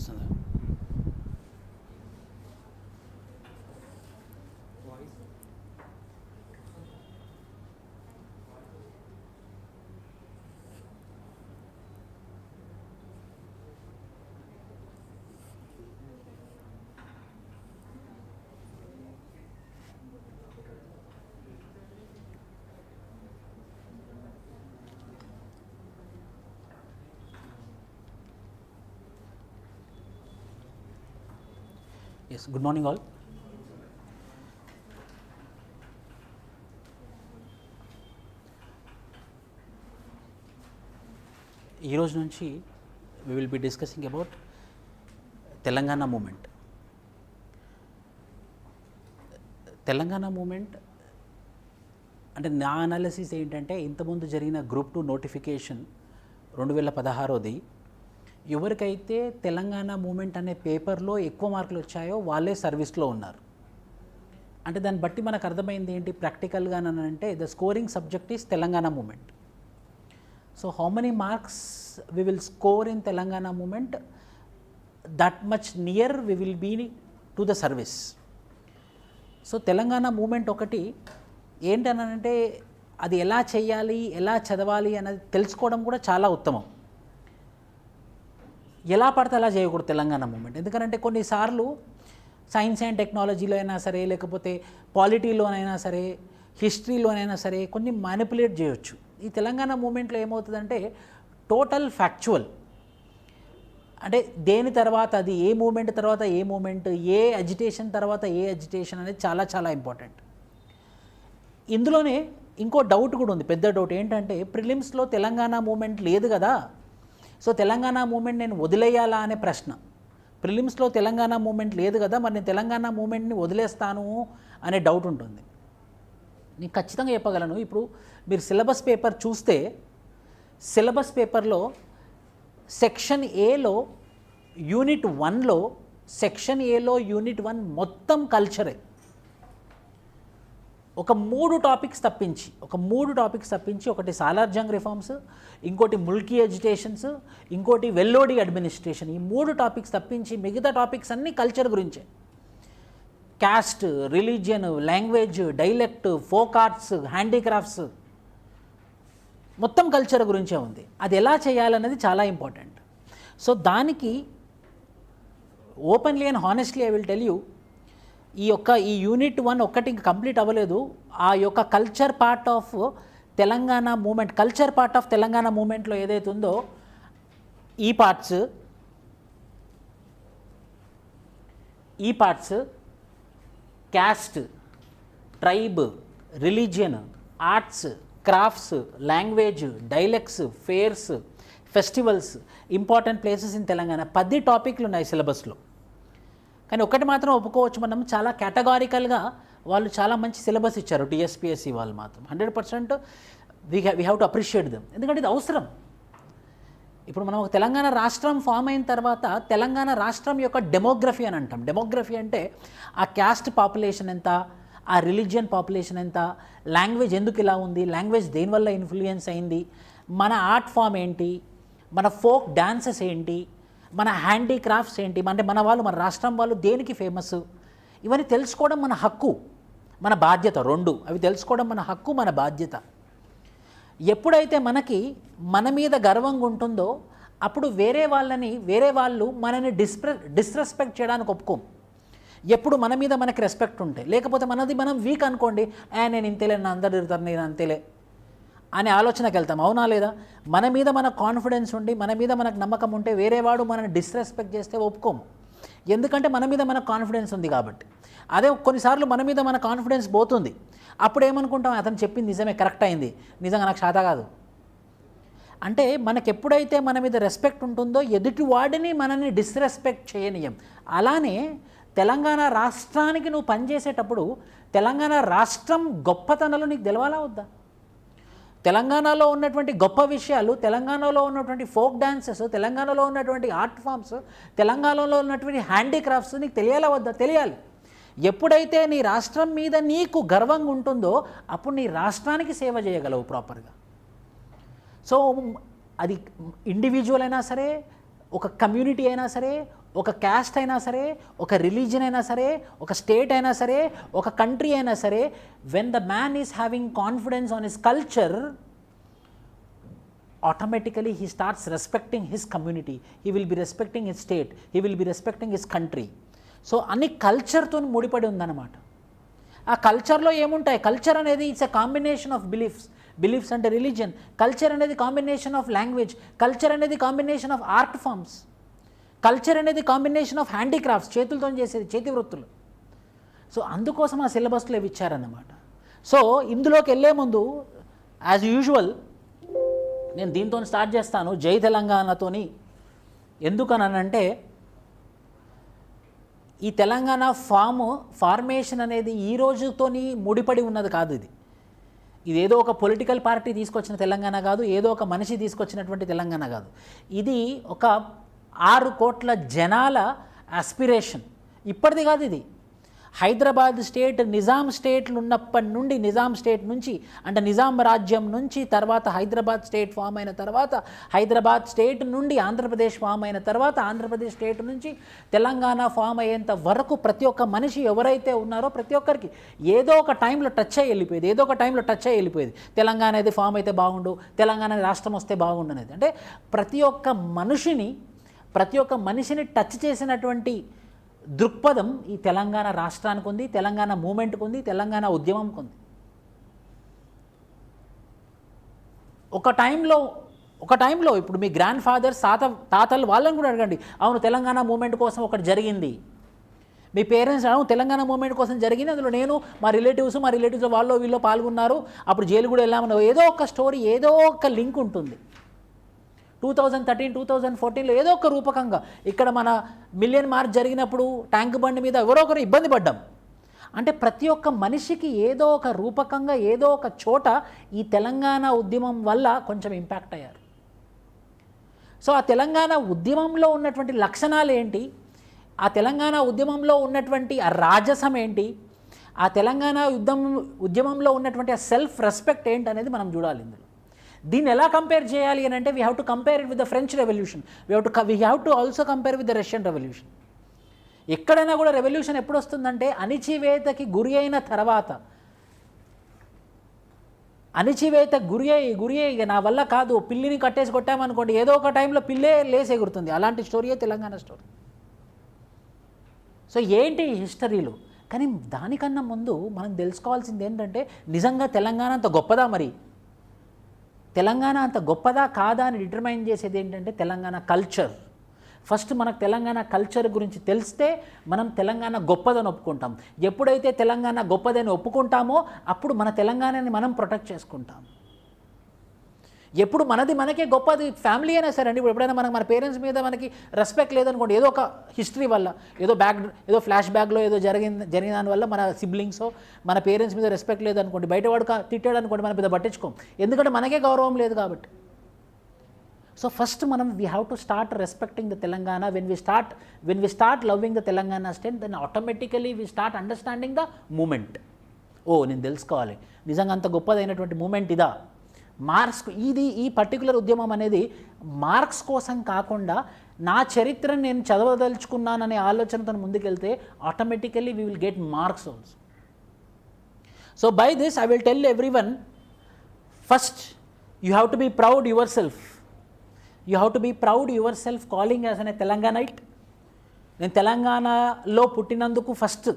వస్తుంది. Yes, good morning all. ఈ రోజు నుంచి we will be discussing about Telangana movement. Telangana movement అంటే నా అనాలిసిస్ ఏంటంటే ఇంతకుముందు జరిగిన గ్రూప్ 2 నోటిఫికేషన్ 2016ది ఎవరికైతే తెలంగాణ మూమెంట్ అనే పేపర్లో ఎక్కువ మార్కులు వచ్చాయో వాళ్ళే సర్వీస్లో ఉన్నారు. అంటే దాన్ని బట్టి మనకు అర్థమైంది ఏంటి ప్రాక్టికల్గా అంటే the scoring subject is Telangana movement. So how many marks we will score in Telangana movement, that much near we will be to the service. So Telangana movement ఒకటి ఏంటనంటే అది ఎలా చేయాలి, ఎలా చదవాలి అన్నది తెలుసుకోవడం కూడా చాలా ఉత్తమం. ఎలా పడితే అలా చేయకూడదు తెలంగాణ మూమెంట్. ఎందుకంటే కొన్నిసార్లు సైన్స్ అండ్ టెక్నాలజీలో అయినా సరే, లేకపోతే పాలిటీలోనైనా సరే, హిస్టరీలోనైనా సరే కొన్ని మ్యానిపులేట్ చేయొచ్చు. ఈ తెలంగాణ మూమెంట్లో ఏమవుతుందంటే టోటల్ ఫ్యాక్చువల్, అంటే దేని తర్వాత అది, ఏ మూమెంట్ తర్వాత ఏ మూమెంట్, ఏ అజిటేషన్ తర్వాత ఏ అజిటేషన్ అనేది చాలా చాలా ఇంపార్టెంట్. ఇందులోనే ఇంకో డౌట్ కూడా ఉంది, పెద్ద డౌట్ ఏంటంటే ప్రిలిమ్స్లో తెలంగాణ మూమెంట్ లేదు కదా, సో తెలంగాణ మూమెంట్ నేను వదిలేయాలా అనే ప్రశ్న. ప్రిలిమ్స్లో తెలంగాణ మూమెంట్ లేదు కదా, మరి నేను తెలంగాణ మూమెంట్ని వదిలేస్తాను అనే డౌట్ ఉంటుంది. నేను ఖచ్చితంగా చెప్పగలను. ఇప్పుడు మీరు సిలబస్ పేపర్ చూస్తే సిలబస్ పేపర్లో సెక్షన్ ఏలో యూనిట్ 1లో సెక్షన్ ఏలో యూనిట్ 1 మొత్తం కల్చరే. ఒక మూడు టాపిక్స్ తప్పించి ఒకటి సాలార్ జంగ్ రిఫార్మ్స్, ఇంకోటి ముల్కీ ఎడ్యుటేషన్స్, ఇంకోటి వెల్లోడి అడ్మినిస్ట్రేషన్, ఈ 3 టాపిక్స్ తప్పించి మిగతా టాపిక్స్ అన్నీ కల్చర్ గురించే. Caste, religion, language, dialect, folk arts, handicrafts మొత్తం కల్చర్ గురించే ఉంది. అది ఎలా చేయాలన్నది చాలా ఇంపార్టెంట్. సో దానికి openly and honestly I will tell you, ఈ యూనిట్ 1 ఒక్కటి కంప్లీట్ అవ్వలేదు. ఆ యొక్క కల్చర్ పార్ట్ ఆఫ్ తెలంగాణ మూమెంట్లో ఏదైతే ఉందో ఈ parts caste, tribe, religion, arts, crafts, language, dialects, fairs, festivals, important places in Telangana 10 టాపిక్లు ఉన్నాయి సిలబస్లో. కానీ ఒకటి మాత్రం ఒప్పుకోవచ్చు, మనం చాలా కేటగారికల్గా వాళ్ళు చాలా మంచి సిలబస్ ఇచ్చారు TSPSC వాళ్ళు మాత్రం. 100% we have to appreciate them. ఎందుకంటే ఇది అవసరం. ఇప్పుడు మనం ఒక తెలంగాణ రాష్ట్రం ఫామ్ అయిన తర్వాత తెలంగాణ రాష్ట్రం యొక్క డెమోగ్రఫీ అని అంటాం. డెమోగ్రఫీ అంటే ఆ క్యాస్ట్ పాపులేషన్ ఎంత, ఆ రిలీజియన్ పాపులేషన్ ఎంత, లాంగ్వేజ్ ఎందుకు ఇలా ఉంది, లాంగ్వేజ్ దేనివల్ల ఇన్ఫ్లుయెన్స్ అయింది, మన ఆర్ట్ ఫామ్ ఏంటి, మన ఫోక్ డాన్సెస్ ఏంటి, మన హ్యాండీక్రాఫ్ట్స్ ఏంటి, అంటే మన రాష్ట్రం వాళ్ళు దేనికి ఫేమస్, ఇవన్నీ తెలుసుకోవడం మన హక్కు, మన బాధ్యత. 2 అవి తెలుసుకోవడం మన హక్కు, మన బాధ్యత. ఎప్పుడైతే మన మీద గర్వంగా ఉంటుందో అప్పుడు వేరే వాళ్ళు మనని డిస్రెస్పెక్ట్ చేయడానికి ఒప్పుకోం. ఎప్పుడు మన మీద మనకి రెస్పెక్ట్ ఉంటే, లేకపోతే మనం వీక్ అనుకోండి, నేను ఇంతేలే, నా అందరు ఇరుతారు, నేను అంతేలే అనే ఆలోచనకి వెళ్తాం. అవునా లేదా? మన మీద మన కాన్ఫిడెన్స్ ఉండి, మన మీద మనకు నమ్మకం ఉంటే వేరేవాడు మనని డిస్రెస్పెక్ట్ చేస్తే ఒప్పుకోము. ఎందుకంటే మన మీద మనకు కాన్ఫిడెన్స్ ఉంది కాబట్టి. అదే కొన్నిసార్లు మన మీద మన కాన్ఫిడెన్స్ పోతుంది, అప్పుడు ఏమనుకుంటాం, అతను చెప్పింది నిజమే, కరెక్ట్ అయింది, నిజంగా నాకు శాత కాదు. అంటే మనకు ఎప్పుడైతే మన మీద రెస్పెక్ట్ ఉంటుందో ఎదుటి వాడిని మనని డిస్రెస్పెక్ట్ చేయనీయం. అలానే తెలంగాణ రాష్ట్రానికి నువ్వు పనిచేసేటప్పుడు తెలంగాణ రాష్ట్రం గొప్పతనాలు నీకు తెలవాలా వద్దా? తెలంగాణలో ఉన్నటువంటి గొప్ప విషయాలు, తెలంగాణలో ఉన్నటువంటి ఫోక్ డాన్సెస్, తెలంగాణలో ఉన్నటువంటి ఆర్ట్ ఫామ్స్, తెలంగాణలో ఉన్నటువంటి హ్యాండీక్రాఫ్ట్స్ నీకు తెలియాలా వద్దా? తెలియాలి. ఎప్పుడైతే నీ రాష్ట్రం మీద నీకు గర్వంగా ఉంటుందో అప్పుడు నీ రాష్ట్రానికి సేవ చేయగలవు ప్రాపర్గా. సో అది ఇండివిజువల్ అయినా సరే, ఒక కమ్యూనిటీ అయినా సరే, ఒక క్యాస్ట్ అయినా సరే, ఒక రిలీజన్ అయినా సరే, ఒక స్టేట్ అయినా సరే, ఒక కంట్రీ అయినా సరే, when the man is having confidence on his culture, automatically he starts respecting his community, he will be respecting his state, he will be respecting his country. So అన్ని కల్చర్తో ముడిపడి ఉందన్నమాట. ఆ కల్చర్లో ఏముంటాయి? కల్చర్ అనేది it's a combination of beliefs అంటే religion. Culture అనేది combination of language. Culture అనేది combination of art forms. Culture అనేది కాంబినేషన్ ఆఫ్ హ్యాండీక్రాఫ్ట్స్, చేతులతో చేసేది, చేతి వృత్తులు. సో అందుకోసం ఆ సిలబస్లో ఇవి ఇచ్చారన్నమాట. సో ఇందులోకి వెళ్ళే ముందు యాజ్ యూజువల్ నేను దీంతో స్టార్ట్ చేస్తాను, జై తెలంగాణతోని. ఎందుకనంటే ఈ తెలంగాణ ఫార్మేషన్ అనేది ఈ రోజుతోని ముడిపడి ఉన్నది కాదు. ఇదేదో ఒక పొలిటికల్ పార్టీ తీసుకొచ్చిన తెలంగాణ కాదు, ఏదో ఒక మనిషి తీసుకొచ్చినటువంటి తెలంగాణ కాదు. ఇది ఒక 6 కోట్ల జనాల ఆస్పిరేషన్. ఇప్పటిది కాదు ఇది. హైదరాబాద్ స్టేట్ నిజాం స్టేట్లు ఉన్నప్పటి నుండి, నిజాం స్టేట్ నుంచి అంటే నిజాం రాజ్యం నుంచి తర్వాత హైదరాబాద్ స్టేట్ ఫామ్ అయిన తర్వాత, హైదరాబాద్ స్టేట్ నుండి ఆంధ్రప్రదేశ్ ఫామ్ అయిన తర్వాత, ఆంధ్రప్రదేశ్ స్టేట్ నుంచి తెలంగాణ ఫామ్ అయ్యేంత వరకు ప్రతి ఒక్క మనిషి ఎవరైతే ఉన్నారో ప్రతి ఒక్కరికి ఏదో ఒక టైంలో టచ్ అయ్యి వెళ్ళిపోయేది. తెలంగాణ అనేది ఫామ్ అయితే బాగుండు, తెలంగాణ రాష్ట్రం వస్తే బాగుండు అనేది. అంటే ప్రతి ఒక్క మనిషిని టచ్ చేసినటువంటి దృక్పథం ఈ తెలంగాణ రాష్ట్రానికి ఉంది, తెలంగాణ మూమెంట్కి ఉంది, తెలంగాణ ఉద్యమంకి ఉంది. ఒక టైంలో ఇప్పుడు మీ గ్రాండ్ ఫాదర్స్, తాతలు వాళ్ళని కూడా అడగండి, అవును తెలంగాణ మూమెంట్ కోసం ఒకటి జరిగింది. మీ పేరెంట్స్ అవును తెలంగాణ మూమెంట్ కోసం జరిగింది, అందులో నేను మా రిలేటివ్స్ వాళ్ళు వీళ్ళు పాల్గొన్నారు, అప్పుడు జైలు కూడా వెళ్ళామని ఏదో ఒక స్టోరీ, ఏదో ఒక లింక్ ఉంటుంది. 2013, 2014లో ఏదో ఒక రూపకంగా ఇక్కడ మన మిలియన్ మార్చ్ జరిగినప్పుడు ట్యాంక్ బండి మీద ఎవరో ఒకరు ఇబ్బంది పడ్డాం. అంటే ప్రతి ఒక్క మనిషికి ఏదో ఒక రూపకంగా ఏదో ఒక చోట ఈ తెలంగాణ ఉద్యమం వల్ల కొంచెం ఇంపాక్ట్ అయ్యారు. సో ఆ తెలంగాణ ఉద్యమంలో ఉన్నటువంటి లక్షణాలు ఏంటి, ఆ తెలంగాణ ఉద్యమంలో ఉన్నటువంటి ఆ రాజసం ఏంటి, ఆ తెలంగాణ ఉద్యమంలో ఉన్నటువంటి ఆ సెల్ఫ్ రెస్పెక్ట్ ఏంటి అనేది మనం చూడాలి. ఇందులో దీన్ని ఎలా కంపేర్ చేయాలి అని అంటే we have to compare it with the French revolution, we have to also compare with the Russian revolution. ఎక్కడైనా కూడా రెవల్యూషన్ ఎప్పుడు వస్తుందంటే అణిచివేతకి గురి అయిన తర్వాత, అణిచివేత గురి అయ్యి నా వల్ల కాదు, పిల్లిని కట్టేసి కొట్టామనుకోండి, ఏదో ఒక టైంలో పిల్లే లేసి ఎగురుతుంది. అలాంటి స్టోరీయే తెలంగాణ స్టోరీ. సో ఏంటి హిస్టరీలో, కానీ దానికన్నా ముందు మనం తెలుసుకోవాల్సింది ఏంటంటే నిజంగా తెలంగాణ అంత గొప్పదా, మరి తెలంగాణ అంత గొప్పదా కాదా అని డిటర్మైన్ చేసేది ఏంటంటే తెలంగాణ కల్చర్. ఫస్ట్ మనకు తెలంగాణ కల్చర్ గురించి తెలిస్తే మనం తెలంగాణ గొప్పదని ఒప్పుకుంటాం. ఎప్పుడైతే తెలంగాణ గొప్పదని ఒప్పుకుంటామో అప్పుడు మన తెలంగాణని మనం ప్రొటెక్ట్ చేసుకుంటాం. ఎప్పుడు మనకే గొప్పది, ఫ్యామిలీ అయినా సరే అండి. ఇప్పుడు ఎప్పుడైనా మన పేరెంట్స్ మీద మనకి రెస్పెక్ట్ లేదనుకోండి, ఏదో ఒక హిస్టరీ వల్ల, ఏదో ఫ్లాష్ బ్యాక్లో ఏదో జరిగిన దానివల్ల మన సిబ్లింగ్స్ మన పేరెంట్స్ మీద రెస్పెక్ట్ లేదనుకోండి, బయటవాడు తిట్టాడు అనుకోండి, మనం పెద్ద పట్టించుకోం, ఎందుకంటే మనకే గౌరవం లేదు కాబట్టి. So first we have to start respecting the Telangana. When we start loving the Telangana state, then automatically we start understanding the movement. నేను తెలుసుకోవాలి నిజంగా అంత గొప్పదైనటువంటి మూమెంట్ ఇదా. ఈ పర్టికులర్ ఉద్యమం అనేది మార్క్స్ కోసం కాకుండా నా చరిత్రను నేను చదవదలుచుకున్నాననే ఆలోచనతో ముందుకెళ్తే automatically we will get marks also. So by this I will tell everyone, first you have to be proud yourself calling as an Telanganite. నేను తెలంగాణలో పుట్టినందుకు ఫస్ట్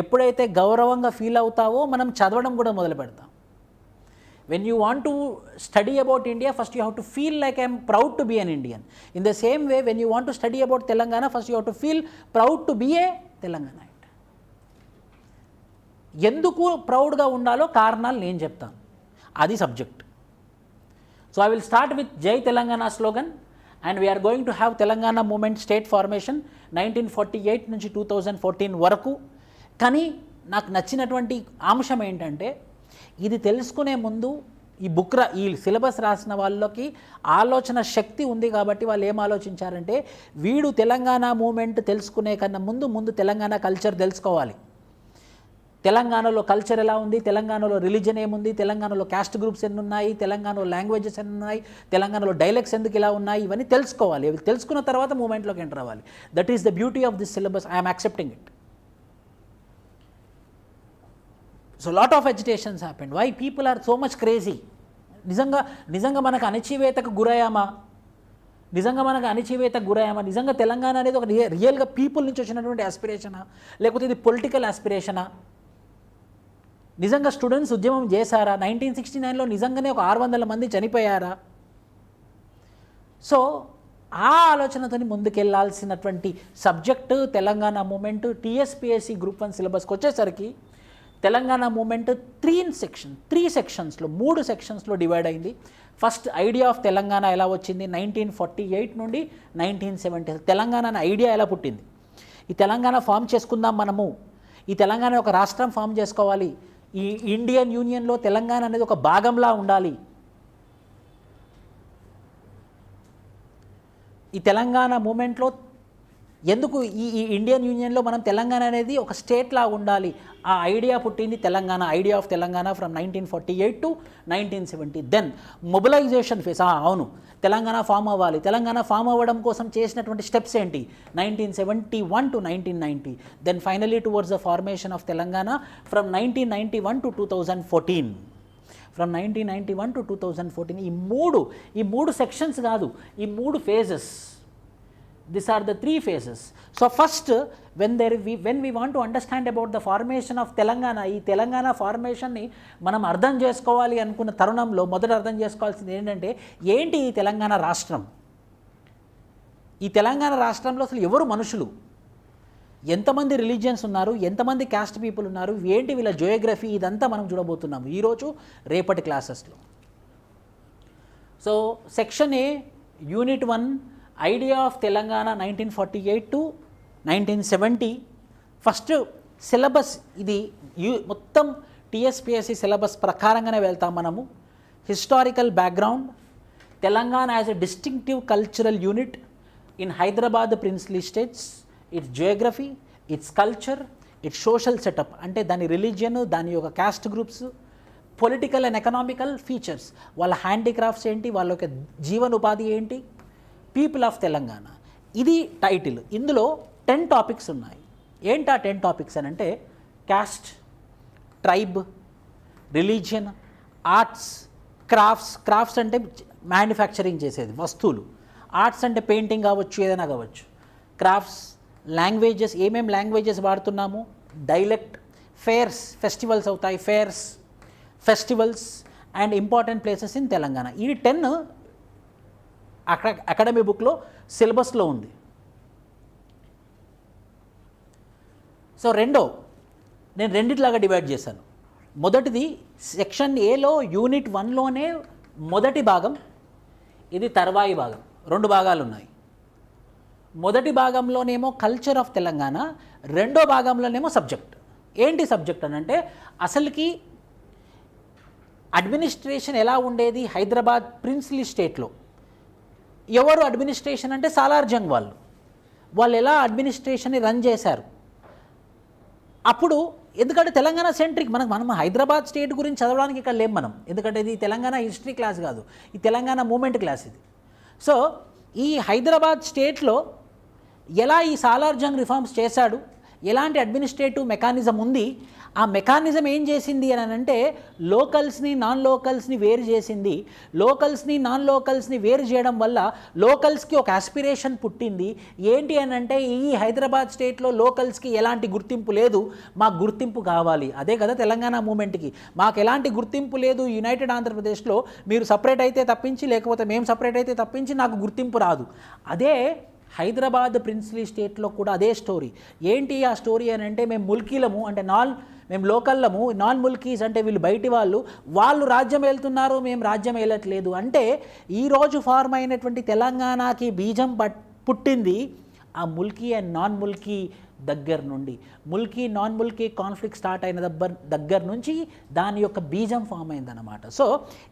ఎప్పుడైతే గౌరవంగా ఫీల్ అవుతావో మనం చదవడం కూడా మొదలు పెడతాం. When you want to study about India, first you have to feel like I am proud to be an Indian. In the same way, when you want to study about Telangana, first you have to feel proud to be a Telanganite. ఎందుకు ప్రౌడ్గా ఉండాలో కారణాలు నేను చెప్తాను, అది subject. So I will start with Jai Telangana slogan and we are going to have Telangana movement state formation 1948 నుంచి 2014 వరకు. కానీ నాకు నచ్చినటువంటి అంశం ఏంటంటే, ఇది తెలుసుకునే ముందు ఈ సిలబస్ రాసిన వాళ్ళకి ఆలోచన శక్తి ఉంది కాబట్టి వాళ్ళు ఏం ఆలోచించారంటే, వీడు తెలంగాణ మూమెంట్ తెలుసుకునే కన్నా ముందు తెలంగాణ కల్చర్ తెలుసుకోవాలి. తెలంగాణలో కల్చర్ ఎలా ఉంది, తెలంగాణలో రిలీజన్ ఏముంది, తెలంగాణలో క్యాస్ట్ గ్రూప్స్ ఎన్ని ఉన్నాయి, తెలంగాణలో లాంగ్వేజెస్ ఎన్ని ఉన్నాయి, తెలంగాణలో డైలెక్ట్స్ ఎందుకు ఇలా ఉన్నాయి, ఇవన్నీ తెలుసుకోవాలి. ఇవి తెలుసుకున్న తర్వాత మూమెంట్లోకి ఎంటర్ అవ్వాలి. That is the beauty of this syllabus. I'm accepting it. So lot of agitations happened. Why people are so much crazy. నిజంగా మనకు అణచివేతకు గురయ్యామా? నిజంగా తెలంగాణ అనేది ఒక రియల్గా పీపుల్ నుంచి వచ్చినటువంటి ఆస్పిరేషనా, లేకపోతే ఇది పొలిటికల్ ఆస్పిరేషనా? నిజంగా స్టూడెంట్స్ ఉద్యమం చేశారా? 1969లో నిజంగానే ఒక 600 మంది చనిపోయారా? సో ఆ ఆలోచనతో ముందుకెళ్లాల్సినటువంటి subject Telangana movement. TSPSC group 1 సిలబస్కి వచ్చేసరికి తెలంగాణ మూమెంట్ 3 సెక్షన్స్లో 3 సెక్షన్స్లో డివైడ్ అయింది. ఫస్ట్ ఐడియా ఆఫ్ తెలంగాణ ఎలా వచ్చింది, 1948 నుండి 1970. తెలంగాణ అనే ఐడియా ఎలా పుట్టింది, ఈ తెలంగాణ ఫామ్ చేసుకుందాం మనము, ఈ తెలంగాణ ఒక రాష్ట్రం ఫామ్ చేసుకోవాలి, ఈ ఇండియన్ యూనియన్లో తెలంగాణ అనేది ఒక భాగంలా ఉండాలి, ఈ తెలంగాణ మూమెంట్లో ఎందుకు ఈ ఇండియన్ యూనియన్లో మనం తెలంగాణ అనేది ఒక స్టేట్లా ఉండాలి, ఆ ఐడియా పుట్టింది Telangana. Idea of Telangana from 1948 to 1970. Then mobilisation phase. అవును, తెలంగాణ ఫామ్ అవ్వాలి. తెలంగాణ ఫామ్ అవ్వడం కోసం చేసినటువంటి స్టెప్స్ ఏంటి, 1971 to 1990. Then finally towards the formation of Telangana from 1991 to 2014. From 1991 to 2014. ఈ మూడు సెక్షన్స్ కాదు, ఈ 3 phases. These are the 3 phases. So first, when we want to understand about the formation of Telangana, ఈ తెలంగాణ ఫార్మేషన్ని మనం అర్థం చేసుకోవాలి అనుకున్న తరుణంలో మొదట అర్థం చేసుకోవాల్సింది ఏంటంటే, ఏంటి ఈ తెలంగాణ రాష్ట్రం? ఈ తెలంగాణ రాష్ట్రంలో అసలు ఎవరు మనుషులు, ఎంతమంది రిలీజియన్స్ ఉన్నారు, ఎంతమంది క్యాస్ట్ పీపుల్ ఉన్నారు, ఏంటి వీళ్ళ జియోగ్రఫీ, ఇదంతా మనం చూడబోతున్నాము ఈరోజు రేపటి క్లాసెస్లో. So section A, unit 1, idea of Telangana 1948 to 1970. First syllabus ఇది మొత్తం టీఎస్పీఎస్సీ సిలబస్ ప్రకారంగానే వెళ్తాం మనము. Historical background, Telangana as a distinctive cultural unit in Hyderabad princely states, its geography, its culture, its social setup, అంటే దాని రిలీజియన్, దాని యొక్క caste groups, political and economical features, వాళ్ళ హ్యాండీక్రాఫ్ట్స్ ఏంటి, వాళ్ళ యొక్క జీవనోపాధి ఏంటి, పీపుల్ ఆఫ్ తెలంగాణ. ఇది టైటిల్. ఇందులో 10 టాపిక్స్ ఉన్నాయి. ఏంటి ఆ 10 టాపిక్స్ అని అంటే, caste, tribe, religion, arts, crafts అంటే మ్యానుఫ్యాక్చరింగ్ చేసేది వస్తువులు, ఆర్ట్స్ అంటే పెయింటింగ్ కావచ్చు, ఏదైనా కావచ్చు, క్రాఫ్ట్స్, లాంగ్వేజెస్, ఏమేమి లాంగ్వేజెస్ వాడుతున్నాము, డైలెక్ట్, ఫేర్స్, ఫెస్టివల్స్ అవుతాయి, festivals and important places in Telangana. ఈ 10 అకాడమీ బుక్లో సిలబస్లో ఉంది. సో నేను రెండిట్లాగా డివైడ్ చేశాను. మొదటిది సెక్షన్ ఏలో యూనిట్ 1లోనే మొదటి భాగం, ఇది తర్వాయి భాగం. 2 భాగాలు ఉన్నాయి. మొదటి భాగంలోనేమో కల్చర్ ఆఫ్ తెలంగాణ, రెండో భాగంలోనేమో సబ్జెక్ట్. ఏంటి సబ్జెక్ట్ అని అంటే, అసలుకి అడ్మినిస్ట్రేషన్ ఎలా ఉండేది హైదరాబాద్ ప్రిన్స్లీ స్టేట్లో, ఎవరు అడ్మినిస్ట్రేషన్ అంటే సాలార్ జంగ్ వాళ్ళు ఎలా అడ్మినిస్ట్రేషన్ని రన్ చేశారు. అప్పుడు ఎందుకంటే తెలంగాణ సెంట్రిక్, మనం హైదరాబాద్ స్టేట్ గురించి చదవడానికి ఇక్కడ లేం మనం, ఎందుకంటే ఇది తెలంగాణ హిస్టరీ క్లాస్ కాదు, ఈ తెలంగాణ మూమెంట్ క్లాస్ ఇది. సో ఈ హైదరాబాద్ స్టేట్లో ఎలా ఈ సాలార్ జంగ్ రిఫార్మ్స్ చేశాడు, ఎలాంటి అడ్మినిస్ట్రేటివ్ మెకానిజం ఉంది, ఆ మెకానిజం ఏం చేసింది అని అంటే, లోకల్స్ని నాన్ లోకల్స్ని వేరు చేసింది. నాన్ లోకల్స్ని వేరు చేయడం వల్ల లోకల్స్కి ఒక ఆస్పిరేషన్ పుట్టింది. ఏంటి అని అంటే, ఈ హైదరాబాద్ స్టేట్లో లోకల్స్కి ఎలాంటి గుర్తింపు లేదు, మాకు గుర్తింపు కావాలి. అదే కదా తెలంగాణ మూమెంట్కి, మాకు ఎలాంటి గుర్తింపు లేదు యునైటెడ్ ఆంధ్రప్రదేశ్లో, మీరు సపరేట్ అయితే తప్పించి, లేకపోతే మేము సపరేట్ అయితే తప్పించి నాకు గుర్తింపు రాదు. అదే హైదరాబాద్ ప్రిన్స్లీ స్టేట్లో కూడా అదే స్టోరీ. ఏంటి ఆ స్టోరీ అని అంటే, మేము ముల్కీలము అంటే మేము లోకల్లము, నాన్ ముల్కీస్ అంటే వీళ్ళు బయటి వాళ్ళు రాజ్యం వెళ్తున్నారు, మేము రాజ్యం వెళ్ళట్లేదు. అంటే ఈరోజు ఫార్మ్ అయినటువంటి తెలంగాణకి బీజం పుట్టింది ఆ ముల్కీ అండ్ నాన్ ముల్కీ దగ్గర నుండి. నాన్ ముల్కీ కాన్ఫ్లిక్ట్ స్టార్ట్ అయిన దగ్గర నుంచి దాని యొక్క బీజం ఫామ్ అయిందన్నమాట. సో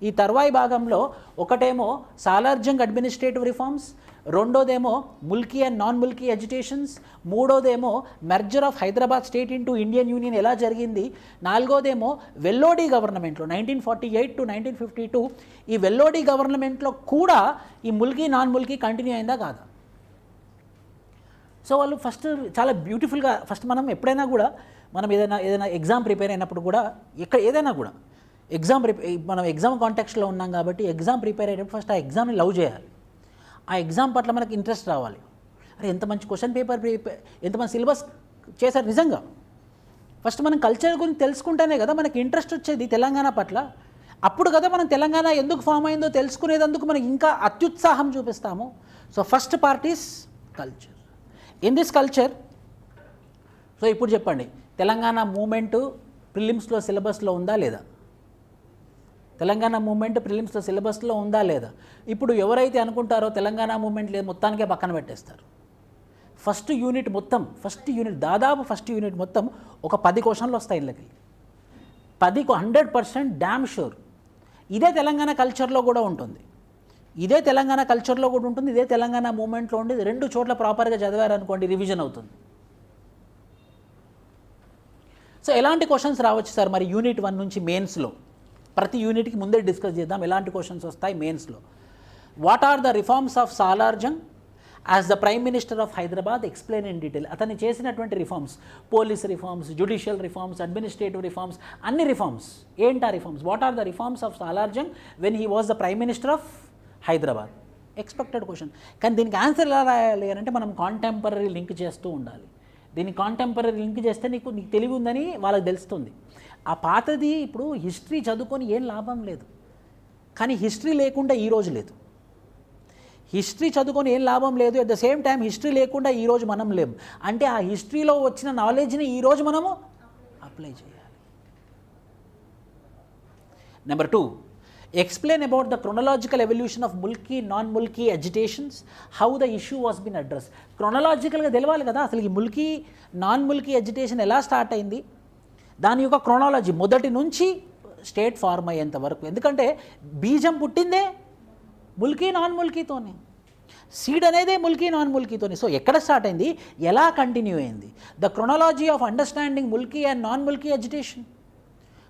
ఈ తర్వాయి భాగంలో ఒకటేమో సాలార్ జంగ్ అడ్మినిస్ట్రేటివ్ రిఫార్మ్స్, రెండోదేమో Mulki and non Mulki agitations, మూడోదేమో merger of Hyderabad state into Indian union ఎలా జరిగింది, నాలుగోదేమో వెల్లోడి గవర్నమెంట్లో 1948 to 1952 ఈ వెల్లోడి గవర్నమెంట్లో కూడా ఈ ముల్కీ నాన్ ముల్కీ కంటిన్యూ అయిందా కాదా. సో వాళ్ళు ఫస్ట్ చాలా బ్యూటిఫుల్గా ఫస్ట్ మనం ఎప్పుడైనా కూడా మనం ఏదైనా ఎగ్జామ్ ప్రిపేర్ అయినప్పుడు కూడా ఏదైనా కూడా మనం ఎగ్జామ్ కాంటెక్స్ట్లో ఉన్నాం కాబట్టి ఎగ్జామ్ ప్రిపేర్ అయ్యేటప్పుడు ఫస్ట్ ఆ ఎగ్జామ్ని లవ్ చేయాలి, ఆ ఎగ్జామ్ పట్ల మనకు ఇంట్రెస్ట్ రావాలి. అరే ఎంత మంచి క్వశ్చన్ పేపర్ ఎంతమంది సిలబస్ చేశారు నిజంగా. ఫస్ట్ మనం కల్చర్ గురించి తెలుసుకుంటేనే కదా మనకి ఇంట్రెస్ట్ వచ్చేది తెలంగాణ పట్ల. అప్పుడు కదా మనం తెలంగాణ ఎందుకు ఫామ్ అయిందో తెలుసుకునేందుకు మనకి ఇంకా అత్యుత్సాహం చూపిస్తాము. So first part is culture. In this culture, so ఇప్పుడు చెప్పండి, తెలంగాణ మూమెంటు ప్రిలిమ్స్లో సిలబస్లో ఉందా లేదా? తెలంగాణ మూమెంట్ ప్రిలిమ్స్లో సిలబస్లో ఉందా లేదా? ఇప్పుడు ఎవరైతే అనుకుంటారో తెలంగాణ మూమెంట్ లేదు మొత్తానికే పక్కన పెట్టేస్తారు. ఫస్ట్ యూనిట్ దాదాపు ఫస్ట్ యూనిట్ మొత్తం ఒక 10 క్వశ్చన్లు వస్తాయి ఇళ్ళకి. 100% డ్యామ్ షూర్. ఇదే తెలంగాణ కల్చర్లో కూడా ఉంటుంది, ఇదే తెలంగాణ మూమెంట్లో ఉండేది. 2 చోట్ల ప్రాపర్గా చదివారనుకోండి రివిజన్ అవుతుంది. సో ఎలాంటి క్వశ్చన్స్ రావచ్చు సార్ మరి యూనిట్ 1 నుంచి మెయిన్స్లో? ప్రతి యూనిట్కి ముందే డిస్కస్ చేద్దాం ఎలాంటి క్వశ్చన్స్ వస్తాయి మెయిన్స్లో. What are the reforms of Salarjung as the prime minister of Hyderabad, explain in detail. అతను చేసినటువంటి reforms, police reforms, judicial reforms, administrative reforms, అన్ని రిఫార్మ్స్. ఏంటా reforms? What are the reforms of Salarjung when he was the prime minister of Hyderabad? Expected question. కానీ దీనికి answer ఎలా రాయాలి అంటే మనం కాంటెంపరీ లింక్ చేస్తూ ఉండాలి. దీన్ని కాంటెంపరీ లింక్ చేస్తే నీకు తెలివి ఉందని వాళ్ళకి తెలుస్తుంది. ఆ పాతది ఇప్పుడు హిస్టరీ చదువుకొని ఏం లాభం లేదు, కానీ హిస్టరీ లేకుండా ఈరోజు లేదు. హిస్టరీ చదువుకొని ఏం లాభం లేదు, at the same time history లేకుండా ఈరోజు మనం లేము. అంటే ఆ హిస్టరీలో వచ్చిన నాలెడ్జ్ని ఈరోజు మనము అప్లై చేయాలి. Number 2, explain about the chronological evolution of mulki non-mulki agitations, how the issue was been addressed. క్రొనలాజికల్గా తెలవాలి కదా అసలు ఈ ముల్కీ నాన్ ముల్కీ ఎడ్యుటేషన్ ఎలా స్టార్ట్ అయింది, దాని యొక్క క్రొనాలజీ మొదటి నుంచి స్టేట్ ఫార్మ్ అయ్యేంత వరకు. ఎందుకంటే బీజం పుట్టిందే ముల్కీ నాన్ ముల్కీతోనే, సీడ్ అనేదే ముల్కీ నాన్ ముల్కీతోనే. సో ఎక్కడ స్టార్ట్ అయింది, ఎలా కంటిన్యూ అయింది, the chronology of understanding Mulki and non Mulki agitation,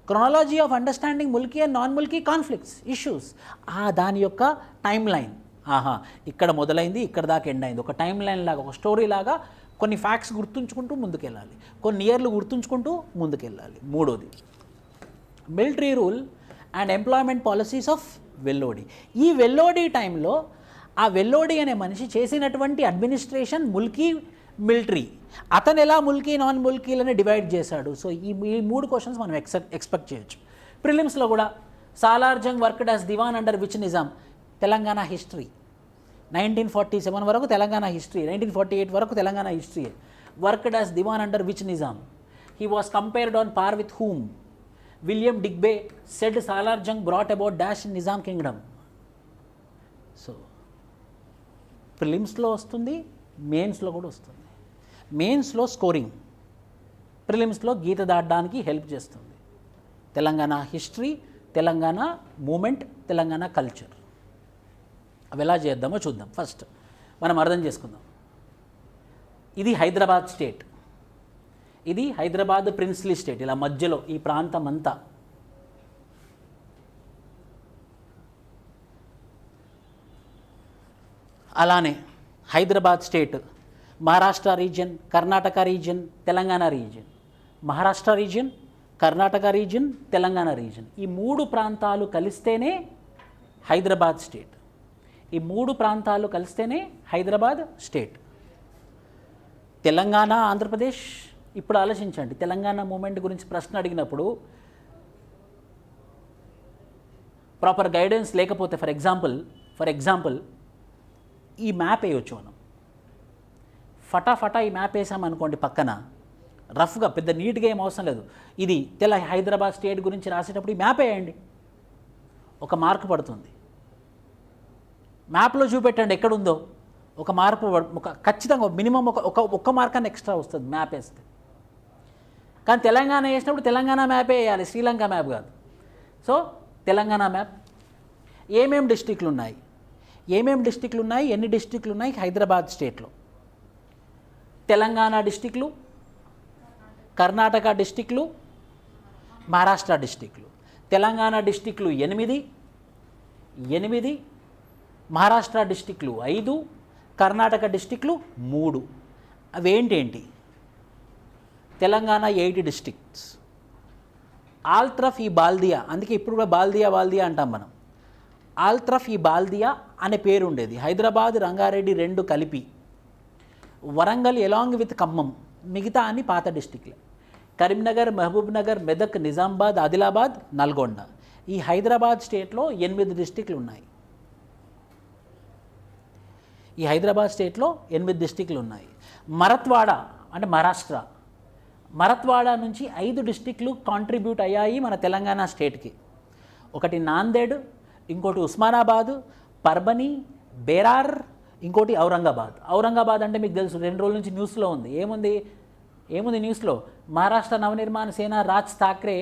chronology of understanding Mulki and non Mulki conflicts issues, దాని యొక్క టైమ్ లైన్. ఇక్కడ మొదలైంది, ఇక్కడ దాకా ఎండ్ అయింది. ఒక టైమ్ లైన్ లాగా, ఒక స్టోరీ లాగా కొన్ని ఫ్యాక్ట్స్ గుర్తుంచుకుంటూ ముందుకెళ్ళాలి, కొన్ని ఇయర్లు గుర్తుంచుకుంటూ ముందుకెళ్ళాలి. మూడోది, military rule and employment policies of Vellodi. ఈ వెల్లోడి టైంలో ఆ వెల్లోడి అనే మనిషి చేసినటువంటి అడ్మినిస్ట్రేషన్ ముల్కీ మిలిటరీ, అతను ఎలా ముల్కీ నాన్ ముల్కీలని డివైడ్ చేశాడు. సో ఈ 3 క్వశ్చన్స్ మనం ఎక్స్పెక్ట్ చేయొచ్చు. ప్రిలిమ్స్లో కూడా Salarjung worked as Diwan under which Nizam, Telangana history 1947 వరకు తెలంగాణ హిస్టరీ, 1948 వరకు Telangana history. Worked as Diwan under which Nizam, he was compared on par with whom, William Digby said Salarjung brought about dash in Nizam kingdom. So ప్రిలిమ్స్లో వస్తుంది, మెయిన్స్లో కూడా వస్తుంది. మెయిన్స్లో స్కోరింగ్, ప్రిలిమ్స్లో గీత దాటడానికి హెల్ప్ చేస్తుంది. Telangana history, Telangana movement, Telangana culture, అవి ఎలా చేద్దామో చూద్దాం. ఫస్ట్ మనం అర్థం చేసుకుందాం. ఇది హైదరాబాద్ స్టేట్, ఇది హైదరాబాద్ ప్రిన్స్లీ స్టేట్, ఇలా మధ్యలో ఈ ప్రాంతం అంతా. అలానే Hyderabad state, Maharashtra region, Karnataka region, Telangana region. Maharashtra region, Karnataka region, Telangana region, ఈ 3 ప్రాంతాలు కలిస్తేనే హైదరాబాద్ స్టేట్. ఈ 3 ప్రాంతాలు కలిస్తేనే హైదరాబాద్ స్టేట్. తెలంగాణ, ఆంధ్రప్రదేశ్. ఇప్పుడు ఆలోచించండి, తెలంగాణ మూమెంట్ గురించి ప్రశ్న అడిగినప్పుడు ప్రాపర్ గైడెన్స్ లేకపోతే ఫర్ ఎగ్జాంపుల్ ఈ మ్యాప్ వేయవచ్చు మనం. ఫటాఫటా ఈ మ్యాప్ వేసామనుకోండి పక్కన, రఫ్గా, పెద్ద నీట్గా ఏం అవసరం లేదు. ఇది హైదరాబాద్ స్టేట్ గురించి రాసేటప్పుడు ఈ మ్యాప్ వేయండి, 1 మార్కు పడుతుంది. మ్యాప్లో చూపెట్టండి ఎక్కడుందో, 1 మార్కు, ఖచ్చితంగా మినిమం ఒక మార్క్ అన్న ఎక్స్ట్రా వస్తుంది మ్యాప్ వేస్తే. కానీ తెలంగాణ వేసినప్పుడు తెలంగాణ మ్యాపే వేయాలి, శ్రీలంక మ్యాప్ కాదు. సో తెలంగాణ మ్యాప్, ఏమేం డిస్ట్రిక్ట్లు ఉన్నాయి, ఏమేమి డిస్టిక్లు ఉన్నాయి, ఎన్ని డిస్టిక్లు ఉన్నాయి హైదరాబాద్ స్టేట్లో? తెలంగాణ డిస్టిక్లు, కర్ణాటక డిస్టిక్లు, మహారాష్ట్ర డిస్టిక్లు. తెలంగాణ డిస్టిక్లు 8, మహారాష్ట్ర డిస్టిక్లు 5, కర్ణాటక డిస్టిక్లు 3. అవేంటేంటి? తెలంగాణ 8 డిస్ట్రిక్ట్స్, ఆల్త్రఫ్ ఈ బాల్దియా, అందుకే ఇప్పుడు కూడా బాల్దియా అంటాం మనం. ఆల్త్రఫ్ ఈ బాల్దియా అనే పేరు ఉండేది. హైదరాబాద్, రంగారెడ్డి 2 కలిపి, వరంగల్ ఎలాంగ్ విత్ ఖమ్మం, మిగతా అన్ని పాత డిస్టిక్లే. కరీంనగర్, మహబూబ్ నగర్, మెదక్, నిజామాబాద్, ఆదిలాబాద్, నల్గొండ. ఈ హైదరాబాద్ స్టేట్లో 8 డిస్టిక్లు ఉన్నాయి. ఈ హైదరాబాద్ స్టేట్లో 8 డిస్టిక్లు ఉన్నాయి. మరత్వాడ అంటే మరత్వాడ నుంచి 5 డిస్టిక్లు కాంట్రిబ్యూట్ అయ్యాయి మన తెలంగాణ స్టేట్కి. ఒకటి నాందేడ్, ఇంకోటి ఉస్మానాబాద్, పర్బని, బేరార్, ఇంకోటి ఔరంగాబాద్ అంటే మీకు తెలుసు, 2 రోజుల నుంచి న్యూస్లో ఉంది. ఏముంది న్యూస్లో? మహారాష్ట్ర నవనిర్మాణ సేన Raj Thackeray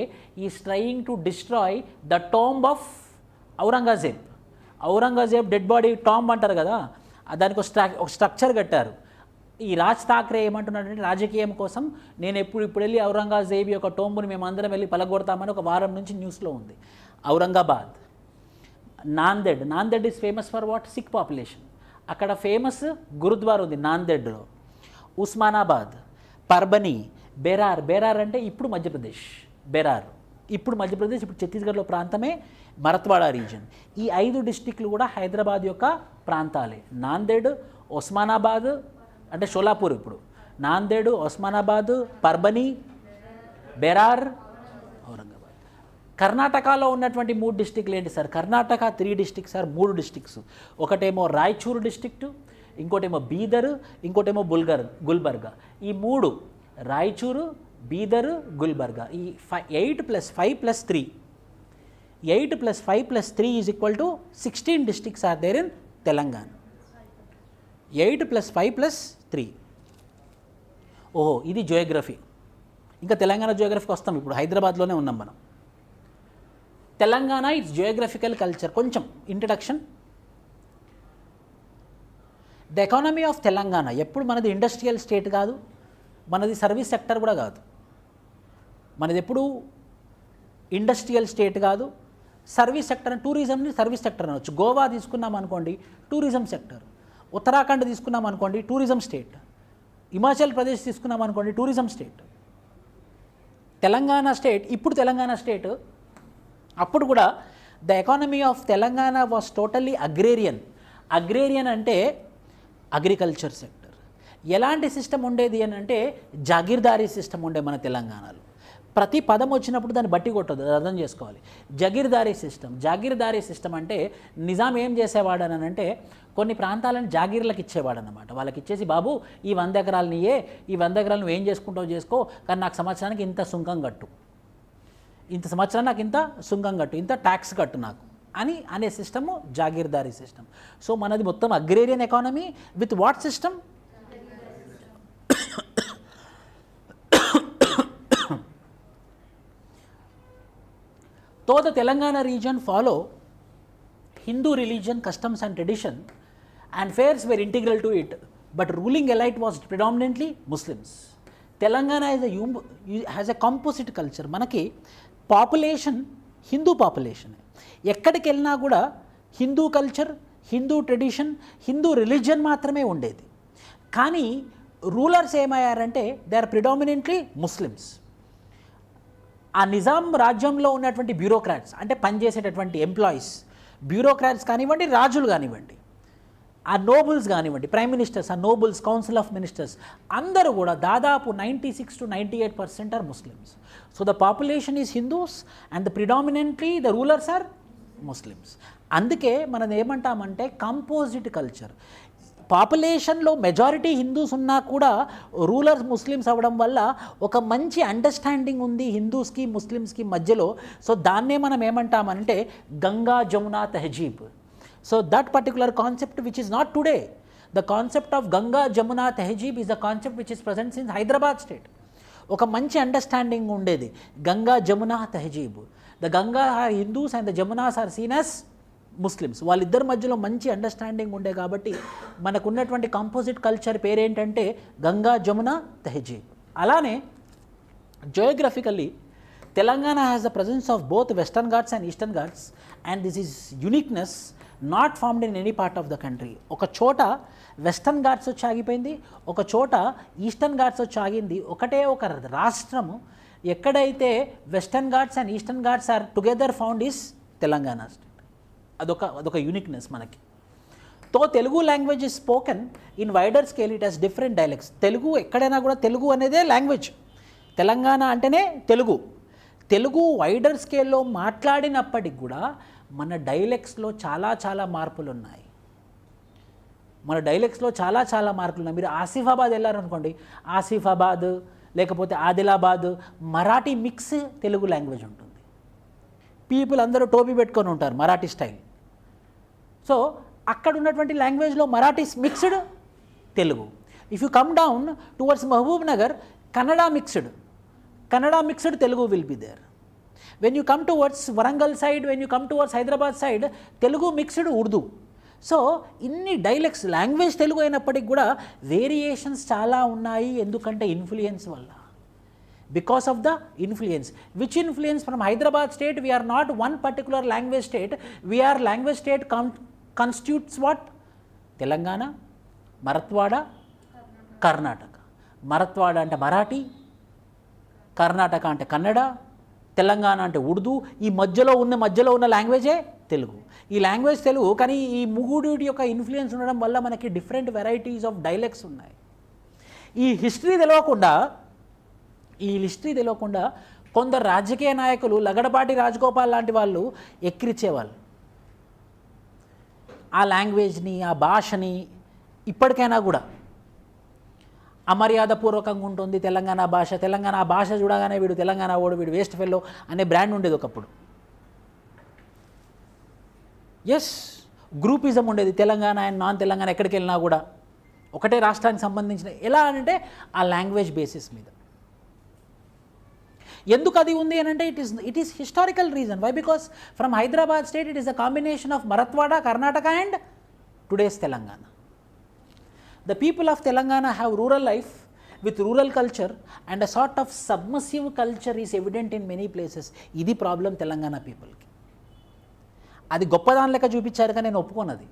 is trying to destroy the tomb of Aurangzeb dead body tomb అంటారు కదా, దానికి ఒక స్ట్రక్చర్ కట్టారు. ఈ రాజ్ ఠాక్రే ఏమంటున్నాడంటే, రాజకీయం కోసం నేను ఇప్పుడు వెళ్ళి ఔరంగజేబ్ యొక్క టోంబుని మేమందరం వెళ్ళి పలగొడతామని ఒక వారం నుంచి న్యూస్లో ఉంది. Aurangabad. Nanded is famous for what? Sikh population. అక్కడ ఫేమస్ గురుద్వారా ఉంది నాందేడ్లో. ఉస్మానాబాద్, పర్బని, బేరార్ అంటే ఇప్పుడు మధ్యప్రదేశ్. ఇప్పుడు ఛత్తీస్గఢ్లో ప్రాంతమే మరత్వాడ రీజన్. ఈ 5 డిస్టిక్లు కూడా హైదరాబాద్ యొక్క ప్రాంతాలే. నాందేడ్, ఉస్మానాబాద్ అంటే షోలాపూర్, ఇప్పుడు నాందేడ్, ఉస్మానాబాద్, పర్బని, బేరార్, ఔరంగాబాద్. కర్ణాటకలో ఉన్నటువంటి 3 డిస్టిక్లు ఏంటి sir? Karnataka 3 districts sir, 3 districts. ఒకటేమో రాయచూరు డిస్టిక్టు, ఇంకోటేమో బీదర్, ఇంకోటేమో గుల్బర్గా. ఈ 3 రాయచూరు, బీదర్, గుల్బర్గా. ఈ 8 + 5 + 3 8 + 5 + 3 is equal to 16 districts are there in Telangana. 8 + 5 + 3. ఓహో, ఇది జియోగ్రఫీ. ఇంకా తెలంగాణ జియోగ్రఫీకి వస్తాం. ఇప్పుడు హైదరాబాద్లోనే ఉన్నాం మనం. Telangana its geographical culture. కొంచెం introduction. The economy of Telangana, ఎప్పుడు మనది ఇండస్ట్రియల్ స్టేట్ కాదు, మనది సర్వీస్ సెక్టర్ కూడా కాదు. మనది ఎప్పుడు ఇండస్ట్రియల్ స్టేట్ కాదు, సర్వీస్ సెక్టర్. టూరిజంని సర్వీస్ సెక్టర్ అనవచ్చు. గోవా తీసుకున్నాం అనుకోండి, టూరిజం సెక్టర్. ఉత్తరాఖండ్ తీసుకున్నాం అనుకోండి, టూరిజం స్టేట్. హిమాచల్ ప్రదేశ్ తీసుకున్నాం అనుకోండి, టూరిజం స్టేట్. తెలంగాణ స్టేట్, ఇప్పుడు తెలంగాణ స్టేట్, అప్పుడు కూడా the economy of Telangana was totally agrarian అంటే అగ్రికల్చర్ సెక్టర్. ఎలాంటి సిస్టమ్ ఉండేది అని అంటే జాగీర్దారీ సిస్టమ్ ఉండే మన తెలంగాణలో. ప్రతి పదం వచ్చినప్పుడు దాన్ని బట్టి కొట్టదు, అర్థం చేసుకోవాలి. జాగీర్దారీ సిస్టమ్ అంటే నిజాం ఏం చేసేవాడని అంటే కొన్ని ప్రాంతాలను జాగీర్లకు ఇచ్చేవాడనమాట. వాళ్ళకి ఇచ్చేసి, బాబు ఈ 100 ఎకరాలు నీయే, ఈ 100 ఎకరాలు నువ్వు ఏం చేసుకుంటావు చేసుకో, కానీ నాకు సంవత్సరానికి ఇంత సుంకం కట్టు, ఇంత ట్యాక్స్ కట్టు నాకు అనే సిస్టము జాగీర్దారీ సిస్టమ్. సో మనది మొత్తం agrarian economy with what system? Though the Telangana region follow Hindu religion, customs and tradition, and fairs were integral to it, but ruling elite was predominantly Muslims. Telangana has a composite culture. మనకి population Hindu population. ఎక్కడికి వెళ్ళినా కూడా Hindu culture, Hindu tradition, Hindu religion మాత్రమే ఉండేది. కానీ rulers ఏమయ్యారంటే they are predominantly Muslims. ఆ నిజాం రాజ్యంలో ఉన్నటువంటి బ్యూరోక్రాట్స్ అంటే పనిచేసేటటువంటి ఎంప్లాయీస్, బ్యూరోక్రాట్స్ కానివ్వండి, రాజులు కానివ్వండి, ఆ నోబుల్స్ కానివ్వండి, ప్రైమ్ మినిస్టర్స్, ఆ నోబుల్స్, కౌన్సిల్ ఆఫ్ మినిస్టర్స్, అందరూ కూడా దాదాపు 96 to 98% are Muslims. So the population is Hindus and predominantly the rulers are Muslims. అందుకే మనం ఏమంటామంటే కంపోజిట్ కల్చర్. పాపులేషన్లో మెజారిటీ హిందూస్ ఉన్నా కూడా రూలర్స్ ముస్లిమ్స్ అవ్వడం వల్ల ఒక మంచి అండర్స్టాండింగ్ ఉంది హిందూస్కి ముస్లిమ్స్కి మధ్యలో. సో దాన్నే మనం ఏమంటామంటే Ganga Jamuna Tehzeeb. So that particular concept which is not today. The concept of Ganga Jamuna Tehzeeb is a concept which is present since Hyderabad state. ఒక మంచి అండర్స్టాండింగ్ ఉండేది Ganga Jamuna Tehzeeb. The Ganga are Hindus and the Jamunas are seen as Muslims. వాళ్ళిద్దరి మధ్యలో మంచి understanding ఉండే కాబట్టి మనకున్నటువంటి composite culture పేరేంటంటే గంగా జమున తెహజీబ్. అలానే geographically Telangana has the presence of both Western Ghats and Eastern Ghats and this is uniqueness not found in any part of the country. ఒక చోట వెస్టర్న్ ఘాట్స్ వచ్చి ఆగిపోయింది, ఒక చోట ఈస్టర్న్ ఘాట్స్ వచ్చి ఆగింది. ఒకటే ఒక రాష్ట్రము ఎక్కడైతే Western Ghats and Eastern Ghats are together found is Telangana state. అదొక యూనిక్నెస్ మనకి. తో Telugu language is spoken in wider scale, it has different dialects. Telugu ఎక్కడైనా కూడా తెలుగు అనేదే లాంగ్వేజ్. తెలంగాణ అంటేనే తెలుగు. తెలుగు వైడర్ స్కేల్లో మాట్లాడినప్పటికి కూడా మన డైలెక్ట్స్లో చాలా మార్పులు ఉన్నాయి. మీరు ఆసిఫాబాద్ వెళ్ళారనుకోండి, ఆసిఫాబాద్ లేకపోతే ఆదిలాబాద్ మరాఠీ మిక్స్ తెలుగు లాంగ్వేజ్ ఉంటుంది. పీపుల్ అందరూ టోపీ పెట్టుకొని ఉంటారు మరాఠీ స్టైల్. సో అక్కడ ఉన్నటువంటి లాంగ్వేజ్లో Marathis mixed Telugu. If you come down towards Mahabubnagar, Kannada mixed Telugu will be there. When you come towards Warangal side, when you come towards Hyderabad side, Telugu mixed Urdu. So ఇన్ని డైలెక్ట్స్, లాంగ్వేజ్ తెలుగు అయినప్పటికీ కూడా వేరియేషన్స్ చాలా ఉన్నాయి. ఎందుకంటే ఇన్ఫ్లుయెన్స్ వల్ల, because of the influence. Which influence? From Hyderabad state, we are not one particular language state, we are language state constitutes what? Telangana, Marathwada, Karnataka. Marathwada ante Marathi, Karnataka ante Kannada, Telangana ante Urdu. ఈ మధ్యలో ఉన్న లాంగ్వేజే తెలుగు. ఈ language Telugu, కానీ ఈ ముగ్గుడి యొక్క influence ఉండడం వల్ల మనకి డిఫరెంట్ వెరైటీస్ ఆఫ్ డైలెక్ట్స్ ఉన్నాయి. ఈ హిస్టరీ తెలియకుండా కొందరు రాజకీయ నాయకులు, లగడపాటి రాజగోపాల్ లాంటి వాళ్ళు ఎక్కిరిచ్చేవాళ్ళు ఆ లాంగ్వేజ్ని, ఆ భాషని. ఇప్పటికైనా కూడా అమర్యాదపూర్వకంగా ఉంటుంది తెలంగాణ భాష చూడగానే వీడు తెలంగాణ ఓడు, వీడు వేస్ట్ ఫెల్లో అనే బ్రాండ్ ఉండేది ఒకప్పుడు. ఎస్, గ్రూపిజం ఉండేది. తెలంగాణ అండ్ నాన్ తెలంగాణ ఎక్కడికి వెళ్ళినా కూడా ఒకటే రాష్ట్రానికి సంబంధించిన, ఎలా అంటే ఆ లాంగ్వేజ్ బేసిస్ మీద. ఎందుకు అది ఉంది అని అంటే it is historical reason. Why? Because from Hyderabad state it is a combination of Marathwada, Karnataka and today's Telangana. The people of Telangana have rural life with rural culture and a sort of submersive culture is evident in many places. ఇది problem Telangana పీపుల్కి. అది గొప్పదాని లెక్క చూపించారు, కానీ నేను ఒప్పుకోనది.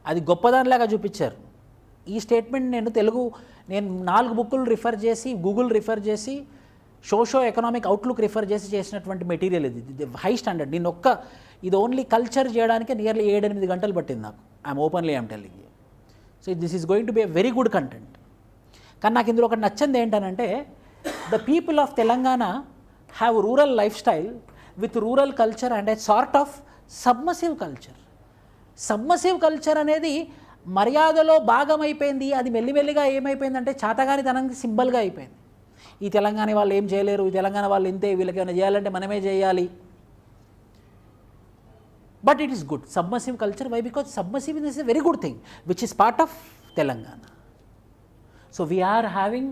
అది గొప్పదానిలాగా చూపించారు. ఈ స్టేట్మెంట్ నేను 4 బుక్కులు రిఫర్ చేసి, గూగుల్ రిఫర్ చేసి, సోషో ఎకనామిక్ అవుట్లుక్ రిఫర్ చేసినటువంటి మెటీరియల్ ఇది. High standard. ఇది ఓన్లీ కల్చర్ చేయడానికి నియర్లీ 7-8 గంటలు పట్టింది నాకు. I'm telling you. So this is going to be a very good content. కానీ నాకు ఇందులో ఒకటి నచ్చింది ఏంటనంటే, the people of Telangana have rural lifestyle with rural culture and a sort of submersive culture అనేది మర్యాదలో భాగమైపోయింది. అది మెల్లిమెల్లిగా ఏమైపోయిందంటే చాతగానితనానికి సింబల్గా అయిపోయింది. ఈ తెలంగాణ వాళ్ళు ఏం చేయలేరు, ఈ తెలంగాణ వాళ్ళు ఇంతే, వీళ్ళకి ఏమైనా చేయాలంటే మనమే చేయాలి. But it is good submersive culture. Why? Because submersive is a very good thing which is part of Telangana. So we are having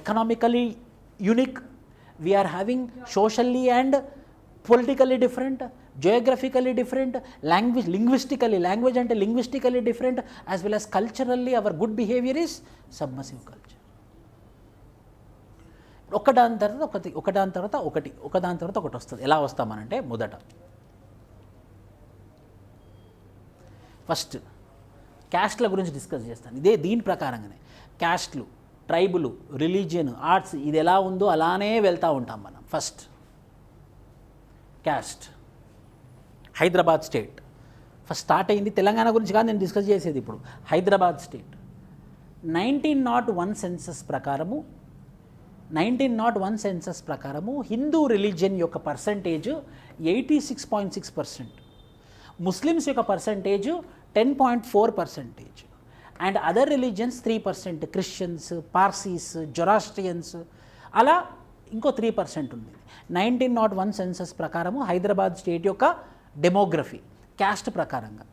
economically unique, we are having socially and politically different, geographically different, linguistically different, as well as culturally our good behavior is submersive culture. ఒకదాని తర్వాత ఒకటి వస్తుంది. ఎలా వస్తామనంటే, మొదట first క్యాస్ట్ల గురించి discuss చేస్తాను. దీని ప్రకారంగానే క్యాస్ట్లు, ట్రైబులు, రిలీజియన్, ఆర్ట్స్ ఇది ఎలా ఉందో అలానే వెళ్తూ ఉంటాం మనం. First caste. Hyderabad state first start అయింది. తెలంగాణ గురించి కాదు నేను డిస్కస్ చేసేది ఇప్పుడు. హైదరాబాద్ స్టేట్ 1901 సెన్సస్ ప్రకారము హిందూ రిలీజియన్ యొక్క పర్సంటేజ్ 86.6%, ముస్లిమ్స్ యొక్క percentage 10.4%, and other religions 3%, Christians, Parsis, Zoroastrians అలా ఇంకో 3% ఉంది. 1901 సెన్సస్ ప్రకారము హైదరాబాద్ స్టేట్ యొక్క డెమోగ్రఫీ క్యాస్ట్ ప్రకారంగా.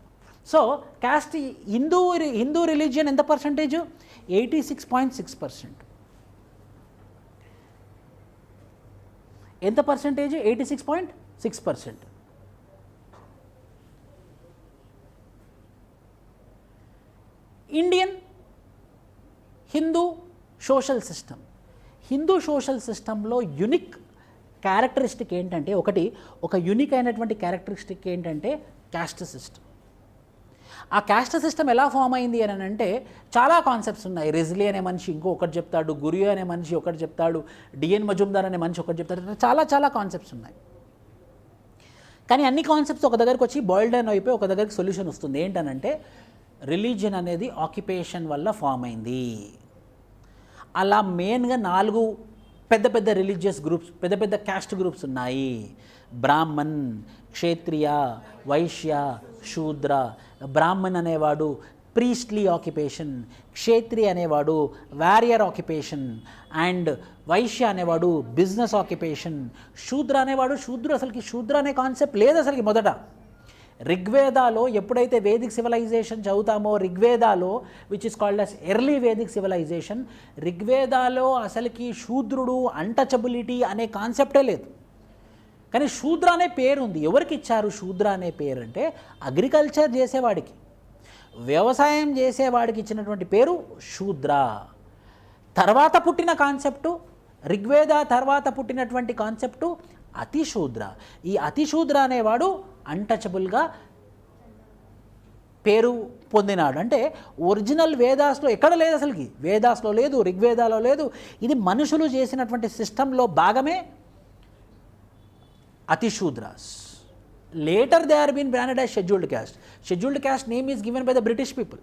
సో క్యాస్ట్ హిందూ రిలీజియన్ ఎంత పర్సంటేజ్? 86.6%. ఎంత percentage? 86.6%. Indian Hindu social system. Hindu social సిస్టంలో యునిక్ క్యారెక్టరిస్టిక్ ఏంటంటే, ఒక యునిక్ అయినటువంటి క్యారెక్టరిస్టిక్ ఏంటంటే క్యాస్ట్ సిస్టమ్. ఆ క్యాస్ట్ సిస్టమ్ ఎలా ఫామ్ అయింది అని అంటే చాలా కాన్సెప్ట్స్ ఉన్నాయి. రెజ్లీ అనే మనిషి ఇంకొకటి చెప్తాడు, గురియో అనే మనిషి ఒకటి చెప్తాడు, డిఎన్ మజుందార్ అనే మనిషి ఒకటి చెప్తాడు, చాలా కాన్సెప్ట్స్ ఉన్నాయి. కానీ అన్ని కాన్సెప్ట్స్ ఒక దగ్గరికి వచ్చి బాయిల్ డౌన్ అయిపోయి ఒక దగ్గరికి సొల్యూషన్ వస్తుంది. ఏంటనంటే రిలీజియన్ అనేది ఆక్యుపేషన్ వల్ల ఫామ్ అయింది. అలా మెయిన్గా 4 పెద్ద రిలీజియస్ గ్రూప్స్, పెద్ద క్యాస్ట్ గ్రూప్స్ ఉన్నాయి. బ్రాహ్మణ్, క్షేత్రియ, వైశ్య, శూద్ర. బ్రాహ్మణ్ అనేవాడు ప్రీస్ట్లీ ఆక్యుపేషన్, క్షేత్రియ అనేవాడు వారియర్ ఆక్యుపేషన్, అండ్ వైశ్య అనేవాడు బిజినెస్ ఆక్యుపేషన్. శూద్ర అనేవాడు, శూద్ర అనే కాన్సెప్ట్ లేదు అసలుకి మొదట. ఋగ్వేదాలో ఎప్పుడైతే వేదిక్ సివిలైజేషన్ చదువుతామో, ఋగ్వేదాలో which is called as early Vedic civilisation, ఋగ్వేదాలో అసలుకి శూద్రుడు అన్టచబిలిటీ అనే కాన్సెప్టే లేదు. కానీ శూద్ర అనే పేరు ఉంది. ఎవరికి ఇచ్చారు శూద్ర అనే పేరు అంటే అగ్రికల్చర్ చేసేవాడికి, వ్యవసాయం చేసేవాడికి ఇచ్చినటువంటి పేరు శూద్ర. తర్వాత పుట్టిన కాన్సెప్టు, ఋగ్వేద తర్వాత పుట్టినటువంటి కాన్సెప్టు అతిశూద్ర. ఈ అతిశూద్ర అనేవాడు అన్టచబుల్గా పేరు పొందినాడు. అంటే ఒరిజినల్ వేదాస్లో ఎక్కడ లేదు అసలుకి, వేదాస్లో లేదు, ఋగ్వేదాలో లేదు. ఇది మనుషులు చేసినటువంటి సిస్టంలో భాగమే అతిశూద్రాస్. Later they are been branded as scheduled caste. Scheduled caste name is given by the British people.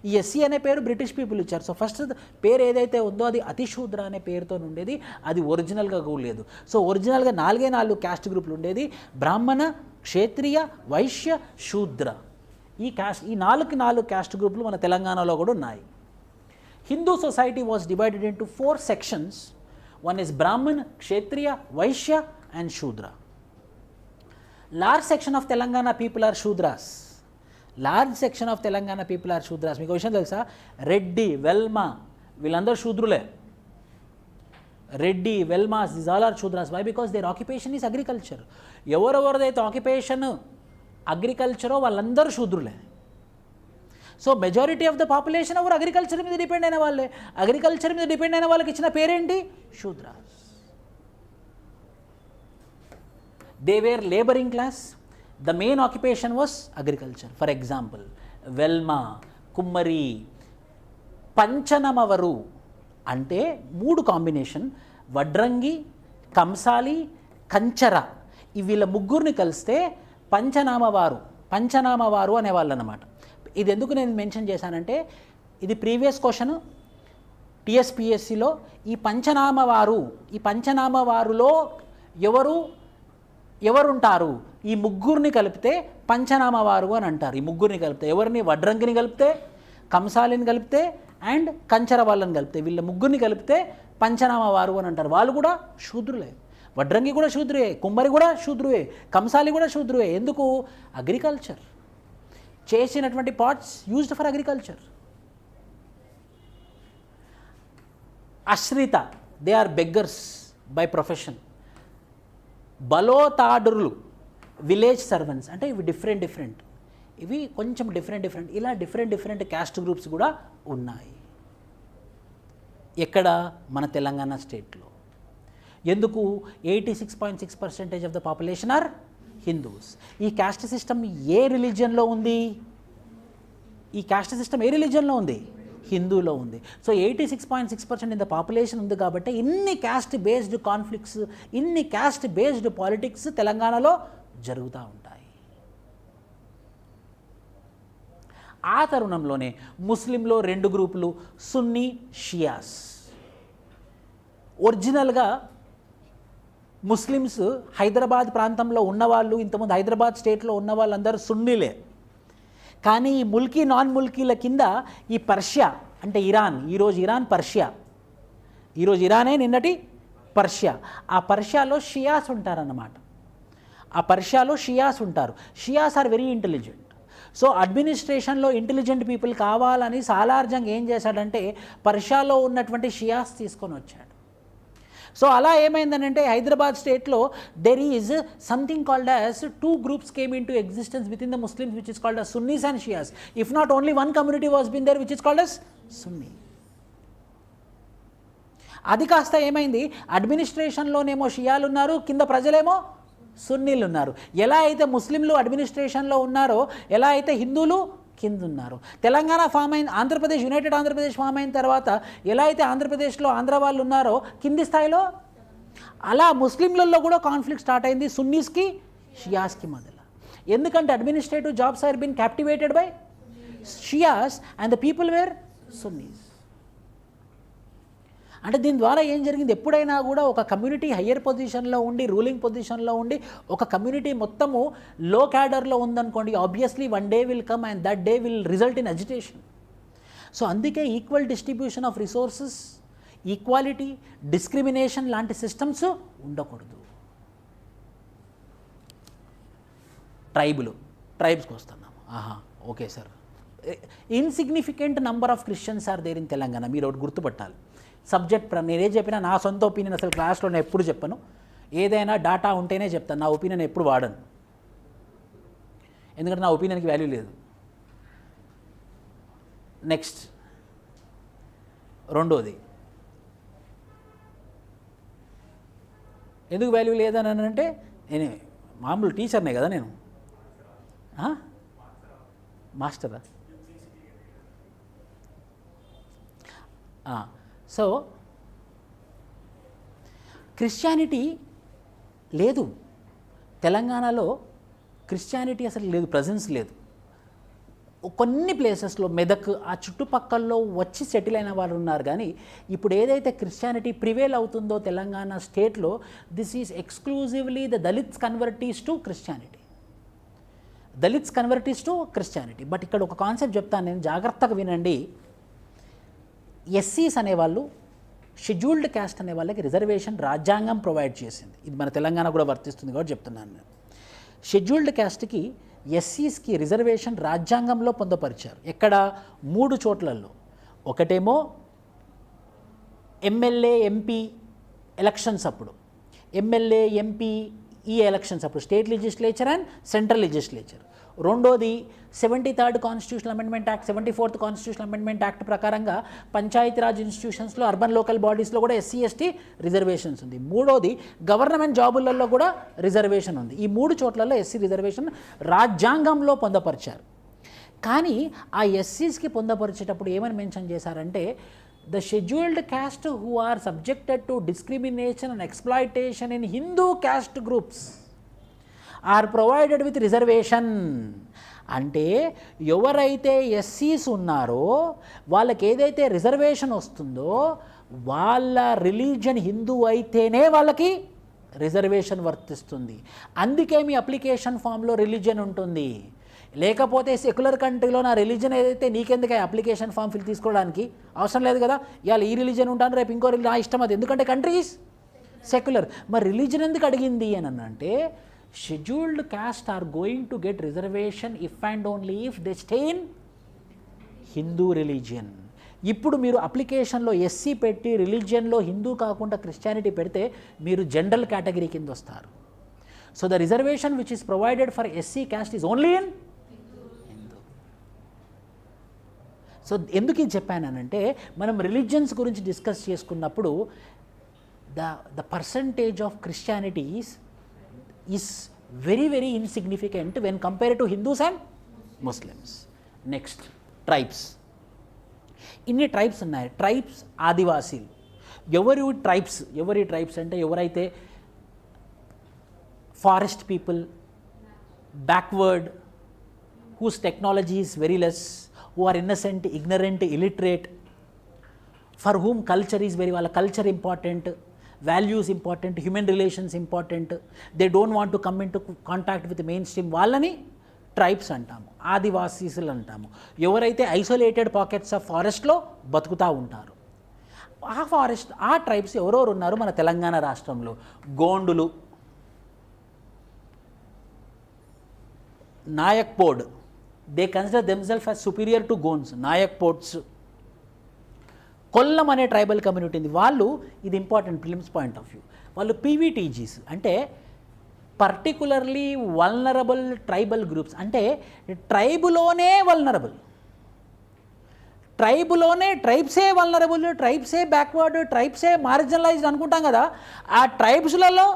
ఈ ఎస్సీ అనే పేరు బ్రిటిష్ పీపుల్ ఇచ్చారు. సో ఫస్ట్ పేరు ఏదైతే ఉందో అది అతిశూద్ర అనే పేరుతో ఉండేది, అది ఒరిజినల్గా కూడా లేదు. సో ఒరిజినల్గా 4 క్యాస్ట్ గ్రూపులు ఉండేది: బ్రాహ్మణ, క్షేత్రియ, వైశ్య, శూద్ర. ఈ 4 క్యాస్ట్ గ్రూపులు మన తెలంగాణలో కూడా ఉన్నాయి. Hindu society was divided into 4 sections. One is Brahmin, Kshatriya, Vaishya and Shudra. Large section of Telangana people are Shudras. మీకు విషయం తెలుసా? రెడ్డి, వెల్మ వీళ్ళందరూ శూద్రులే. Reddy, Velamas, this all are Shudras. Why? Because their occupation is agriculture. ఎవరెవరిదైతే ఆక్యుపేషన్ అగ్రికల్చరో వాళ్ళందరూ శూద్రులే. So majority of the population ఎవరు అగ్రికల్చర్ మీద డిపెండ్ అయిన వాళ్ళే. అగ్రికల్చర్ మీద డిపెండ్ అయిన వాళ్ళకి ఇచ్చిన పేరేంటి? Shudras. They were laboring class. The main occupation was agriculture. For example, Velma, Kummari, Panchanamavaru అంటే 3 కాంబినేషన్: వడ్రంగి, కంసాలి, కంచర. ఈ వీళ్ళ ముగ్గురిని కలిస్తే పంచనామవారు అనేవాళ్ళు అన్నమాట. ఇది ఎందుకు నేను మెన్షన్ చేశానంటే, ఇది ప్రీవియస్ క్వశ్చన్ TSPSCలో. ఈ పంచనామవారులో ఎవరుంటారు? ఈ ముగ్గురిని కలిపితే పంచనామవారు అని అంటారు. ఈ ముగ్గురిని కలిపితే ఎవరిని? వడ్రంగిని కలిపితే, కంసాలిని కలిపితే అండ్ కంచర వాళ్ళని కలిపితే, వీళ్ళ ముగ్గురిని కలిపితే పంచనామవారు అని అంటారు. వాళ్ళు కూడా శూద్రులే. వడ్రంగి కూడా శూద్రువే, కుమ్మరి కూడా శూద్రువే, కంసాలి కూడా శూద్రువే. ఎందుకు? అగ్రికల్చర్ చేసినటువంటి పార్ట్స్ యూజ్డ్ ఫర్ అగ్రికల్చర్. అశ్రిత, they are beggars by profession. బలోతాడురులు, విలేజ్ సర్వెంట్స్. అంటే ఇవి డిఫరెంట్, ఇవి కొంచెం డిఫరెంట్. ఇలా డిఫరెంట్ క్యాస్ట్ గ్రూప్స్ కూడా ఉన్నాయి. ఎక్కడ? మన తెలంగాణ స్టేట్లో. ఎందుకు? 86.6% of the population are Hindus. ఈ క్యాస్ట్ సిస్టమ్ ఏ రిలీజియన్లో ఉంది? హిందూలో ఉంది. సో 86.6% ఇన్ ద పాపులేషన్ ఉంది కాబట్టి ఇన్ని క్యాస్ట్ బేస్డ్ కాన్ఫ్లిక్ట్స్, ఇన్ని క్యాస్ట్ బేస్డ్ పాలిటిక్స్ తెలంగాణలో జరుగుతూ ఉంటాయి. ఆ తరుణంలోనే ముస్లింలో 2 గ్రూపులు, సున్నీ, షియాస్. ఒరిజినల్గా ముస్లిమ్స్ హైదరాబాద్ ప్రాంతంలో ఉన్నవాళ్ళు, ఇంతకుముందు హైదరాబాద్ స్టేట్లో ఉన్న వాళ్ళందరూ సున్నీలే. కానీ ఈ ముల్కీ, నాన్ ముల్కీల కింద ఈ పర్షియా అంటే ఇరాన్, ఈరోజు ఇరాన్ పర్షియా, ఈరోజు ఇరానే నిన్నటి పర్షియా. ఆ పర్షియాలో షియాస్ ఉంటారన్నమాట. Shias are very intelligent. So అడ్మినిస్ట్రేషన్లో ఇంటెలిజెంట్ పీపుల్ కావాలని సాలార్జంగ్ ఏం చేశాడంటే పర్షియాలో ఉన్నటువంటి షియాస్ తీసుకొని వచ్చాడు. సో అలా ఏమైందనంటే హైదరాబాద్ స్టేట్లో there is something called as 2 groups came in to existence within the Muslims which is called as Sunnis and Shias. If not only one community was been there which is called as Sunni. అది కాస్త ఏమైంది, అడ్మినిస్ట్రేషన్లోనేమో షియాలు ఉన్నారు, కింద ప్రజలేమో సున్నీలు ఉన్నారు. ఎలా అయితే ముస్లింలు అడ్మినిస్ట్రేషన్లో ఉన్నారో, ఎలా అయితే హిందువులు కింద ఉన్నారు. తెలంగాణ ఫామ్ అయిన ఆంధ్రప్రదేశ్, యునైటెడ్ ఆంధ్రప్రదేశ్ ఫామ్ అయిన తర్వాత ఎలా అయితే ఆంధ్రప్రదేశ్లో ఆంధ్ర వాళ్ళు ఉన్నారో కింది స్థాయిలో, అలా ముస్లింలలో కూడా కాన్ఫ్లిక్ట్ స్టార్ట్ అయింది సున్నీస్కి షియాస్కి మధ్యలో. ఎందుకంటే administrative jobs are been captivated by Shias and the people were Sunnis. అంటే దీని ద్వారా ఏం జరిగింది, ఎప్పుడైనా కూడా ఒక కమ్యూనిటీ హయ్యర్ పొజిషన్లో ఉండి, రూలింగ్ పొజిషన్లో ఉండి, ఒక కమ్యూనిటీ మొత్తము లో క్యాడర్లో ఉందనుకోండి, obviously one day will come and that day will result in agitation. So అందుకే equal distribution of resources, equality, discrimination లాంటి సిస్టమ్స్ ఉండకూడదు. ట్రైబ్స్కి వస్తున్నాము. Okay sir, insignificant number of Christians are there in Telangana. మీరు ఒకటి గుర్తుపట్టాలి. సబ్జెక్ట్ నేనే చెప్పినా నా సొంత ఒపీనియన్ అసలు క్లాస్లో నేను ఎప్పుడు చెప్పను, ఏదైనా డాటా ఉంటేనే చెప్తాను, నా ఒపీనియన్ ఎప్పుడు వాడను, ఎందుకంటే నా ఒపీనియన్కి వాల్యూ లేదు. నెక్స్ట్ రెండోది, ఎందుకు వాల్యూ లేదని అంటే, నేను మామూలు టీచర్నే కదా, నేను మాస్టరా. సో క్రిస్టియానిటీ లేదు తెలంగాణలో, క్రిస్టియానిటీ అసలు లేదు, ప్రజెన్స్ లేదు. కొన్ని ప్లేసెస్లో మెదక్ ఆ చుట్టుపక్కల్లో వచ్చి సెటిల్ అయిన వాళ్ళు ఉన్నారు. కానీ ఇప్పుడు ఏదైతే క్రిస్టియానిటీ ప్రివేల్ అవుతుందో తెలంగాణ స్టేట్లో, this is exclusively the Dalits converts to Christianity. Dalits converts to Christianity. But ఇక్కడ ఒక కాన్సెప్ట్ చెప్తాను, నేను జాగ్రత్తగా వినండి. ఎస్సీస్ అనేవాళ్ళు, షెడ్యూల్డ్ క్యాస్ట్ అనే వాళ్ళకి రిజర్వేషన్ రాజ్యాంగం ప్రొవైడ్ చేసింది. ఇది మన తెలంగాణ కూడా వర్తిస్తుంది కాబట్టి చెప్తున్నాను నేను. షెడ్యూల్డ్ క్యాస్ట్కి, ఎస్సీస్కి రిజర్వేషన్ రాజ్యాంగంలో పొందపరిచారు. ఎక్కడ? 3 చోట్లలో. ఒకటేమో ఎమ్మెల్యే ఎంపీ ఎలక్షన్స్ అప్పుడు, ఎమ్మెల్యే ఎంపీ ఈ ఎలక్షన్స్ అప్పుడు, state legislature and central legislature. రెండోది 73rd constitutional amendment act, 74th constitutional amendment act ప్రకారంగా పంచాయతీరాజ్ ఇన్స్టిట్యూషన్స్లో, అర్బన్ లోకల్ బాడీస్లో కూడా ఎస్సీ ఎస్టీ రిజర్వేషన్స్ ఉంది. మూడోది గవర్నమెంట్ జాబులలో కూడా రిజర్వేషన్ ఉంది. ఈ 3 చోట్లలో ఎస్సీ రిజర్వేషన్ రాజ్యాంగంలో పొందపరిచారు. కానీ ఆ ఎస్సీస్కి పొందపరిచేటప్పుడు ఏమని మెన్షన్ చేశారంటే, the scheduled caste who are subjected to discrimination and exploitation in Hindu caste groups are provided with reservation. అంటే ఎవరైతే ఎస్సీస్ ఉన్నారో వాళ్ళకి ఏదైతే రిజర్వేషన్ వస్తుందో, వాళ్ళ రిలీజన్ హిందూ అయితేనే వాళ్ళకి రిజర్వేషన్ వర్తిస్తుంది. అందుకే మీ అప్లికేషన్ ఫామ్లో రిలీజన్ ఉంటుంది. లేకపోతే సెక్యులర్ కంట్రీలో నా రిలీజన్ ఏదైతే, నీకెందుకు అప్లికేషన్ ఫామ్ ఫిల్ తీసుకోవడానికి అవసరం లేదు కదా. ఇవాళ ఈ రిలీజన్ ఉంటాను, రేపు ఇంకో రిలీజన్, నా ఇష్టం అది, ఎందుకంటే కంట్రీ ఈజ్ సెక్యులర్. మరి రిలీజన్ ఎందుకు అడిగింది అని అంటే, scheduled caste are going to get reservation if and only if they stay in Hindu religion. ఇప్పుడు మీరు అప్లికేషన్లో ఎస్సీ పెట్టి రిలీజియన్లో హిందూ కాకుండా క్రిస్టియానిటీ పెడితే మీరు జనరల్ కేటగిరీ కింద వస్తారు. So the reservation which is provided for SC cost is only in Hindu. So ఎందుకు ఇది చెప్పానంటే, మనం రిలీజియన్స్ గురించి డిస్కస్ చేసుకున్నప్పుడు the percentage of Christianity is very very insignificant when compared to Hindus and Muslims. Next, tribes. ఇన్ని tribes ఉన్నాయి. Tribes, ఆదివాసీలు. ఎవరి ట్రైబ్స్ అంటే ఎవరైతే forest people, backward, whose technology is very less, who are innocent, ignorant, illiterate, for whom culture is very, వాళ్ళ culture important, values important, human relations important, they don't want to come in to contact with mainstream, వాళ్ళని tribes అంటాము, ఆదివాసీసులు అంటాము. ఎవరైతే isolated pockets of ఫారెస్ట్లో బతుకుతూ ఉంటారు, ఆ ట్రైబ్స్ ఎవరెవరు ఉన్నారు మన తెలంగాణ రాష్ట్రంలో? గోండులు, Naikpod, they consider themselves as superior to Gonds, Naikpods. Kolam అనే ట్రైబల్ కమ్యూనిటీ ఉంది. వాళ్ళు, ఇది important prelims point of view, వాళ్ళు పీవీటీజీస్ అంటే పర్టికులర్లీ వల్నరబుల్ ట్రైబల్ గ్రూప్స్. అంటే ట్రైబులోనే వల్నరబుల్, ట్రైబ్లోనే ట్రైబ్సే వల్నరబుల్, ట్రైబ్సే బ్యాక్వర్డ్, ట్రైబ్సే మార్జినలైజ్డ్ అనుకుంటాం కదా. ఆ ట్రైబ్స్లలో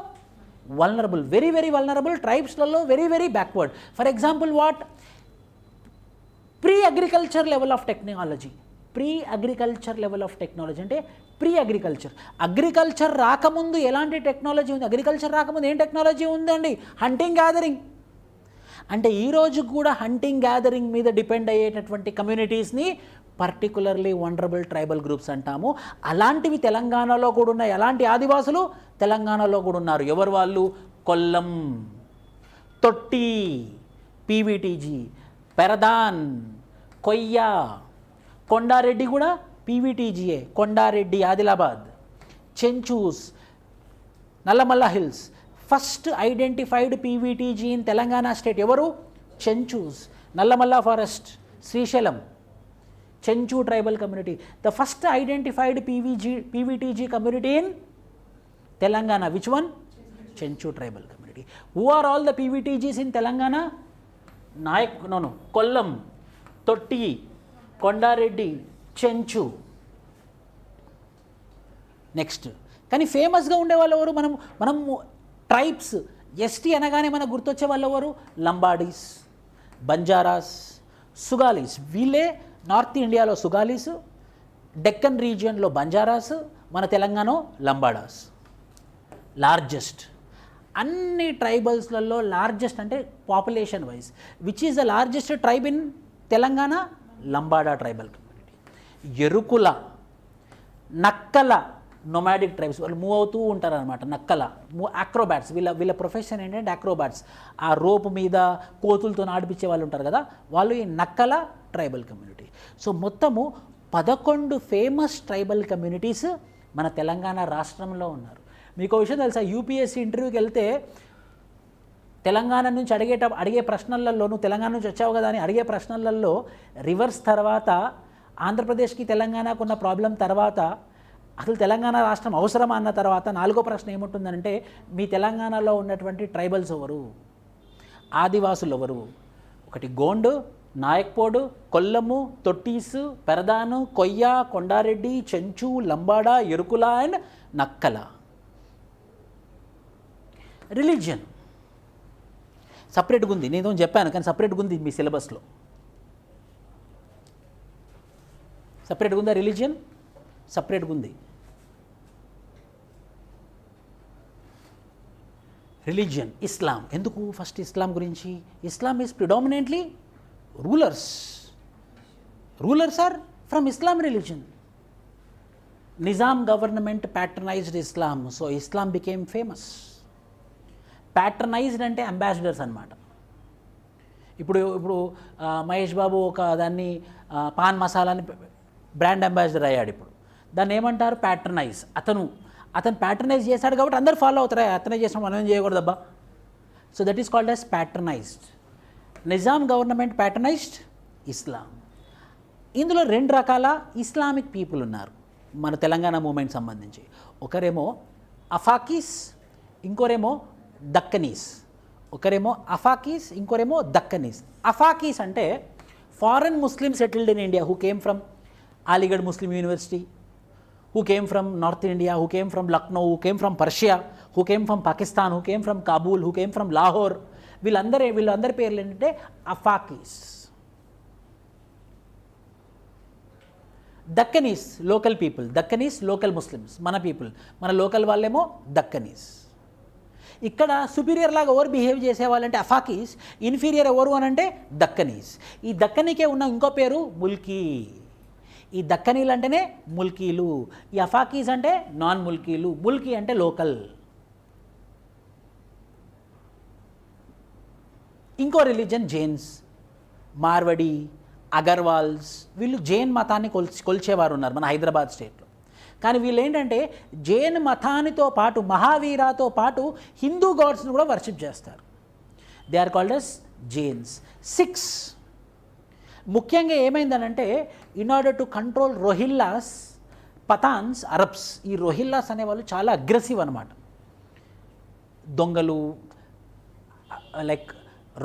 వల్నరబుల్, వెరీ వెరీ వల్నరబుల్, ట్రైబ్స్లలో very very backward. For example what? Pre agriculture level of technology. Pre agriculture level of technology అంటే ప్రీ అగ్రికల్చర్, అగ్రికల్చర్ రాకముందు ఎలాంటి టెక్నాలజీ ఉంది? అగ్రికల్చర్ రాకముందు ఏం టెక్నాలజీ ఉందండి? Hunting gathering. అంటే ఈరోజు కూడా హంటింగ్ గ్యాదరింగ్ మీద డిపెండ్ అయ్యేటటువంటి కమ్యూనిటీస్ని పర్టికులర్లీ వల్నరబుల్ ట్రైబల్ గ్రూప్స్ అంటాము. అలాంటివి తెలంగాణలో కూడా ఉన్నాయి. అలాంటి ఆదివాసులు తెలంగాణలో కూడా ఉన్నారు. ఎవరు వాళ్ళు? కొల్లం, తొట్టి, పీవీటీజీ, పెరదాన్, కొయ్య, కొండారెడ్డి కూడా పీవీటీజీయే. Konda Reddy Adilabad, Chenchus, Nallamala hills. First identified PVTG in Telangana state ఎవరు? Chenchus, Nallamala forest, Srisailam, Chenchu tribal community. The first identified PVTG community in Telangana. Which one? Chenchu tribal community. Who are all the PVTGs in Telangana? Kolam, Thoti, Konda Reddy, Chenchu. Next, కానీ ఫేమస్గా ఉండేవాళ్ళు ఎవరు? మనం ట్రైబ్స్, ఎస్టీ అనగానే మనకు గుర్తొచ్చే వాళ్ళు ఎవరు? లంబాడీస్, బంజారాస్, సుగాలీస్. వీళ్ళే నార్త్ ఇండియాలో సుగాలీస్, డెక్కన్ రీజియన్లో బంజారాస్, మన తెలంగాణ లంబాడాస్. లార్జెస్ట్ అన్ని ట్రైబల్స్లలో లార్జెస్ట్ అంటే population wise which is the largest tribe in Telangana? Lambada tribal community. Yerukula, Nakkala nomadic tribes, వాళ్ళు మూవ్ అవుతూ ఉంటారనమాట. నక్కల అక్రోబాట్స్, వీళ్ళ ప్రొఫెషన్ ఏంటంటే అక్రోబాట్స్. ఆ రోపు మీద కోతులతో ఆడిపించే వాళ్ళు ఉంటారు కదా, వాళ్ళు ఈ నక్కల ట్రైబల్ కమ్యూనిటీ. సో మొత్తము 11 ఫేమస్ ట్రైబల్ కమ్యూనిటీస్ మన తెలంగాణ రాష్ట్రంలో ఉన్నారు. మీకు విషయం తెలుసా? యూపీఎస్సీ ఇంటర్వ్యూకి వెళ్తే తెలంగాణ నుంచి అడిగే ప్రశ్నలలో, నువ్వు తెలంగాణ నుంచి వచ్చావు కదా అని అడిగే ప్రశ్నలలో రివర్స్ తర్వాత ఆంధ్రప్రదేశ్కి తెలంగాణకు ఉన్న ప్రాబ్లం తర్వాత అసలు తెలంగాణ రాష్ట్రం అవసరమా అన్న తర్వాత 4వ ప్రశ్న ఏముంటుందంటే మీ తెలంగాణలో ఉన్నటువంటి ట్రైబల్స్ ఎవరు, ఆదివాసులు ఎవరు? ఒకటి గోండు, నాయక్పోడు, కొల్లము, తొట్టీసు, పెరదాను, కొయ్య, Kondareddy, Chenchu, Lambada, Yerukula and Nakkala. Religion సపరేట్గా ఉంది, నేను చెప్పాను కానీ సపరేట్గా ఉంది మీ సిలబస్లో. సపరేట్గా ఉందా రిలీజియన్? సపరేట్గా ఉంది. Religion Islam. ఎందుకు ఫస్ట్ ఇస్లాం గురించి? Islam is predominantly rulers are from Islam religion. Nizam government patronised Islam, so Islam became famous. Patronised అంటే అంబాసిడర్స్ అనమాట. ఇప్పుడు మహేష్ బాబు ఒక దాన్ని పాన్ మసాలాని బ్రాండ్ అంబాసిడర్ అయ్యాడు. ఇప్పుడు దాన్ని ఏమంటారు? ప్యాట్రనైజ్. అతను ప్యాట్రనైజ్ చేశాడు కాబట్టి అందరు ఫాలో అవుతారా? అతనే చేసిన మనం ఏం చేయకూడదబ్బా. So that is called as patronised. Nizam government patronised Islam. ఇందులో 2 రకాల ఇస్లామిక్ పీపుల్ ఉన్నారు మన తెలంగాణ మూమెంట్ సంబంధించి. ఒకరేమో అఫాకీస్, ఇంకోరేమో దక్కనీస్. ఇంకోరేమో దక్కనీస్. అఫాకీస్ అంటే foreign Muslim settled in India, who came from Aligarh Muslim university, who came from North India, who came from Lucknow, who came from Persia, who came from Pakistan, who came from Kabul, who came from Lahore. వీళ్ళందరి పేర్లు ఏంటంటే అఫాకీస్. దక్కనీస్ local people, దక్కనీస్ local Muslims, మన people, మన local వాళ్ళేమో దక్కనీస్. ఇక్కడ superior లాగా ఎవరు behave చేసేవాళ్ళంటే అఫాకీస్, inferior ఎవరు అని అంటే దక్కనీస్. ఈ దక్కనీకే ఉన్న ఇంకో పేరు ముల్కీ. ఈ దక్కనీలు అంటేనే ముల్కీలు, ఈ అఫాకీస్ అంటే నాన్ ముల్కీలు. ముల్కీ అంటే లోకల్. ఇంకో రిలీజన్ జైన్స్, మార్వడి, అగర్వాల్స్. వీళ్ళు జైన్ మతాన్ని కొల్చేవారు ఉన్నారు మన హైదరాబాద్ స్టేట్లో. కానీ వీళ్ళు ఏంటంటే జైన్ మతానితో పాటు మహావీరాతో పాటు హిందూ గాడ్స్ని కూడా వర్షిప్ చేస్తారు. They are called as Jains. 6 ముఖ్యంగా ఏమైందనంటే in order to control Rohillas, Pathans, Arabs, ఈ రోహిల్లాస్ అనేవాళ్ళు చాలా అగ్రెసివ్ అనమాట. దొంగలు, లైక్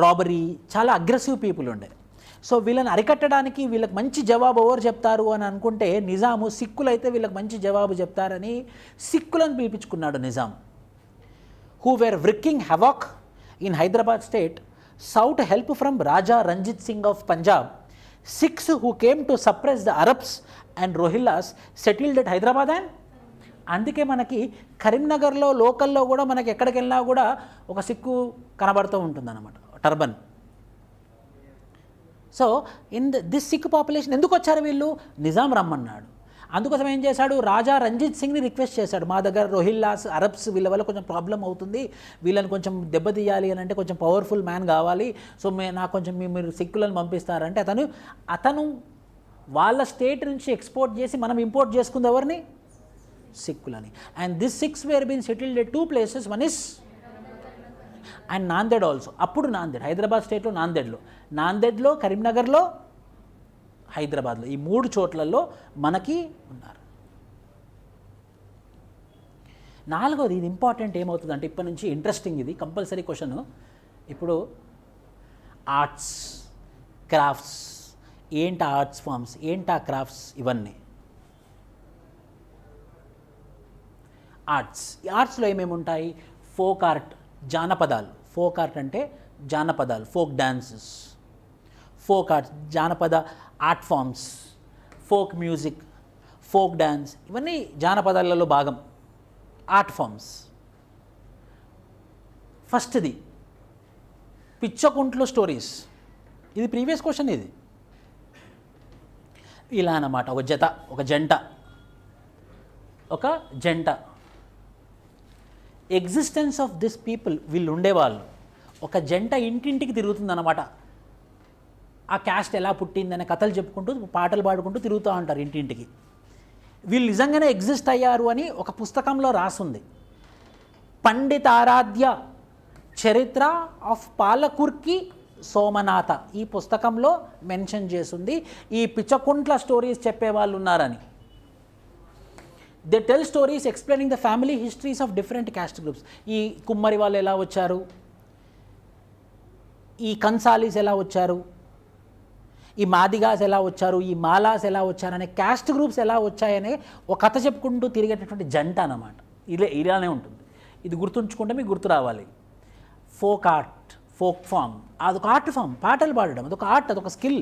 రాబరీ, చాలా అగ్రెసివ్ పీపుల్ ఉండే. సో వీళ్ళని అరికట్టడానికి వీళ్ళకి మంచి జవాబు ఎవరు చెప్తారు అని అనుకుంటే నిజాము, సిక్కులైతే వీళ్ళకి మంచి జవాబు చెప్తారని సిక్కులను పిలిపించుకున్నాడు Nizam. Who were wrecking havoc in Hyderabad state sought help from Raja Ranjit Singh of Punjab. Sikhs who came to suppress the Arabs and Rohillas settled at Hyderabad and అందుకే మనకి కరీంనగర్లో లోకల్లో కూడా మనకి ఎక్కడికి వెళ్ళినా కూడా ఒక సిక్కు కనబడుతూ ఉంటుందన్నమాట, turban. So this Sikh population ఎందుకు వచ్చారు వీళ్ళు? నిజాం రమ్మన్నాడు. అందుకోసం ఏం చేశాడు, రాజా రంజిత్ సింగ్ని రిక్వెస్ట్ చేశాడు, మా దగ్గర రోహిల్లాస్, అరబ్స్ వీళ్ళ వల్ల కొంచెం ప్రాబ్లం అవుతుంది, వీళ్ళని కొంచెం దెబ్బతీయాలి అని అంటే కొంచెం పవర్ఫుల్ మ్యాన్ కావాలి, సో నాకు కొంచెం మీరు సిక్కులను పంపిస్తారంటే అతను వాళ్ళ స్టేట్ నుంచి ఎక్స్పోర్ట్ చేసి మనం ఇంపోర్ట్ చేసుకుంది ఎవరిని? సిక్కులని. And this Sikhs were been settled at 2 places. One is and Nanded also. అప్పుడు నాందేడ్, హైదరాబాద్ స్టేట్లో నాందేడ్లో, కరీంనగర్లో, హైదరాబాద్లో, ఈ 3 చోట్లలో మనకి ఉన్నారు. 4వది, ఇది ఇంపార్టెంట్. ఏమవుతుందంటే ఇప్పటి నుంచి ఇంట్రెస్టింగ్, ఇది కంపల్సరీ క్వశ్చన్. ఇప్పుడు ఆర్ట్స్, క్రాఫ్ట్స్, ఏంటా ఆర్ట్స్ ఫామ్స్, ఏంటా క్రాఫ్ట్స్, ఇవన్నీ ఆర్ట్స్. ఈ ఆర్ట్స్లో ఏమేమి ఉంటాయి? ఫోక్ ఆర్ట్, జానపదాలు. ఫోక్ ఆర్ట్ అంటే జానపదాలు, ఫోక్ డాన్సెస్, ఫోక్ ఆర్ట్, జానపద art forms, folk music, folk dance, ఇవన్నీ జానపదాలలో భాగం, ఆర్ట్ ఫామ్స్. ఫస్ట్ది పిచ్చకుంట్లు స్టోరీస్. ఇది ప్రీవియస్ క్వశ్చన్. ఇది ఇలా అన్నమాట, ఒక జంట ఎగ్జిస్టెన్స్ ఆఫ్ దిస్ పీపుల్, వీళ్ళు ఉండేవాళ్ళు. ఒక జంట ఇంటింటికి తిరుగుతుందన్నమాట. ఆ క్యాస్ట్ ఎలా పుట్టిందనే కథలు చెప్పుకుంటూ, పాటలు పాడుకుంటూ తిరుగుతూ ఉంటారు ఇంటింటికి. వీళ్ళు నిజంగానే ఎగ్జిస్ట్ అయ్యారు అని ఒక పుస్తకంలో రాసుంది. పండిత ఆరాధ్య చరిత్ర ఆఫ్ పాలకుర్కి సోమనాథ, ఈ పుస్తకంలో మెన్షన్ చేసింది ఈ పిచ్చకుంట్ల స్టోరీస్ చెప్పేవాళ్ళు ఉన్నారని. They tell stories explaining the family histories of different caste groups. ఈ కుమ్మరి వాళ్ళు ఎలా వచ్చారు, ఈ కన్సాలీస్ ఎలా వచ్చారు, ఈ మాదిగాస్ ఎలా వచ్చారు, ఈ మాలాస్ ఎలా వచ్చారనే క్యాస్ట్ గ్రూప్స్ ఎలా వచ్చాయనే ఒక కథ చెప్పుకుంటూ తిరిగేటటువంటి జంట అన్నమాట. ఇలానే ఉంటుంది. ఇది గుర్తుంచుకుంటే మీకు గుర్తు రావాలి. ఫోక్ ఆర్ట్, ఫోక్ ఫామ్, అదొక ఆర్ట్ ఫామ్. పాటలు పాడడం అదొక ఆర్ట్, అదొక స్కిల్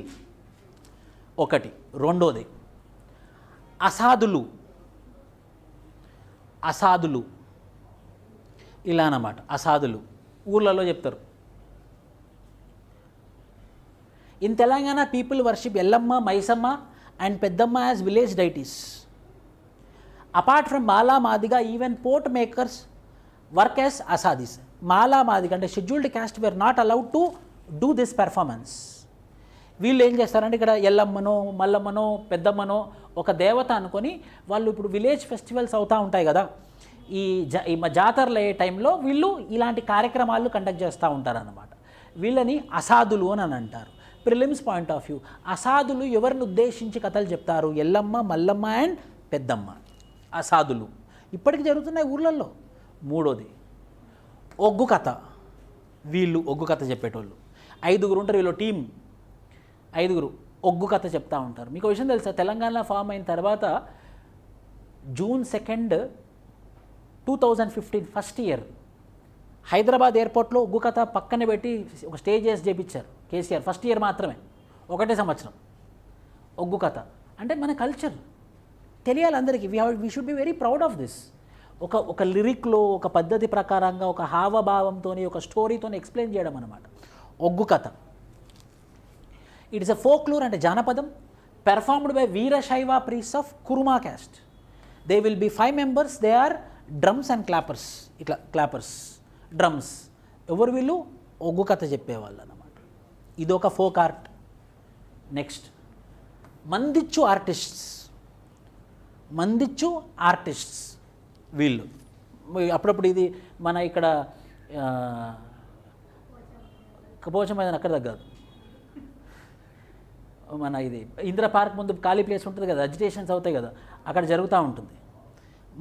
ఒకటి. రెండోది అసాదులు ఇలా అన్నమాట. అసాదులు ఊర్లలో చెప్తారు. In Telangana, people worship Ellamma, Maisamma and Peddamma as village deities. Apart from Mala, Madiga, even port makers work as asadis. Mala, Madiga అంటే scheduled caste were not allowed to do this performance. వీళ్ళు ఏం చేస్తారంటే ఇక్కడ ఎల్లమ్మనో, మల్లమ్మనో, పెద్దమ్మనో ఒక దేవత అనుకొని వాళ్ళు ఇప్పుడు విలేజ్ ఫెస్టివల్స్ అవుతూ ఉంటాయి కదా, ఈ జాతరలు అయ్యే టైంలో వీళ్ళు ఇలాంటి కార్యక్రమాలు కండక్ట్ చేస్తూ ఉంటారన్నమాట. వీళ్ళని అసాదులు అని అంటారు. ప్రిలిమ్స్ పాయింట్ ఆఫ్ వ్యూ, అసాదులు ఎవరిని ఉద్దేశించి కథలు చెప్తారు? ఎల్లమ్మ, మల్లమ్మ అండ్ పెద్దమ్మ. అసాదులు ఇప్పటికి జరుగుతున్నాయి ఊర్లలో. మూడోది ఒగ్గు కథ. వీళ్ళు ఒగ్గు కథ చెప్పేటోళ్ళు 5 ఉంటారు. వీళ్ళు టీం 5 ఒగ్గు కథ చెప్తూ ఉంటారు. మీకు విషయం తెలుసా, తెలంగాణ ఫామ్ అయిన తర్వాత June 2, 2015 ఫస్ట్ ఇయర్ హైదరాబాద్ ఎయిర్పోర్ట్లో ఒగ్గు కథ పక్కన పెట్టి ఒక స్టేజ్ వేసి చేపించారు కేసీఆర్. ఫస్ట్ ఇయర్ మాత్రమే, 1 సంవత్సరం ఒగ్గు కథ. అంటే మన కల్చర్ తెలియాలి అందరికీ. We should be very proud of this. ఒక లిరిక్లో, ఒక పద్ధతి ప్రకారంగా, ఒక హావభావంతో, ఒక స్టోరీతో ఎక్స్ప్లెయిన్ చేయడం అన్నమాట ఒగ్గు కథ. ఇట్ ఇస్ ఎ ఫోక్లోర్ అంటే జానపదం, performed by Veerashaiva priests of Kuruma caste. They will be 5 members. They are drums and clappers. ఇట్లా క్లాపర్స్, డ్రమ్స్. ఎవరు వీళ్ళు? ఒగ్గు కథ చెప్పేవాళ్ళు అన్నమాట. ఇదొక folk art. Next Mandechu artists. వీళ్ళు అప్పుడప్పుడు ఇది మన ఇక్కడ పోచం మీద అక్కడ తగ్గదు, మన ఇది ఇందిరా పార్క్ ముందు ఖాళీ ప్లేస్ ఉంటుంది కదా, అజిటేషన్స్ అవుతాయి కదా, అక్కడ జరుగుతూ ఉంటుంది.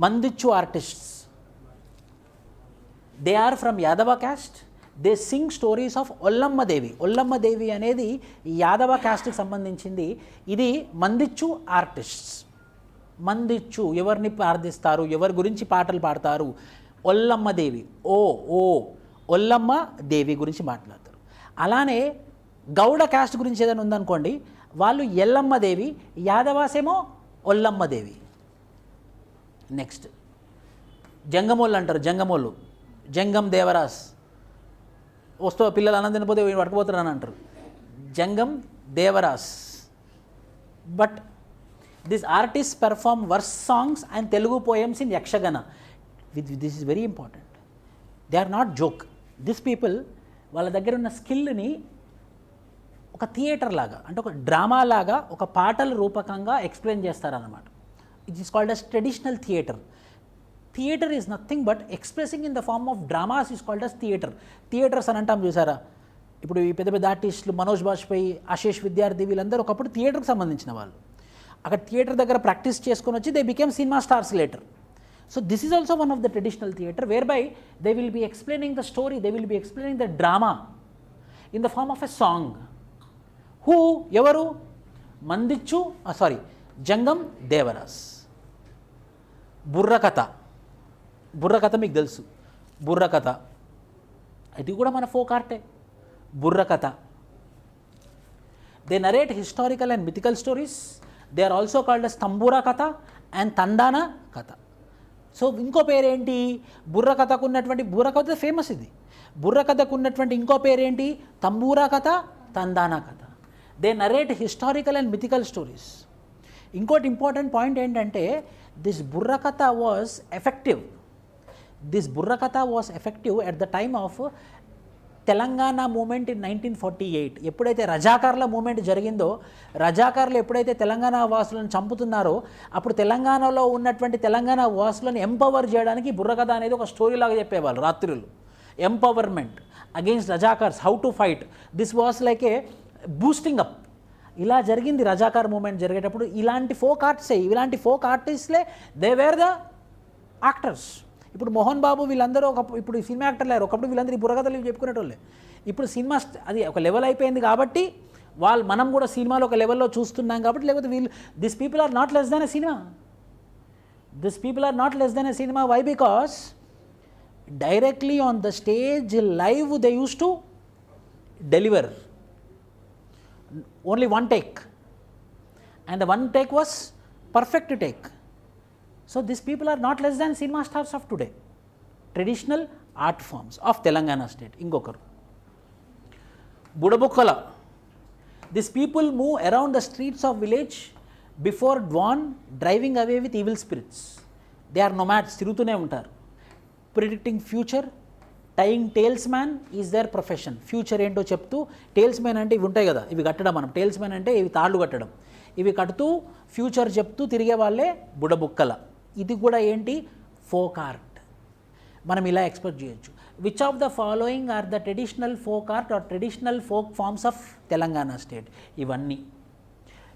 Mandechu artists, they are from Yadava caste, they sing stories of Ollamma Devi. Ollamma Devi అనేది యాదవ క్యాస్ట్కి సంబంధించింది. ఇది మందిచ్చు ఆర్టిస్ట్స్. మందిచ్చు ఎవరిని ప్రార్థిస్తారు, ఎవరి గురించి పాటలు పాడతారు? ఒల్లమ్మ దేవి. ఓ ఒల్లమ్మ దేవి గురించి మాట్లాడతారు. అలానే గౌడ క్యాస్ట్ గురించి ఏదైనా ఉందనుకోండి, వాళ్ళు ఎల్లమ్మ దేవి, యాదవాసేమో ఒల్లమ్మ దేవి. నెక్స్ట్ జంగమోళ్ళు అంటారు, జంగమోళ్ళు, జంగం దేవరాస్. వస్తూ పిల్లలు అన్నం తినపోతే పట్టుకుపోతారు అని అంటారు, Jangam Devaras. But this artist perform verse songs and Telugu poems in Yakshagana. This is very important. They are not joke. This people వాళ్ళ దగ్గర ఉన్న స్కిల్ని ఒక థియేటర్ లాగా, అంటే ఒక డ్రామా లాగా, ఒక పాటల రూపకంగా ఎక్స్ప్లెయిన్ చేస్తారన్నమాట. It is called as traditional theatre. Theatre is nothing but expressing in the form of dramas is called as theatre. Theatres అని అంటాం చూసారా, ఇప్పుడు ఈ పెద్ద పెద్ద ఆర్టిస్టులు మనోజ్ బాజ్పేయి, ఆశీష్ విద్యార్థి, వీళ్ళందరూ ఒకప్పుడు థియేటర్కి సంబంధించిన వాళ్ళు. అక్కడ థియేటర్ దగ్గర ప్రాక్టీస్ చేసుకొని వచ్చి they became cinema stars later. So this is also one of the traditional theatre whereby they will be explaining the story, they will be explaining the drama in the form of a song. ఎవరు? మందిచ్చు జంగం దేవరాస్. బుర్రకథ. బుర్రకథ మీకు తెలుసు, బుర్రకథ ఇది కూడా మన folk ఆర్టే. Burrakatha. They narrate historical and mythical stories. They are also called as Tambura katha and తందాన కథ. సో ఇంకో పేరేంటి బుర్రకథకు ఉన్నటువంటి? బుర్రకథ ఫేమస్ ఇది. బుర్రకథకు ఉన్నటువంటి ఇంకో పేరేంటి? తంబూరా కథ, తందానా కథ. They narrate historical and mythical stories. ఇంకోటి ఇంపార్టెంట్ పాయింట్ ఏంటంటే this Burrakatha was effective. This Burrakatha was effective at the time of Telangana movement in 1948. ఎప్పుడైతే రజాకార్ల మూమెంట్ జరిగిందో, రజాకార్లు ఎప్పుడైతే తెలంగాణ వాసులను చంపుతున్నారో, అప్పుడు తెలంగాణలో ఉన్నటువంటి తెలంగాణ వాసులను ఎంపవర్ చేయడానికి బుర్రకథ అనేది ఒక స్టోరీ లాగా చెప్పేవాళ్ళు రాత్రులు. Empowerment against Razakars, how to fight. This was like a boosting up. ఇలా జరిగింది రజాకార్ మూమెంట్ జరిగేటప్పుడు. ఇలాంటి ఫోక్ ఆర్టిస్ట్లే దే వేర్ ద యాక్టర్స్. ఇప్పుడు మోహన్ బాబు వీళ్ళందరూ ఇప్పుడు సినిమా యాక్టర్లు అయ్యారు. ఒకప్పుడు వీళ్ళందరూ ఈ బుర్రకథలు చెప్పుకునేటోళ్ళే. ఇప్పుడు సినిమా అది ఒక లెవెల్ అయిపోయింది కాబట్టి మనం కూడా సినిమాలో ఒక లెవెల్లో చూస్తున్నాం కాబట్టి, లేకపోతే this people are not less than a cinema. Why? Because directly on the stage live they use to deliver only one take, and the one take was perfect take. So these people are not less than cinema stars of today. Traditional art forms of Telangana state. Ingokaru Budabukkala. These people move around the streets of village before dawn, driving away with evil spirits. They are nomads, తిరుగుతూనే ఉంటారు. Predicting future. Tying tales man is their profession. Future ఏంటో చెప్తూ, tiles man అంటే ఇవి ఉంటాయి కదా, ఇవి కట్టడం. మనం టేల్స్ మ్యాన్ అంటే ఇవి తాళ్ళు కట్టడం. ఇవి కడుతూ ఫ్యూచర్ చెప్తూ తిరిగే వాళ్ళే బుడబుక్కల. ఇది కూడా ఏంటి? Folk art. మనం ఇలా ఎక్స్పెక్ట్ చేయొచ్చు. Which of the following are the traditional folk art or traditional folk forms of Telangana state? ఇవన్నీ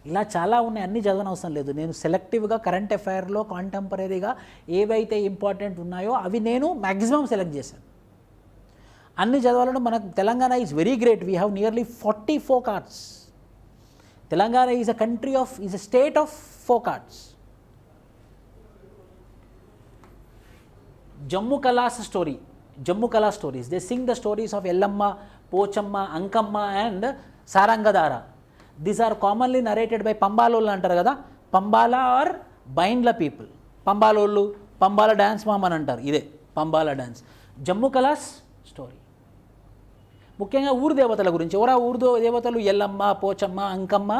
ఇలా చాలా ఉన్నాయి. అన్నీ చదవనవసరం లేదు. నేను సెలెక్టివ్గా కరెంట్ అఫైర్లో కాంటెంపరీగా ఏవైతే ఇంపార్టెంట్ ఉన్నాయో అవి నేను మ్యాక్సిమం సెలెక్ట్ చేశాను. అన్ని చదవాలంటే మనకు Telangana is very great. We have nearly 40 folk arts. Telangana is a state of folk arts. Jammu Kala stories. They sing the stories of Yellamma, Pochamma, Ankamma and Sarangadhara. These are commonly narrated by పంబాలోళ్ళు అంటారు కదా, పంబాల ఆర్ బైండ్ల పీపుల్. పంబాలోళ్ళు, పంబాల డ్యాన్స్ మామ్ అని అంటారు. ఇదే పంబాల డ్యాన్స్. జమ్ము కళాస్ స్టోరీ. ముఖ్యంగా ఊరు దేవతల గురించి. ఎవరా ఊరు దేవతలు? ఎల్లమ్మ, పోచమ్మ, అంకమ్మ,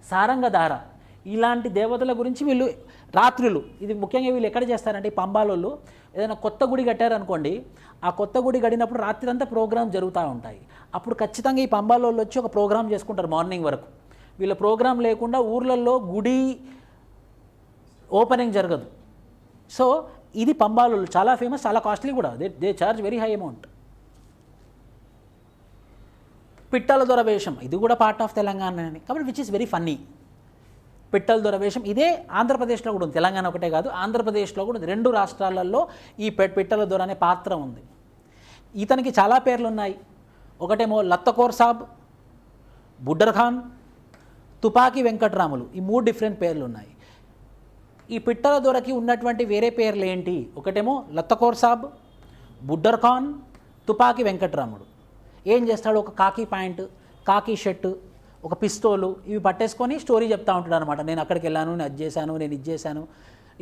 సారంగధార. ఇలాంటి దేవతల గురించి వీళ్ళు రాత్రులు, ఇది ముఖ్యంగా వీళ్ళు ఎక్కడ చేస్తారంటే, పంబాలోళ్ళు ఏదైనా కొత్త గుడి కట్టారనుకోండి, ఆ కొత్త గుడి కట్టినప్పుడు రాత్రి అంతా ప్రోగ్రామ్ జరుగుతూ ఉంటాయి. అప్పుడు ఖచ్చితంగా ఈ పంబాలోళ్ళు వచ్చి ఒక ప్రోగ్రామ్ చేసుకుంటారు మార్నింగ్ వరకు. వీళ్ళ ప్రోగ్రామ్ లేకుండా ఊర్లలో గుడి ఓపెనింగ్ జరగదు. సో ఇది పంబాలోళ్ళు చాలా ఫేమస్, చాలా కాస్ట్లీ కూడా. They charge very high amount. Pittala Dora వేషం, ఇది కూడా పార్ట్ ఆఫ్ తెలంగాణ కాబట్టి which is very funny. Pittala Dora వేషం ఇదే ఆంధ్రప్రదేశ్లో కూడా ఉంది, తెలంగాణ ఒకటే కాదు ఆంధ్రప్రదేశ్లో కూడా ఉంది. 2 రాష్ట్రాలలో ఈ పిట్టల దొర అనే పాత్ర ఉంది. ఇతనికి చాలా పేర్లు ఉన్నాయి. ఒకటేమో లత్తకోర్ సాబ్, బుడ్డర్ ఖాన్, తుపాకీ వెంకట్రాములు, ఈ 3 డిఫరెంట్ పేర్లు ఉన్నాయి. ఈ పిట్టల దొరకి ఉన్నటువంటి వేరే పేర్లు ఏంటి? ఒకటేమో లత్తకోర్ సాబ్, బుడ్డర్ ఖాన్, తుపాకీ వెంకట్రాముడు. ఏం చేస్తాడు? ఒక కాకి ప్యాంటు, కాకి షర్టు, ఒక పిస్తోలు ఇవి పట్టేసుకొని స్టోరీ చెప్తా ఉంటాడు అనమాట. నేను అక్కడికి వెళ్ళాను, నేను అది చేశాను, నేను ఇది చేశాను,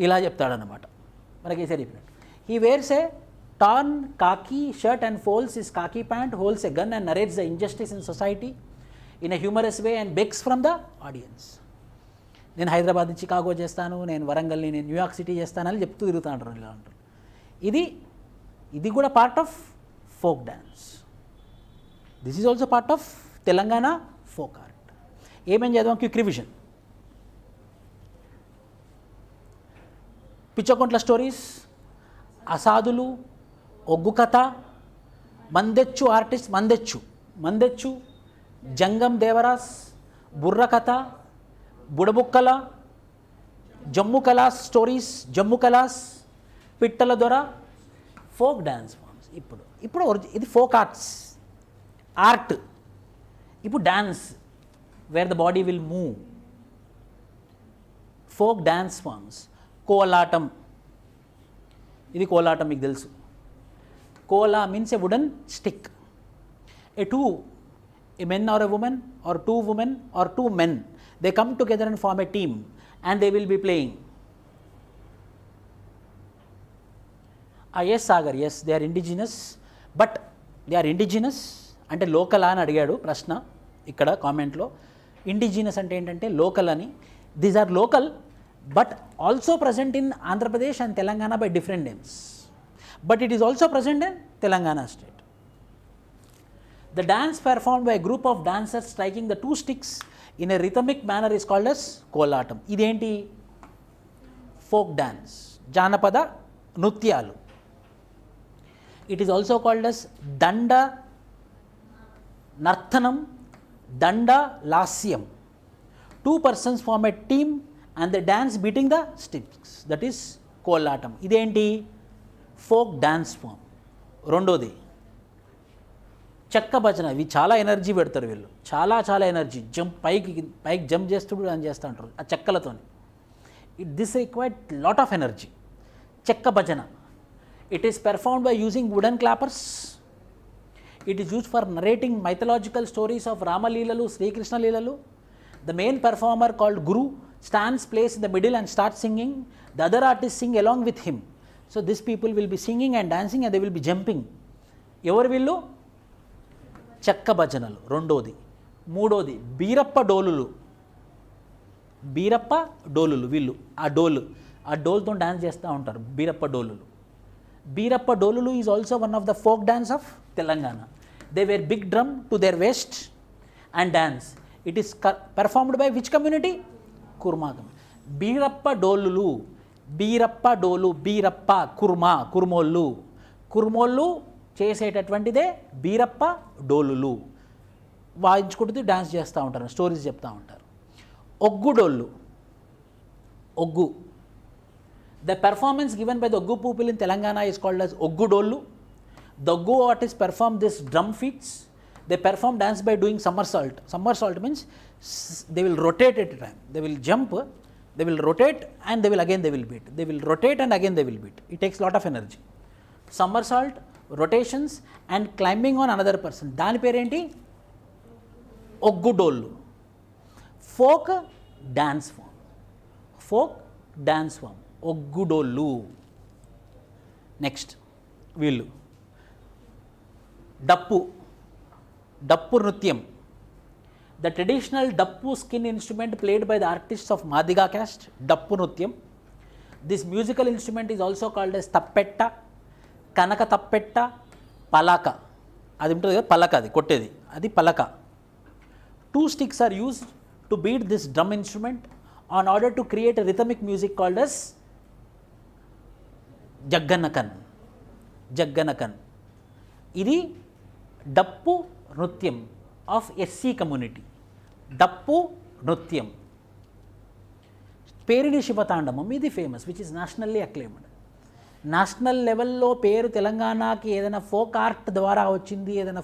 ఇలా చెప్తాడనమాట. మనకి ఈసారి చెప్పినట్టు he wears a torn khaki shirt and folds his khaki pant, holds a gun and narrates the injustice in society in a humorous way and begs from the audience. నేను హైదరాబాద్ నుంచి చికాగో చేస్తాను, నేను వరంగల్ని, నేను న్యూయార్క్ సిటీ చేస్తానని చెప్తూ తిరుగుతూ ఉంటారు, ఇలా అంటారు. ఇది కూడా part of folk dance. This is also part of Telangana folk art. ఏమేం చదివాం? Quick revision. పిచ్చకొంట్ల స్టోరీస్, అసాధులు, Oggu katha, Mandechu artist, Mandechu, Jangam Devaras, Burra katha, Budabukkala, Jammu Kalas stories, Jammu Kalas, Pittala Dora, folk dance forms. ఇప్పుడు ఇది ఫోక్ ఆర్ట్. ఇప్పుడు dance where the body will move. Folk dance forms. Kolatam, ఇది కోలాటం మీకు తెలుసు. Kola means a wooden stick. A men or a woman or 2 women or 2 men, they come together and form a team and they will be playing. Yes Sagar, yes they are indigenous, but they are indigenous అంటే local అని అడిగాడు ప్రశ్న ఇక్కడ కామెంట్లో. Indigenous అంటే ఏంటంటే local అని. These are local but also present in Andhra Pradesh and Telangana by different names, but it is also present in Telangana state. The dance performed by a group of dancers striking the 2 sticks in a rhythmic manner is called as కోలాటం. ఇదేంటి? Folk dance, జానపద నృత్యాలు. It is also called as దండ నర్తనం, దండ లాస్యం. 2 persons form a team and they dance beating the sticks, that is Kolatam. ఇదేంటి? Folk dance form. రెండోది చెక్క భజన. ఇవి చాలా ఎనర్జీ పెడతారు వీళ్ళు, చాలా ఎనర్జీ. పైకి జంప్ చేస్తూ అని చేస్తూ ఉంటారు ఆ చెక్కలతో. This required lot of energy. చెక్క భజన. It is performed by using wooden clappers. It is used for narrating mythological stories of రామలీలలు, శ్రీకృష్ణ లీలలు. The main performer called Guru stands place in the middle and starts singing. The other artists sing along with him. So these people will be singing and dancing and they will be jumping. ఎవరు వీళ్ళు? చెక్క భజనలు రెండోది. మూడోది బీరప్ప డోలులు. వీళ్ళు ఆ డోల్తో dance చేస్తూ ఉంటారు. బీరప్ప డోలులు is also one of the folk dance of Telangana. They wear big drum to their waist and dance. It is performed by which community? Kurma community. Beerappa డోలు, బీరప్ప కుర్మోళ్ళు చేసేటటువంటిదే బీరప్ప డోలులు. వాయించుకుంటూ డ్యాన్స్ చేస్తూ ఉంటారు, స్టోరీస్ చెప్తూ ఉంటారు. Oggu. The performance given by the Oggu people in Telangana is called as Oggu డోళ్ళు. The Oggu artists perform this drum feats. They perform dance by doing somersault. Somersault means they will rotate at a time. They will jump, they will rotate and they will beat. They will rotate and again they will beat. It takes a lot of energy. Somersault, rotations and climbing on another person. Dani perenti? Oggu dollu. Folk dance form. Oggu dollu. Next, వీళ్ళు డప్పు నృత్యం. The traditional dappu skin instrument played by the artists of Madiga caste. డప్పు నృత్యం. This musical instrument is also called as Tappeta, Kanaka Tappeta, Palaka. అది ఉంటుంది కదా పలక, అది కొట్టేది, అది పలక. 2 sticks are used to beat this drum instrument on order to create a rhythmic music called as జగ్గనకన్. ఇది డప్పు నృత్యం. Of SC community. డప్పు నృత్యం, పేరిణి శివతాండవం, ఇది famous, which is nationally acclaimed. National లెవెల్లో పేరు తెలంగాణకి ఏదైనా ఫోక్ ఆర్ట్ ద్వారా వచ్చింది, ఏదైనా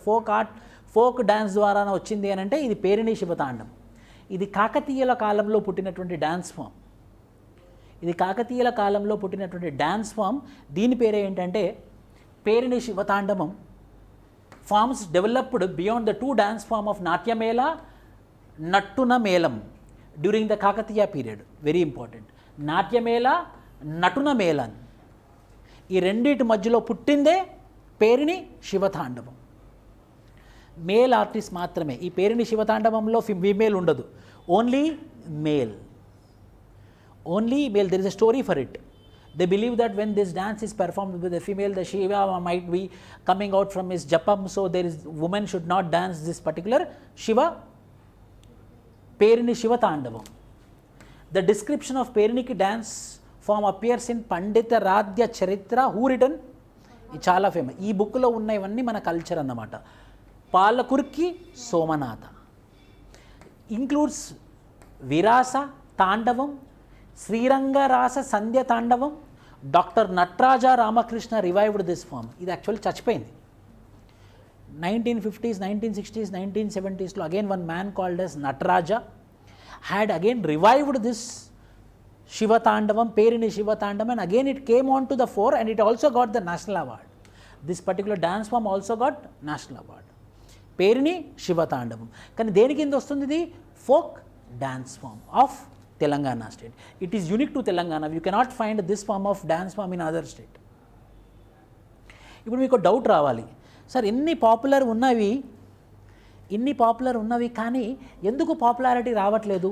ఫోక్ డ్యాన్స్ ద్వారా వచ్చింది అని అంటే ఇది పేరిణి శివతాండవం. ఇది కాకతీయుల కాలంలో పుట్టినటువంటి డ్యాన్స్ ఫామ్. దీని పేరు ఏంటంటే Perini Shivatandavam. Forms developed beyond the 2 dance form of Natyamela, Nattuna Melam during the Kakatiya period. Very important. Natyamela, Natuna Melan, ఈ రెండింటి మధ్యలో పుట్టిందే పేరిణి శివతాండవం. మేల్ ఆర్టిస్ట్ మాత్రమే. ఈ పేరిణి శివతాండవంలో ఫీమేల్ ఉండదు, only male. There is a story for it. They believe that when this dance is performed with a female, the Shiva might be coming out from his japam, so women should not dance this particular Shiva. Perini Shiva Tandavam. The description of Periniki dance form appears in Pandita Radhya Charitra. Who written? It's chala famous. Ee book lo unna ivanni mana culture annamata. Palakurki Somanatha. Includes Virasa Tandavam, Sriranga Rasa Sandhya Tandavam. Doctor Nataraja Ramakrishna revived this form. ఇది actually చచ్చిపోయింది 1950s, 1960s, 1970s. Again one man called as Nataraja had again revived this Shivatandavam, Perini Shivatandavam, and again it came on to the fore and it also got the national award. This particular dance form also got national award. Perini Shivatandavam. కానీ దేని కింద వస్తుంది? ఇది folk dance form of Telangana state. It is unique to Telangana. You cannot find this form of dance form in other state. ఇప్పుడు మీకు doubt రావాలి, sir ఇన్ని popular ఉన్నవి కానీ ఎందుకు పాపులారిటీ రావట్లేదు?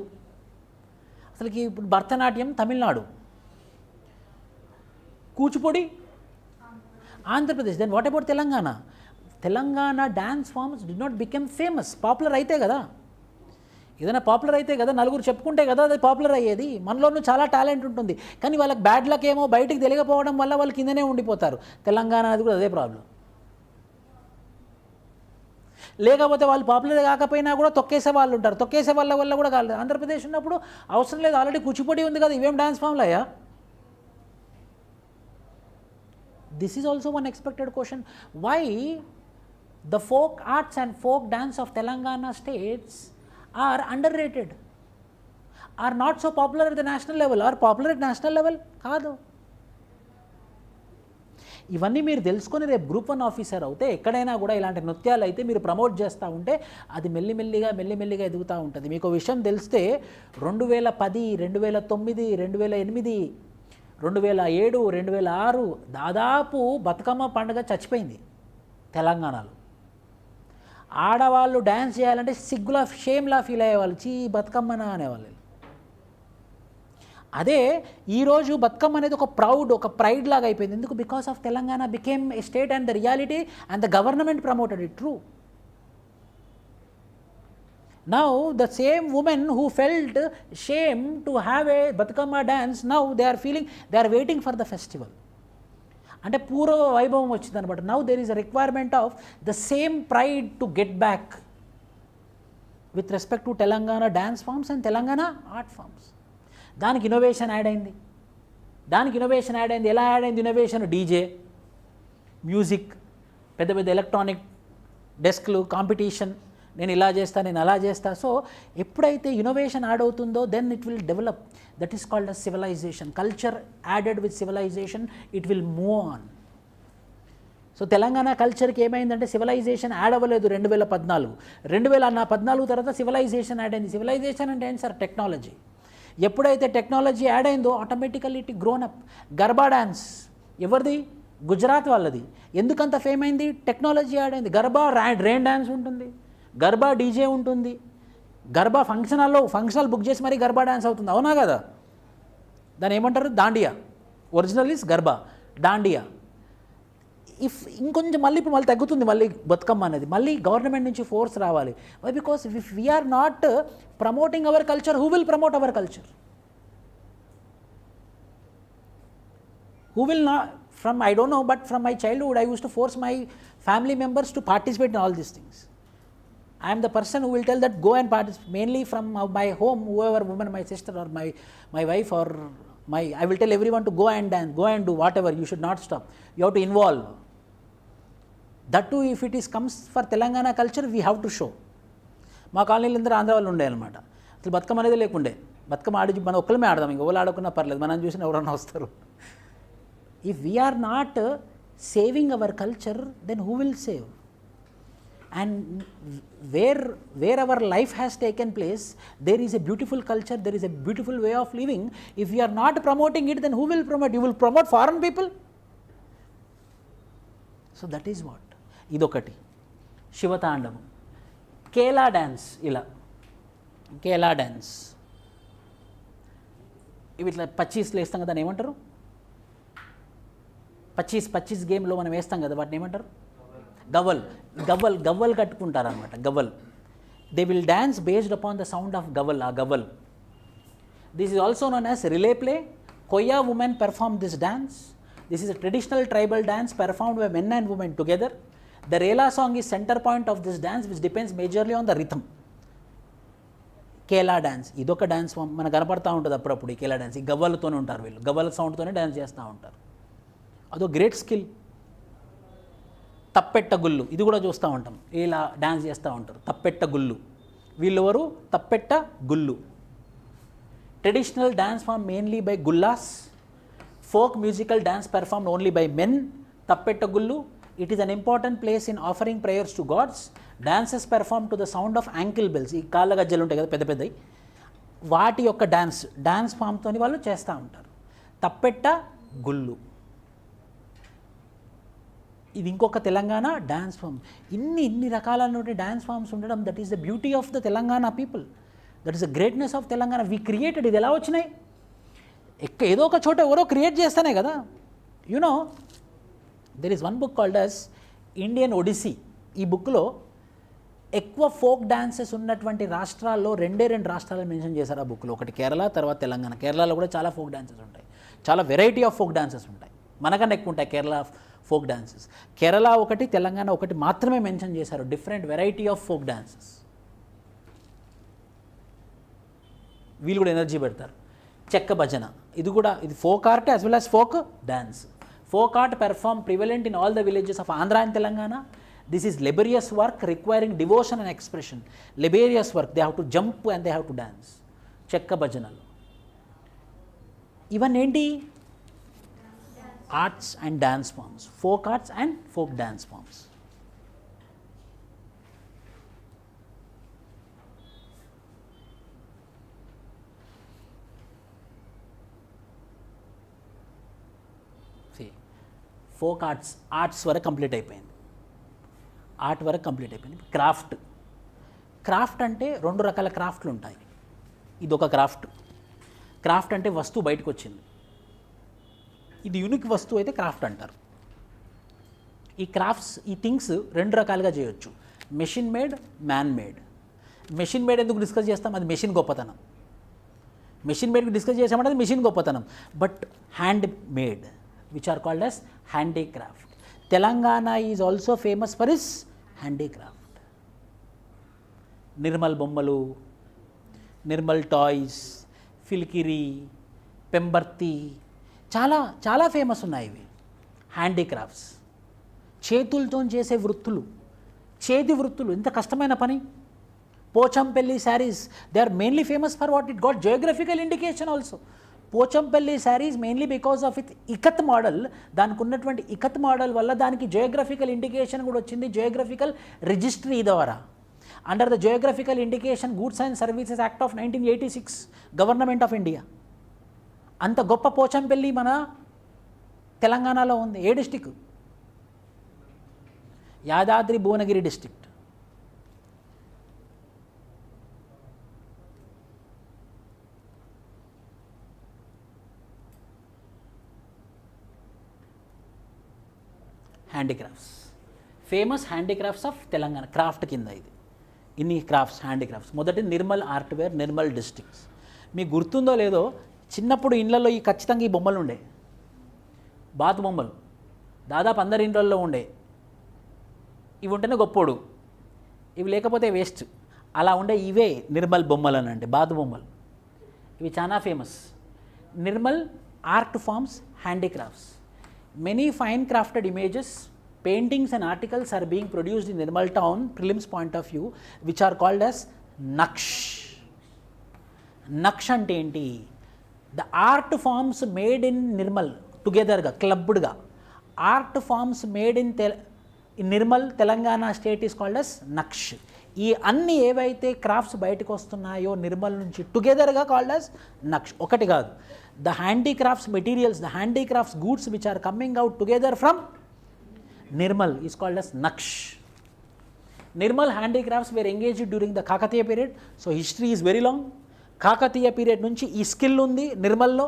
అసలుకి ఇప్పుడు Bharatanatyam Tamil Nadu, Kuchipudi Andhra Pradesh. Then what about Telangana? Telangana dance forms did not become famous. Popular అయితే కదా, ఏదైనా పాపులర్ అయితే కదా, నలుగురు చెప్పుకుంటే కదా అది పాపులర్ అయ్యేది. మనలోనూ చాలా టాలెంట్ ఉంటుంది, కానీ వాళ్ళకి బ్యాడ్ లక్ ఏమో బయటికి తెలియకపోవడం వల్ల వాళ్ళు కిందనే ఉండిపోతారు. తెలంగాణ అది కూడా అదే ప్రాబ్లం. లేకపోతే వాళ్ళు పాపులర్ కాకపోయినా కూడా తొక్కేసే వాళ్ళు ఉంటారు, తొక్కేసే వాళ్ళ వల్ల కూడా కాలేదు. ఆంధ్రప్రదేశ్ ఉన్నప్పుడు అవసరం లేదు, ఆల్రెడీ కూచిపూడి ఉంది కదా, ఇవేం డాన్స్ ఫామ్లు అయ్యా? This is also one expected question. Why the folk arts and folk dance of Telangana states are underrated, are not so popular at the national level, are popular at national level కాదు. ఇవన్నీ మీరు తెలుసుకొని రేపు group 1 officer అవుతే ఎక్కడైనా కూడా ఇలాంటి నృత్యాలు అయితే మీరు ప్రమోట్ చేస్తూ ఉంటే అది మెల్లిమెల్లిగా ఎదుగుతూ ఉంటుంది. మీకు విషయం తెలిస్తే 2010, 2009, 2008, 2007, 2006 దాదాపు బతుకమ్మ పండుగ చచ్చిపోయింది తెలంగాణలో. ఆడవాళ్ళు డ్యాన్స్ చేయాలంటే సిగ్గులా, షేమ్లా ఫీల్ అయ్యేవాళ్ళు, చీ బతుకమ్మనా అనేవాళ్ళు. అదే ఈరోజు బతుకమ్మ అనేది ఒక ప్రైడ్ లాగా అయిపోయింది. ఎందుకు? Because of Telangana became a state and the reality and the government promoted it. True. Now the same women who felt shame to have a Bathukamma dance, now they are waiting for the festival. అంటే పూర్వ వైభవం వచ్చింది అనమాట. Now there is a requirement of the same pride to get back with respect to Telangana dance forms and Telangana art forms. దానికి innovation add అయింది. ఎలా add అయింది innovation? DJ, music, పెద్ద పెద్ద ఎలక్ట్రానిక్ డెస్క్లు, కాంపిటీషన్, నేను ఇలా చేస్తా, నేను అలా చేస్తా. సో ఎప్పుడైతే ఇన్నోవేషన్ యాడ్ అవుతుందో then it will develop. That is called a civilisation. Culture added with civilisation, it will move on. So Telangana కల్చర్కి ఏమైందంటే సివిలైజేషన్ యాడ్ అవ్వలేదు 2014. 2014 తర్వాత సివిలైజేషన్ యాడ్ అయింది. సివిలైజేషన్ అంటే ఏంటి సార్? టెక్నాలజీ. ఎప్పుడైతే టెక్నాలజీ యాడ్ అయిందో automatically it grown up. Garba dance ఎవరిది? గుజరాత్ వాళ్ళది. ఎందుకంత ఫేమ్ అయింది? టెక్నాలజీ యాడ్ అయింది. గర్బా రెయిన్ డ్యాన్స్ ఉంటుంది, గర్బా డీజే ఉంటుంది, గర్బా ఫంక్షనల్ బుక్ చేసి మరీ గర్బా డ్యాన్స్ అవుతుంది. అవునా కదా? దాన్ని ఏమంటారు? దాండియా. Original is Garba, Dandiya. ఇంకొంచెం మళ్ళీ తగ్గుతుంది మళ్ళీ బతుకమ్మ అనేది. మళ్ళీ గవర్నమెంట్ నుంచి ఫోర్స్ రావాలి. Why? Because if we are not promoting our culture, who will promote our culture? Who will not? I don't know, but from my childhood I used to force my family members to participate in all these things. I am the person who will tell that go and participate, mainly from my home, whoever woman, my sister or my wife or I will tell everyone to go and dance, go and do whatever, you should not stop, you have to involve. That too, if it is comes for Telangana culture, we have to show. మా కాలనీలో అందరూ ఆంధ్ర వాళ్ళు ఉండే అనమాట, అసలు బతుకమ్మ అనేది లేకుండే, బతుకమ్మ ఆడి మనం ఒక్కలమే ఆడదాం, ఇంకా ఎవరు ఆడుకున్నా పర్లేదు, మనం చూసిన ఎవరన్నా వస్తారు. If we are not saving our culture, then who will save? And where our life has taken place, there is a beautiful culture, there is a beautiful way of living. If we are not promoting it, then who will promote? You will promote foreign people? So that is what. Idokati Shivatandavam, Kela dance, ఇలా Kela dance, ఇవి ఇట్లా 25 వేస్తాం కదా, దాన్ని ఏమంటారు? 25 గేమ్లో మనం వేస్తాం కదా, వాటిని ఏమంటారు? గవ్వల్ కట్టుకుంటారు అనమాట, గవ్వల్. They will dance based upon the sound of గవ్వల్, ఆ గవ్వల్. This is also known as relay play. Koya women perform this dance. This is a traditional tribal dance performed by men and women together. The Rela song is centre point of this dance which depends majorly on the rhythm. Kela dance ఇదొక dance form మనకు కనపడతా ఉంటుంది అప్పుడప్పుడు. ఈ Kela dance ఈ గవ్వలతోనే ఉంటారు వీళ్ళు, గవ్వల సౌండ్తోనే డ్యాన్స్ చేస్తూ ఉంటారు. అదో గ్రేట్ స్కిల్. తప్పెట్ట గుళ్ళు, ఇది కూడా చూస్తూ ఉంటాం, ఇలా డ్యాన్స్ చేస్తూ ఉంటారు. తప్పెట్ట గుళ్ళు, వీళ్ళెవరు? తప్పెట్ట గుళ్ళు. Traditional dance form mainly by గుల్లాస్. Folk musical dance performed only by men. తప్పెట్ట గుళ్ళు. It is an important place in offering prayers to gods. Dances perform to the sound of ankle bells. ఈ కాళ్ళ గజ్జలు ఉంటాయి కదా పెద్ద పెద్దవి, వాటి యొక్క డ్యాన్స్ ఫామ్తో వాళ్ళు చేస్తూ ఉంటారు. తప్పెట్ట గుళ్ళు, ఇది ఇంకొక తెలంగాణ డ్యాన్స్ ఫామ్. ఇన్ని రకాలైనటువంటి డ్యాన్స్ ఫామ్స్ ఉండడం, that is the beauty of the Telangana people, that is the greatness of Telangana. We created. ఇది ఎలా వచ్చినాయి? ఏదో ఒక చోట ఎవరో క్రియేట్ చేస్తానే కదా. You know there is one book called as Indian Odyssey. ఈ బుక్లో ఎక్కువ ఫోక్ డాన్సెస్ ఉన్నటువంటి రాష్ట్రాల్లో రెండే రాష్ట్రాలు మెన్షన్ చేశారు ఆ బుక్లో. ఒకటి కేరళ, తర్వాత తెలంగాణ. కేరళలో కూడా చాలా ఫోక్ డాన్సెస్ ఉంటాయి, చాలా వెరైటీ ఆఫ్ ఫోక్ డాన్సెస్ ఉంటాయి, మనకన్నా ఎక్కువ ఉంటాయి కేరళ ఫోక్ డాన్సెస్. కేరళ ఒకటి, తెలంగాణ ఒకటి మాత్రమే మెన్షన్ చేశారు different variety of folk dances. వీళ్ళు కూడా ఎనర్జీ పెడతారు. చెక్క భజన, ఇది folk art as well as folk dance. Folk art perform prevalent in all the villages of Andhra and Telangana. This is laborious work requiring devotion and expression. laborious work, they have to jump and they have to dance. చెక్క భజనలు ఇవన్నీ ఏంటి? Arts and dance forms, folk arts and folk dance forms. Folk arts వరకు complete అయిపోయింది. Art వరకు complete అయిపోయింది. Craft అంటే 2 రకాల క్రాఫ్ట్లు ఉంటాయి. ఇదొక క్రాఫ్ట్ అంటే వస్తువు బయటకు వచ్చింది. ఇది యూనిక్ వస్తువు అయితే క్రాఫ్ట్ అంటారు. ఈ థింగ్స్ 2 రకాలుగా చేయొచ్చు, machine made, man made. Machine made ఎందుకు డిస్కస్ చేస్తాం? అది మెషిన్ గొప్పతనం. మెషిన్ మేడ్కి డిస్కస్ చేసామంటే అది మెషిన్ గొప్పతనం. But hand made which are called as handicraft. Telangana is also famous for its handicraft. Nirmal బొమ్మలు, నిర్మల్ టాయ్స్, ఫిల్కిరి, పెంబర్తి, చాలా ఫేమస్ ఉన్నాయి ఇవి హ్యాండీక్రాఫ్ట్స్. చేతులతో చేసే వృత్తులు, చేతి వృత్తులు, ఎంత కష్టమైన పని. Pochampally sarees, they are mainly famous for what it got geographical indication also. Pochampally sarees mainly because of it ikat model. దానికి ఉన్నటువంటి ఇకత్ మోడల్ వల్ల దానికి జియోగ్రఫికల్ ఇండికేషన్ కూడా వచ్చింది, జియోగ్రఫికల్ రిజిస్ట్రీ ద్వారా. Under the geographical indication goods and services act of 1986 government of India. అంత గొప్ప పోచంపల్లి మన తెలంగాణలో ఉంది. ఏ district? Yadadri Bhuvanagiri district. Handicrafts, famous handicrafts of Telangana. Craft కింద ఇది ఇన్ని హ్యాండీక్రాఫ్ట్స్. మొదటి నిర్మల్ ఆర్ట్వేర్, నిర్మల్ డిస్ట్రిక్ట్స్. మీకు గుర్తుందో లేదో, చిన్నప్పుడు ఇళ్లలో ఖచ్చితంగా ఈ బొమ్మలు ఉండే, బాతు బొమ్మలు దాదాపు అందరి ఇండ్లలో ఉండే. ఇవి ఉంటేనే గొప్పోడు. ఇవి లేకపోతే వేస్ట్. అలా ఉండే ఇవే నిర్మల్ బొమ్మలు అని అంటే బాతు బొమ్మలు. ఇవి చాలా famous. Nirmal art forms, handicrafts. Many fine crafted images, paintings and articles are being produced in Nirmal town prelims point of view, which are called as Naksh. Naksh ante enti? The art forms made in Nirmal together ga clubbed ga art forms made in Nirmal Telangana state is called as Naksh. ఈ అన్ని ఏవైతే crafts బయటకు వస్తున్నాయో నిర్మల్ నుంచి టుగెదర్గా called as Naqsh. ఒకటి కాదు, the handicrafts materials, the handicrafts goods which are coming out together from Nirmal is called as Naksh. Nirmal handicrafts were engaged during the Kakatiya period. So history is very long. Kakatiya period nunchi ee skill undi Nirmal lo.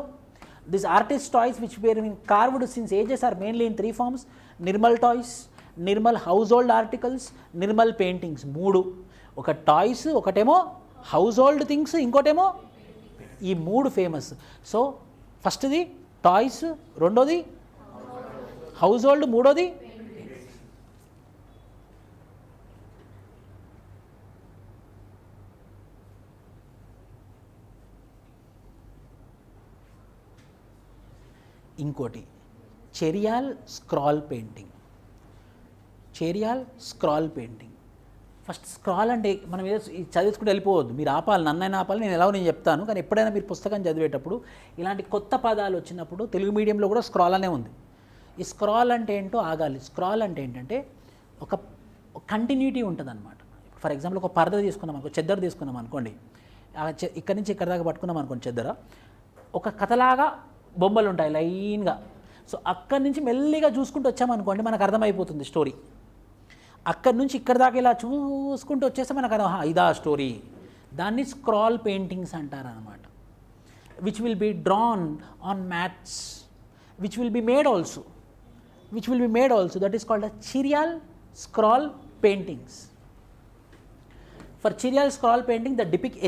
These artist toys which were being carved since ages are mainly in three forms: Nirmal toys, Nirmal household articles, Nirmal paintings. మూడు, ఒక toys, ఒకటేమో house hold things, ఇంకోటేమో ఈ మూడు famous. So ఫస్ట్ది toys, రెండోది house hold, మూడోది ఇంకోటి Cheriyal scroll painting. Cheriyal scroll painting. First scroll అంటే మనం ఏదో చదువుకుంటూ వెళ్ళిపోవద్దు, మీరు ఆపాలి, నన్నైనా ఆపాలి, నేను చెప్తాను. కానీ ఎప్పుడైనా మీరు పుస్తకం చదివేటప్పుడు ఇలాంటి కొత్త పదాలు వచ్చినప్పుడు తెలుగు మీడియంలో కూడా స్క్రాల్ అనే ఉంది. ఈ స్క్రాల్ అంటే ఏంటో ఆగాలి. స్క్రాల్ అంటే ఏంటంటే ఒక కంటిన్యూటీ ఉంటుంది అనమాట. ఫర్ ఎగ్జాంపుల్ ఒక పరద తీసుకున్నాం అనుకో, చెద్దర తీసుకున్నాం అనుకోండి, ఇక్కడి నుంచి ఇక్కడ దాకా పట్టుకున్నాం అనుకోండి చెద్దర, ఒక కథలాగా బొమ్మలు ఉంటాయి లైన్గా. సో అక్కడి నుంచి మెల్లిగా చూసుకుంటూ వచ్చామనుకోండి మనకు అర్థమైపోతుంది స్టోరీ. అక్కడి నుంచి ఇక్కడ దాకా ఇలా చూసుకుంటూ వచ్చేస్తే మనకు అర్థం, ఇదా స్టోరీ. దాన్ని స్క్రాల్ పెయింటింగ్స్ అంటారు అనమాట. Which will be drawn on mats, which will be made also, that is called a Cheriyal scroll paintings. For Cheriyal scroll painting the depict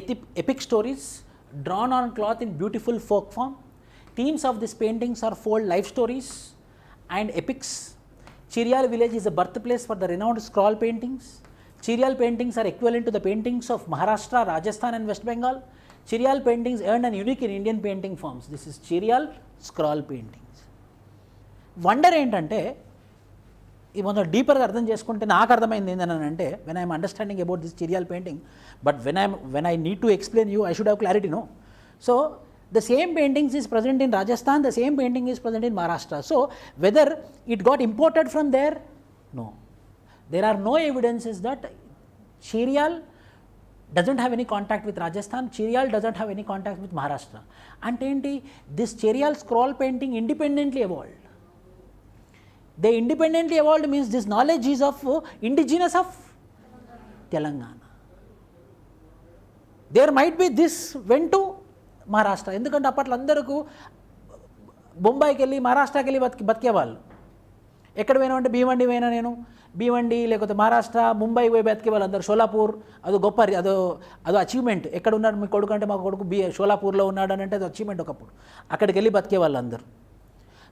epic stories drawn on cloth in beautiful folk form. Themes of these paintings are fold life stories and epics. Cherial village is a birthplace for the renowned scroll paintings. Cherial paintings are equivalent to the paintings of Maharashtra, Rajasthan and West Bengal. Cherial paintings earned an unique in Indian painting forms. This is Cherial scroll paintings. Wonder ఏంటంటే ఇది కొంచెం డీపర్గా అర్థం చేసుకుంటే నాకు అర్థమైంది ఏంటంటే, when I am understanding about this Cherial painting, but when I need to explain you, I should have clarity, no? So the same paintings is present in Rajasthan, the same painting is present in Maharashtra. So whether it got imported from there, no. There are no evidences that Cherial doesn't have any contact with Rajasthan, Cherial doesn't have any contact with Maharashtra. And this Cherial scroll painting independently evolved. They independently evolved means this knowledge is of indigenous of Telangana. There might be this went to Maharashtra, ఎందుకంటే అప్పట్లో అందరికీ బొంబాయికి వెళ్ళి మహారాష్ట్రకి వెళ్ళి బతికేవాళ్ళు. ఎక్కడ పోయినామంటే భీవండి పోయినా నేను, భీవండి లేకపోతే మహారాష్ట్ర, ముంబై పోయి బతికేవాళ్ళు అందరు. షోలాపూర్ అదో గొప్ప, అదో అచీవ్మెంట్. ఎక్కడ ఉన్నాడు మీ కొడుకు అంటే మా కొడుకు షోలాపూర్లో ఉన్నాడు అని అంటే అది అచీవ్మెంట్ ఒకప్పుడు. అక్కడికి వెళ్ళి బతికేవాళ్ళు అందరు.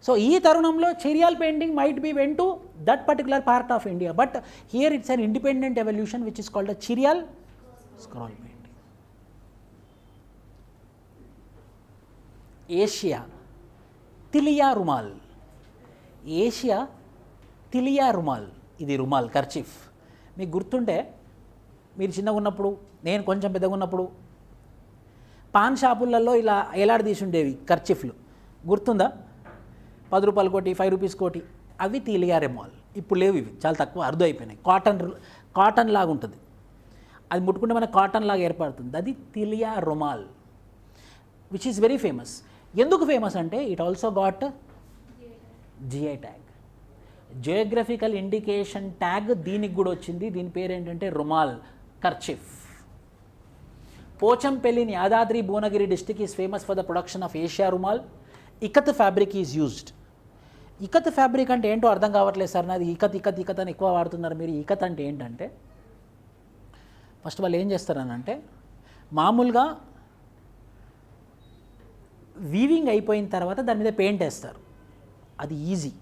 సో ఈ తరుణంలో Cheriyal painting might be went to that particular part of India, but here it's an independent evolution which is called a Cheriyal scroll painting. ఏషియా తిలియా రుమాల్. ఏషియా తిలియా రుమాల్, ఇది రుమాల్ కర్చీఫ్. మీకు గుర్తుంటే మీరు చిన్నగా ఉన్నప్పుడు, నేను కొంచెం పెద్దగా ఉన్నప్పుడు పాన్ షాపులలో ఇలా ఎలాడదీసి ఉండేవి కర్చీఫ్లు, గుర్తుందా? 10 రూపాయల కోటి, 5 రూపీస్ కోటి, అవి తిలియా రుమాల్. ఇప్పుడు లేవు, ఇవి చాలా తక్కువ, అరుదు అయిపోయినాయి. కాటన్ లాగా ఉంటుంది, అది ముట్టుకుంటే మనకు కాటన్ లాగా ఏర్పడుతుంది, అది తిలియా రుమాల్, విచ్ ఈస్ వెరీ ఫేమస్. ఎందుకు ఫేమస్ అంటే it also got GI tag, geographical indication tag దీనికి కూడా వచ్చింది. దీని పేరు ఏంటంటే రుమాల్ kerchief. Pochampalli in Yadadri Bhuvanagiri district is famous for the production of ఏషియా రుమాల్. Ikat fabric is used. Ikat fabric అంటే ఏంటో అర్థం కావట్లేదు సార్ నాది, ఇకత్ అని ఎక్కువ వాడుతున్నారు మీరు. ఇకత్ అంటే ఏంటంటే ఫస్ట్ వాళ్ళు ఏం చేస్తారనంటే, మామూలుగా వీవింగ్ అయిపోయిన తర్వాత దాని మీద పెయింట్ వేస్తారు, అది ఈజీ.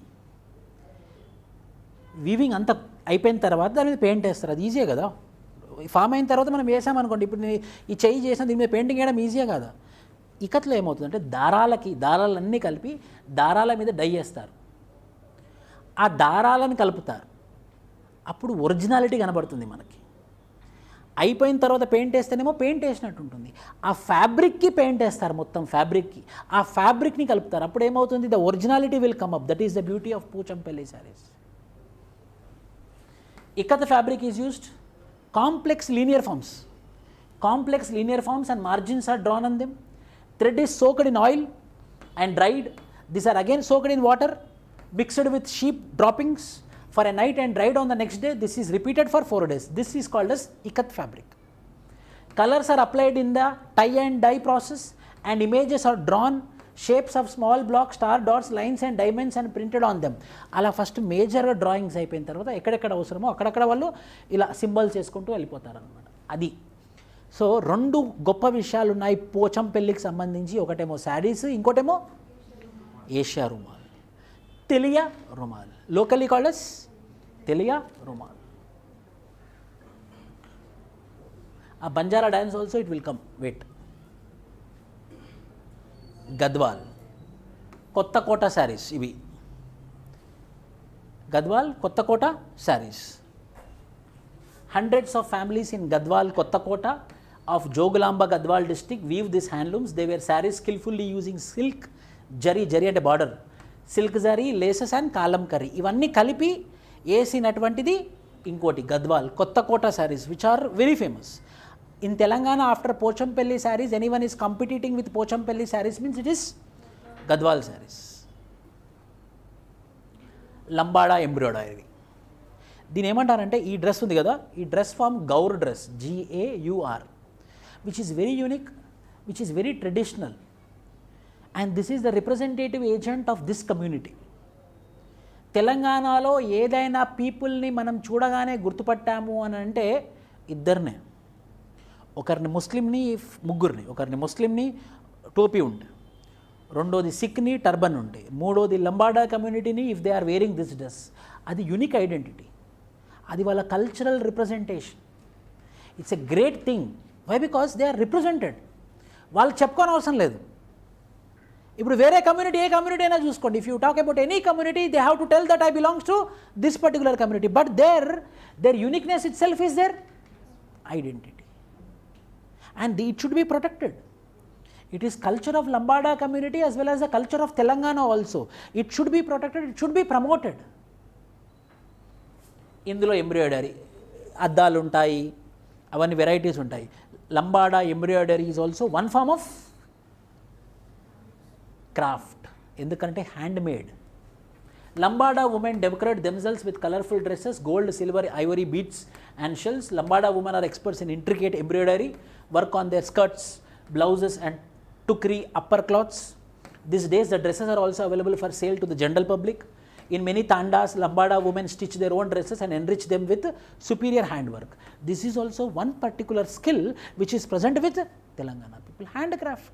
వీవింగ్ అంతా అయిపోయిన తర్వాత దాని మీద పెయింట్ వేస్తారు, అది ఈజీయే కదా. ఫామ్ అయిన తర్వాత మనం వేసామనుకోండి, ఇప్పుడు నేను ఈ చెయ్యి చేసిన దీని మీద పెయింటింగ్ వేయడం ఈజీయే కాదా. ఇకత్లో ఏమవుతుందంటే దారాలన్నీ కలిపి దారాల మీద డై చేస్తారు, ఆ దారాలను కలుపుతారు, అప్పుడు ఒరిజినాలిటీ కనబడుతుంది మనకి. అయిపోయిన తర్వాత పెయింట్ వేస్తేనేమో పెయింట్ వేసినట్టు ఉంటుంది. ఆ ఫ్యాబ్రిక్కి పెయింట్ వేస్తారు, మొత్తం ఫ్యాబ్రిక్కి, ఆ ఫ్యాబ్రిక్ని కలుపుతారు, అప్పుడు ఏమవుతుంది, the originality will come up. That is the beauty of Pochampally sarees. Ikat fabric is used complex linear forms and margins are drawn on them. Thread is soaked in oil and dried. These are again soaked in water mixed with sheep droppings for a night and dried on the next day. This is repeated for 4 days. This is called as ikat fabric. Colors are applied in the tie and dye process and images are drawn, shapes of small blocks, star dots, lines and diamonds and printed on them. అలా first మేజర్గా drawings అయిపోయిన తర్వాత ఎక్కడెక్కడ అవసరమో అక్కడక్కడ వాళ్ళు ఇలా symbols చేసుకుంటూ వెళ్ళిపోతారనమాట. అది సో 2 గొప్ప విషయాలు ఉన్నాయి పోచంపల్లికి సంబంధించి. ఒకటేమో శారీస్, ఇంకోటేమో ఏషియా రుమాల్, తెలియా రుమాల్, లోకల్లీ కాల్డ్ as తెలియా రుమాల్. ఆ Banjara dance also it will come, wait. Gadwal, Kothakota saris, ఇవి Gadwal Kothakota saris. Hundreds of families in Gadwal, Kottakota of Joglamba Gadwal district weave these handlooms. They wear sarees skillfully using silk, jari అంటే border, silk zari, laces and Kalamkari, ఇవన్నీ కలిపి వేసినటువంటిది ఇంకోటి Gadwal Kothakota sarees, which are very famous. In Telangana, after Pochampalli sarees, anyone is competing with Pochampalli sarees means it is Gadwal sarees. Lambada embroidery, దీని ఏమంటారంటే ఈ dress ఉంది కదా, ఈ dress form Gaur dress, GAUR, which is very unique, which is very traditional, and this is the representative agent of this community. తెలంగాణలో ఏదైనా పీపుల్ని మనం చూడగానే గుర్తుపట్టాము అని అంటే ఇద్దరినే, ఒకరిని ముస్లింని, ముగ్గురిని, ఒకరిని ముస్లింని టోపీ ఉంటే, రెండోది సిక్ని టర్బన్ ఉంటే, మూడోది లంబాడా కమ్యూనిటీని if they are wearing this dress. అది యూనిక్ ఐడెంటిటీ, అది వాళ్ళ cultural representation. It's a great thing. Why? Because they are represented. వాళ్ళు చెప్పుకోని అవసరం లేదు. ఇప్పుడు వేరే కమ్యూనిటీ, ఏ కమ్యూనిటీ అయినా చూసుకోండి, if you talk about any community they have to tell that I belongs to this particular community, but their uniqueness itself is their identity, and it should be protected. It is culture of Lambada community as well as the culture of Telangana also. It should be protected, it should be promoted. ఇందులో embroidery, అద్దాలు ఉంటాయి, అవన్నీ varieties ఉంటాయి. Lambada embroidery is also one form of craft, ఎందుకంటే hand made. Lambada women decorate themselves with colorful dresses, gold, silver, ivory beads and shells. Lambada women are experts in intricate embroidery, work on their skirts, blouses and tukri upper cloths. These days the dresses are also available for sale to the general public. In many tandas, Lambada women stitch their own dresses and enrich them with superior handwork. This is also one particular skill which is present with Telangana people, handcraft.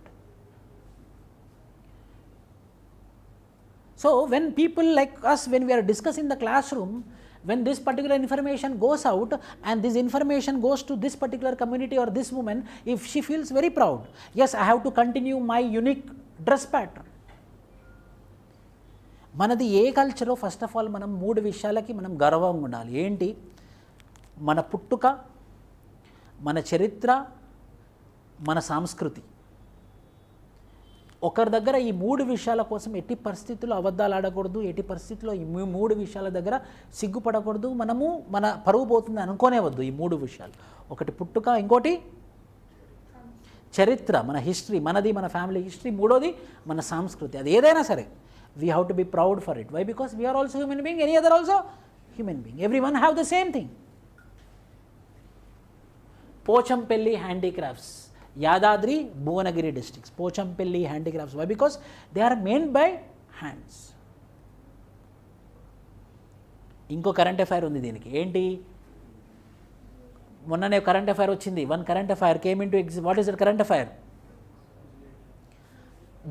So when people like us, when we are discussing the classroom, when this particular information goes out and this information goes to this particular community or this woman, if she feels very proud, yes, I have to continue my unique dress pattern. మనది ఏ కల్చరో first of all మనం 3 విషయాలకి మనం గర్వంగా ఉండాలి. ఏంటి? మన పుట్టుక, మన చరిత్ర, మన సంస్కృతి. ఒకరి దగ్గర ఈ 3 విషయాల కోసం ఎట్టి పరిస్థితుల్లో అబద్ధాలు ఆడకూడదు, ఎట్టి పరిస్థితుల్లో ఈ 3 విషయాల దగ్గర సిగ్గుపడకూడదు. మనము మన పరువు పోతుంది అనుకోనేవద్దు. ఈ 3 విషయాలు, ఒకటి పుట్టుక, ఇంకోటి చరిత్ర, మన హిస్టరీ, మనది మన ఫ్యామిలీ హిస్టరీ, మూడోది మన సంస్కృతి. అది ఏదైనా సరే we have to be proud for it. Why? Because we are also human being, any other also human being, everyone have the same thing. Pochampalli handicrafts, Yadadri, Bhuvanagiri districts, Pochampalli handicrafts. Why? Because they are made by hands. ఇంకో current affair ఉంది దీనికి. ఏంటి? మొన్ననే current affair వచ్చింది. One current affair came in to exist. What is that current affair?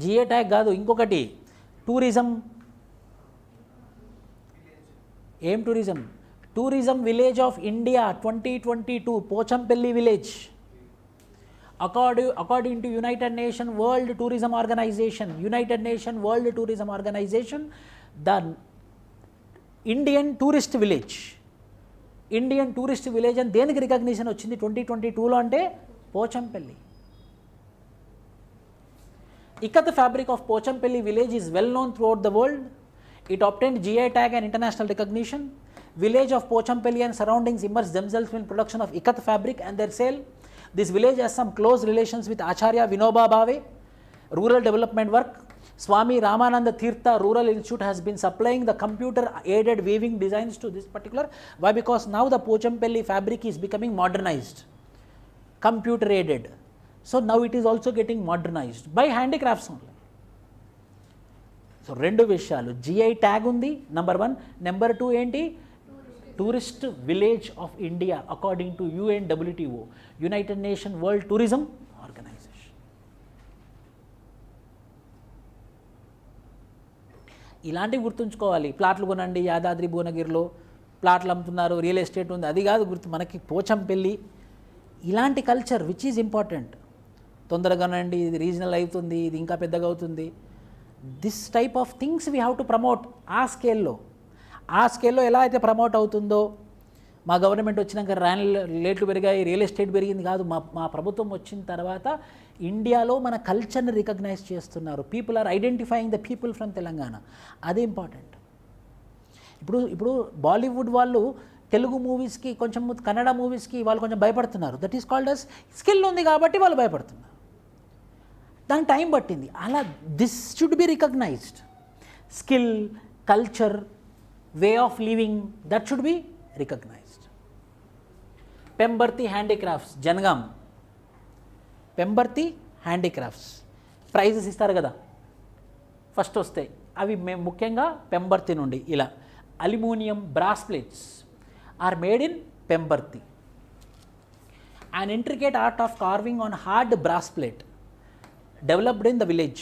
GA tag కాదు, ఇంకొకటి tourism. ఏం tourism? Tourism Village of India 2022, Pochampalli Village. According to United Nations World Tourism Organization, the Indian Tourist Village అని దేనికి recognition వచ్చింది 2022లో అంటే Pochampally. Ikat fabric of Pochampalli village is well known throughout the world. It obtained GI tag and international recognition. Village of Pochampalli and surroundings immerse themselves in production of ikat fabric and their sale. This village has some close relations with Acharya Vinoba Bhave, rural development work. Swami Ramananda Tirtha Rural Institute has been supplying the computer aided weaving designs to this particular. Why? Because now the Pochampalli fabric is becoming modernized, computer aided. So now it is also getting modernized by handicrafts only. So rendu vishayalu, GI tag undi number 1, number 2 enti tourist village of India according to UNWTO, United Nations World Tourism Organization. ఇలాంటివి గుర్తుంచుకోవాలి. ప్లాట్లు కొనండి, యాదాద్రి భువనగిరిలో ప్లాట్లు అమ్ముతున్నారు, real estate ఉంది, అది కాదు గుర్తు. మనకి పోచంపల్లి ఇలాంటి కల్చర్ విచ్ ఈజ్ ఇంపార్టెంట్. తొందరగానండి ఇది రీజనల్ అవుతుంది, ఇది ఇంకా పెద్దగా అవుతుంది. This type of things we have to promote. ఆ స్కేల్లో ఎలా అయితే ప్రమోట్ అవుతుందో, మా గవర్నమెంట్ వచ్చినాక రేట్లు పెరిగాయి, రియల్ ఎస్టేట్ పెరిగింది కాదు, మా ప్రభుత్వం వచ్చిన తర్వాత ఇండియాలో మన కల్చర్ని రికగ్నైజ్ చేస్తున్నారు. People are identifying the people from Telangana. అదే ఇంపార్టెంట్. ఇప్పుడు బాలీవుడ్ వాళ్ళు తెలుగు మూవీస్కి, కొంచెం కన్నడ మూవీస్కి వాళ్ళు కొంచెం భయపడుతున్నారు. That is called as skill ఉంది కాబట్టి వాళ్ళు భయపడుతున్నారు. దానికి టైం పట్టింది. అలా this should be recognised. Skill, culture, way of living, that should be recognised. Pembarthi handicrafts, Jangaon Pembarthi handicrafts prizes ఇస్తారు కదా, ఫస్ట్ వస్తాయి అవి. మేము ముఖ్యంగా పెంబర్తి నుండి ఇలా aluminium brass plates are made in Pemberti. An intricate art of carving on hard brass plate developed in the village.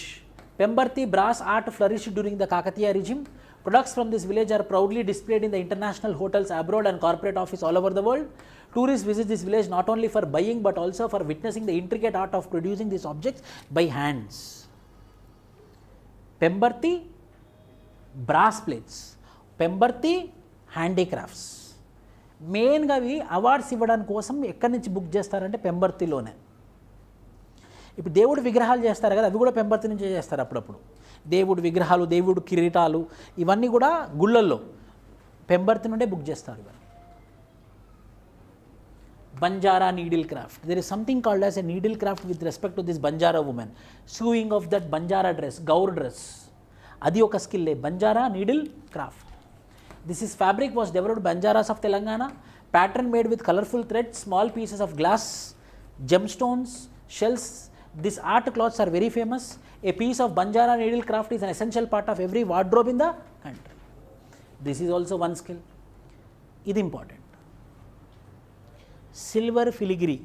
Pemberti brass art flourished during the Kakatiya regime. Products from this village are proudly displayed in the international hotels abroad and corporate office all over the world. Tourists visit this village not only for buying but also for witnessing the intricate art of producing these objects by hands. Pemberti brass plates, Pemberti handicrafts. మెయిన్గా అవి awards ఇవ్వడానికి కోసం ఎక్కడి నుంచి book చేస్తారంటే పెంబర్తిలోనే. ఇప్పుడు దేవుడు విగ్రహాలు చేస్తారు కదా, అవి కూడా పెంబర్తి నుంచే చేస్తారు అప్పుడప్పుడు. దేవుడు విగ్రహాలు, దేవుడు కిరీటాలు, ఇవన్నీ కూడా గుళ్ళల్లో పెంబర్తి నుండే బుక్ చేస్తారు. ఇవన్నీ Banjara needle craft. There is something called as a needle craft with respect to this Banjara women. Sewing of that Banjara dress, Gor dress, అది ఒక స్కిల్లే, Banjara needle craft. This is fabric was developed Banjaras of Telangana, pattern made with colorful threads, small pieces of glass, gemstones, shells. These art cloths are very famous. A piece of Banjara needle craft is an essential part of every wardrobe in the country. This is also one skill. It is important. Silver filigree.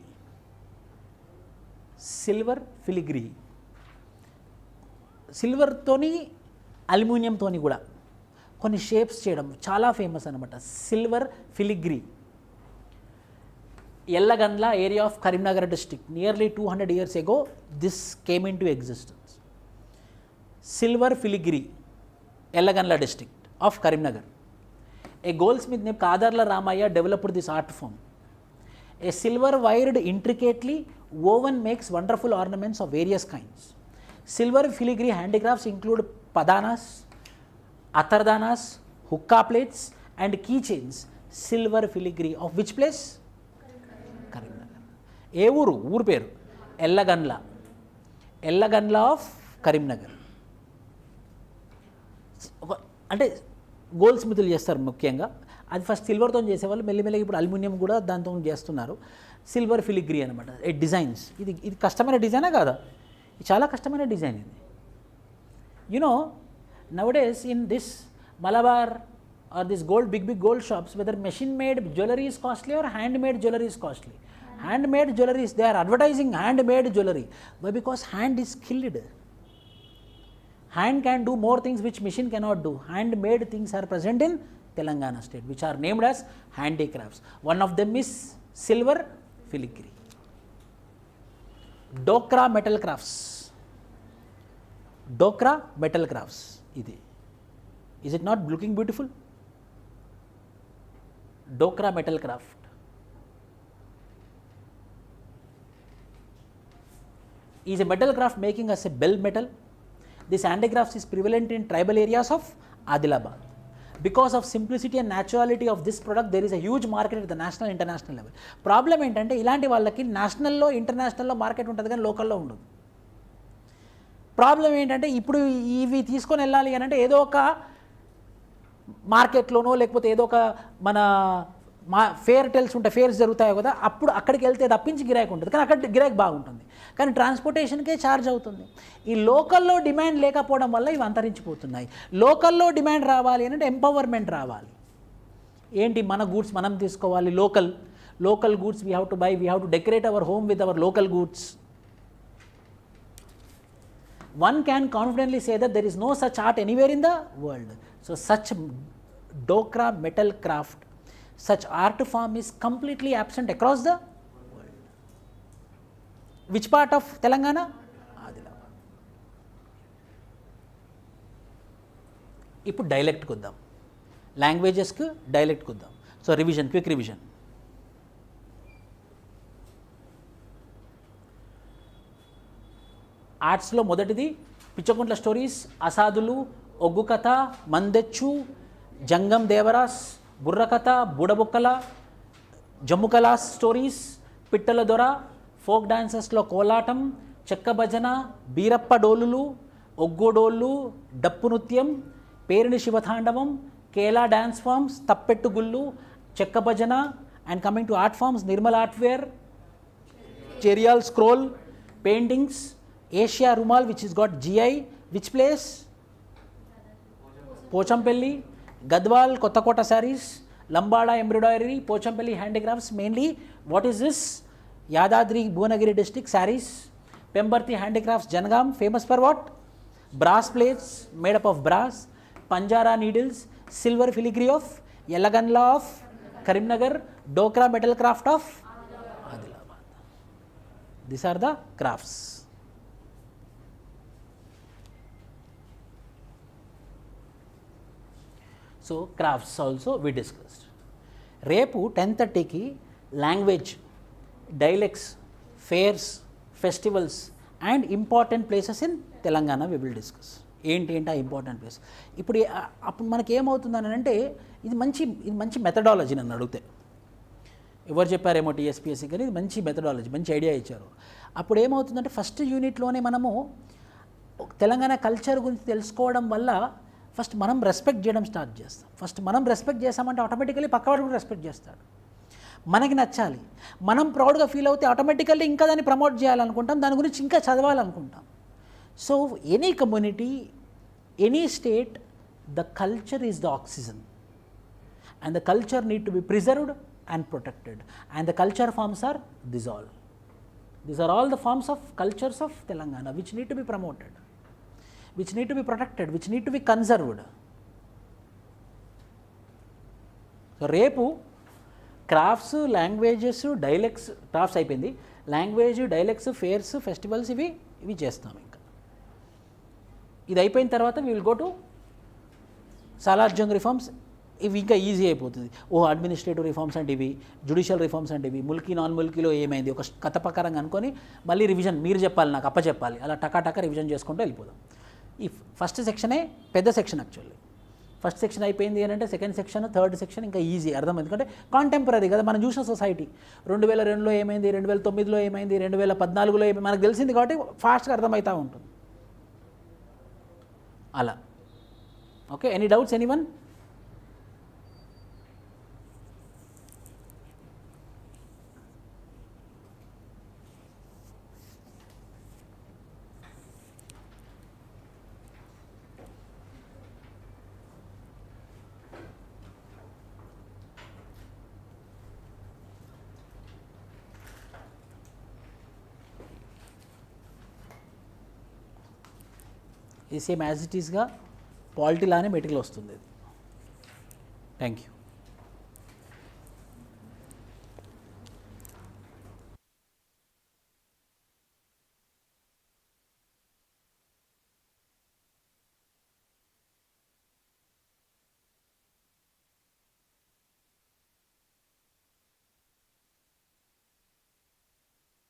Silver filigree. Silver toni, aluminium toni kuda కొన్ని shapes చేయడం చాలా famous అనమాట. Silver filigree. Ellagandla area of Karimnagar district. Nearly 200 years ago this came in to existence. Silver filigree, Ellagandla district of Karimnagar. A goldsmith name Kadarla Ramaiah developed this art form. A silver wired intricately woven makes wonderful ornaments of various kinds. Silver filigree handicrafts include పదానాస్, అతర్దానాస్, hookah plates and key chains. Silver filigree of which place? Karimnagar. ఏ ఊరు పేరు? ఎల్లగండ్ల. ఎల్లగండ్ల of Karimnagar. అంటే gold స్మితులు చేస్తారు ముఖ్యంగా. అది first సిల్వర్తో చేసేవాళ్ళు, మెల్లిమెల్లిగా ఇప్పుడు అల్యూమినియం కూడా దాంతో చేస్తున్నారు. సిల్వర్ ఫిలిగ్రీ అనమాట. ఏ డిజైన్స్, ఇది కష్టమైన డిజైనే కాదా? ఇది చాలా కష్టమైన డిజైన్ ఇది. You know nowadays in this Malabar or this big gold shops, whether machine made jewelry is costly or handmade jewelry is costly. Handmade jewelry is, they are advertising handmade jewelry. Why? Because hand is skilled. Hand can do more things which machine cannot do. Handmade things are present in Telangana state, which are named as handicrafts. One of them is silver filigree. Dokra metal crafts. Dokra metal crafts. Is it not looking beautiful? Dokra metal craft. Is a metal craft making as a bell metal. This handicrafts is prevalent in tribal areas of Adilabad. Because of simplicity and naturality of this product, there is a huge market at the national and international level. Problem ఏంటంటే ఇలాంటి వాళ్ళకి నేషనల్లో ఇంటర్నేషనల్లో market ఉంటుంది కానీ లోకల్లో ఉండదు. Problem ఏంటంటే ఇప్పుడు ఇవి తీసుకొని వెళ్ళాలి అని అంటే ఏదో ఒక మార్కెట్లోనో లేకపోతే ఏదో ఒక మన ఫేర్స్ జరుగుతాయి కదా, అప్పుడు అక్కడికి వెళ్తే తప్పించి గిరాకీ ఉంటుంది, కానీ అక్కడ గిరాకీ బాగుంటుంది, కానీ ట్రాన్స్పోర్టేషన్కే ఛార్జ్ అవుతుంది. ఈ లోకల్లో డిమాండ్ లేకపోవడం వల్ల ఇవి అంతరించిపోతున్నాయి. లోకల్లో డిమాండ్ రావాలి అంటే ఎంపవర్మెంట్ రావాలి. ఏంటి, మన గూడ్స్ మనం తీసుకోవాలి. Local goods we have to buy, we have to decorate our home with our local goods. One can confidently say that there is no such art anywhere in the world. So such Dokra metal craft, such art form is completely absent across the world. Which part of Telangana? Adilabad. ఇప్పుడు డైలెక్ట్కి వద్దాం, లాంగ్వేజెస్కి డైలెక్ట్కి వద్దాం. So quick revision. ఆర్ట్స్లో మొదటిది Pichchakuntla stories, అసాదులు, ఒగ్గు కథ, మందెచ్చు, జంగం దేవరాస్, బుర్రకథ, బుడబుక్కల, జమ్ముకల stories, పిట్టల Dora, folk డాన్సెస్లో కోలాటం, చెక్క భజన, బీరప్ప డోలులు, ఒగ్గోడోళ్ళు, డప్పు నృత్యం, పేరిణి శివతాండవం, కేలా డ్యాన్స్ ఫామ్స్, తప్పెట్టు గుళ్ళు, చెక్క భజన. And coming to art forms, Nirmal artware, Cheriyal scroll, paintings, ఏషియా రుమాల్ which has got GI, which place? Pochampalli, Gadwal Kothakota sarees, Lambada embroidery, Pochampalli handicrafts mainly. What is this? Yadadri Bhuvanagiri district sarees. Pembarthi handicrafts Janagaon, famous for what? Brass plates made up of brass, పంజారా needles, silver filigree of Yelaganla of Karimnagar, Dokra metal craft of Adilabad. These are the crafts. So crafts also we discussed. రేపు 10:30కి language, dialects, fairs, festivals and important places in Telangana we will discuss. ఏంటి ఆ important place. అప్పుడు మనకి ఏమవుతుందని అంటే ఇది మంచి మెథడాలజీ నన్ను అడిగితే. ఎవరు చెప్పారేమో TSPSC కానీ ఇది మంచి మెథడాలజీ, మంచి ఐడియా ఇచ్చారు. అప్పుడు ఏమవుతుందంటే ఫస్ట్ యూనిట్లోనే మనము తెలంగాణ కల్చర్ గురించి తెలుసుకోవడం వల్ల ఫస్ట్ మనం రెస్పెక్ట్ చేయడం స్టార్ట్ చేస్తాం. ఫస్ట్ మనం రెస్పెక్ట్ చేస్తామంటే ఆటోమేటికలీ పక్కవాడు కూడా రెస్పెక్ట్ చేస్తాడు. మనకి నచ్చాలి, మనం ప్రౌడ్గా ఫీల్ అవుతే ఆటోమేటికల్లీ ఇంకా దాన్ని ప్రమోట్ చేయాలనుకుంటాం, దాని గురించి ఇంకా చదవాలనుకుంటాం. So any community, any state, the culture is the oxygen and the culture need to be preserved and protected and the culture forms are this all. These are all the forms of cultures of Telangana which need to be promoted, which need to be protected, which need to be conserved. So రేపు crafts, languages, dialects, crafts అయిపోయింది, language, dialects, fairs, festivals ఇవి చేస్తాం. ఇంకా ఇది అయిపోయిన తర్వాత we will go to Salar Jung reforms. ఇవి ఇంకా ఈజీ అయిపోతుంది. అడ్మినిస్ట్రేటివ్ రిఫార్మ్స్ అంటే ఇవి, జ్యుడిషియల్ రిఫార్మ్స్ అంటే ఇవి, ముల్కీ నాన్ ముల్కీలో ఏమైంది ఒక కథ ప్రకారంగా అనుకొని మళ్ళీ రివిజన్ మీరు చెప్పాలి, నాకు చెప్పాలి, అలా టకా రివిజన్ చేసుకుంటూ వెళ్ళిపోదాం. ఈ ఫస్ట్ సెక్షనే పెద్ద సెక్షన్. యాక్చువల్లీ ఫస్ట్ సెక్షన్ అయిపోయింది అని అంటే సెకండ్ సెక్షన్, థర్డ్ సెక్షన్ ఇంకా ఈజీ అర్థమైంది. ఎందుకంటే కాంటెంపరీ కదా, మనం చూసిన సొసైటీ 2002లో ఏమైంది, 2009లో ఏమైంది, 2014లో ఏమైంది మనకు తెలిసింది కాబట్టి ఫాస్ట్గా అర్థమవుతూ ఉంటుంది అలా. Okay, any doubts anyone? ఇది సేమ్ యాజ్ ఇట్ ఈస్గా పాలిటీ లానే మెటీరియల్ వస్తుంది. Thank you.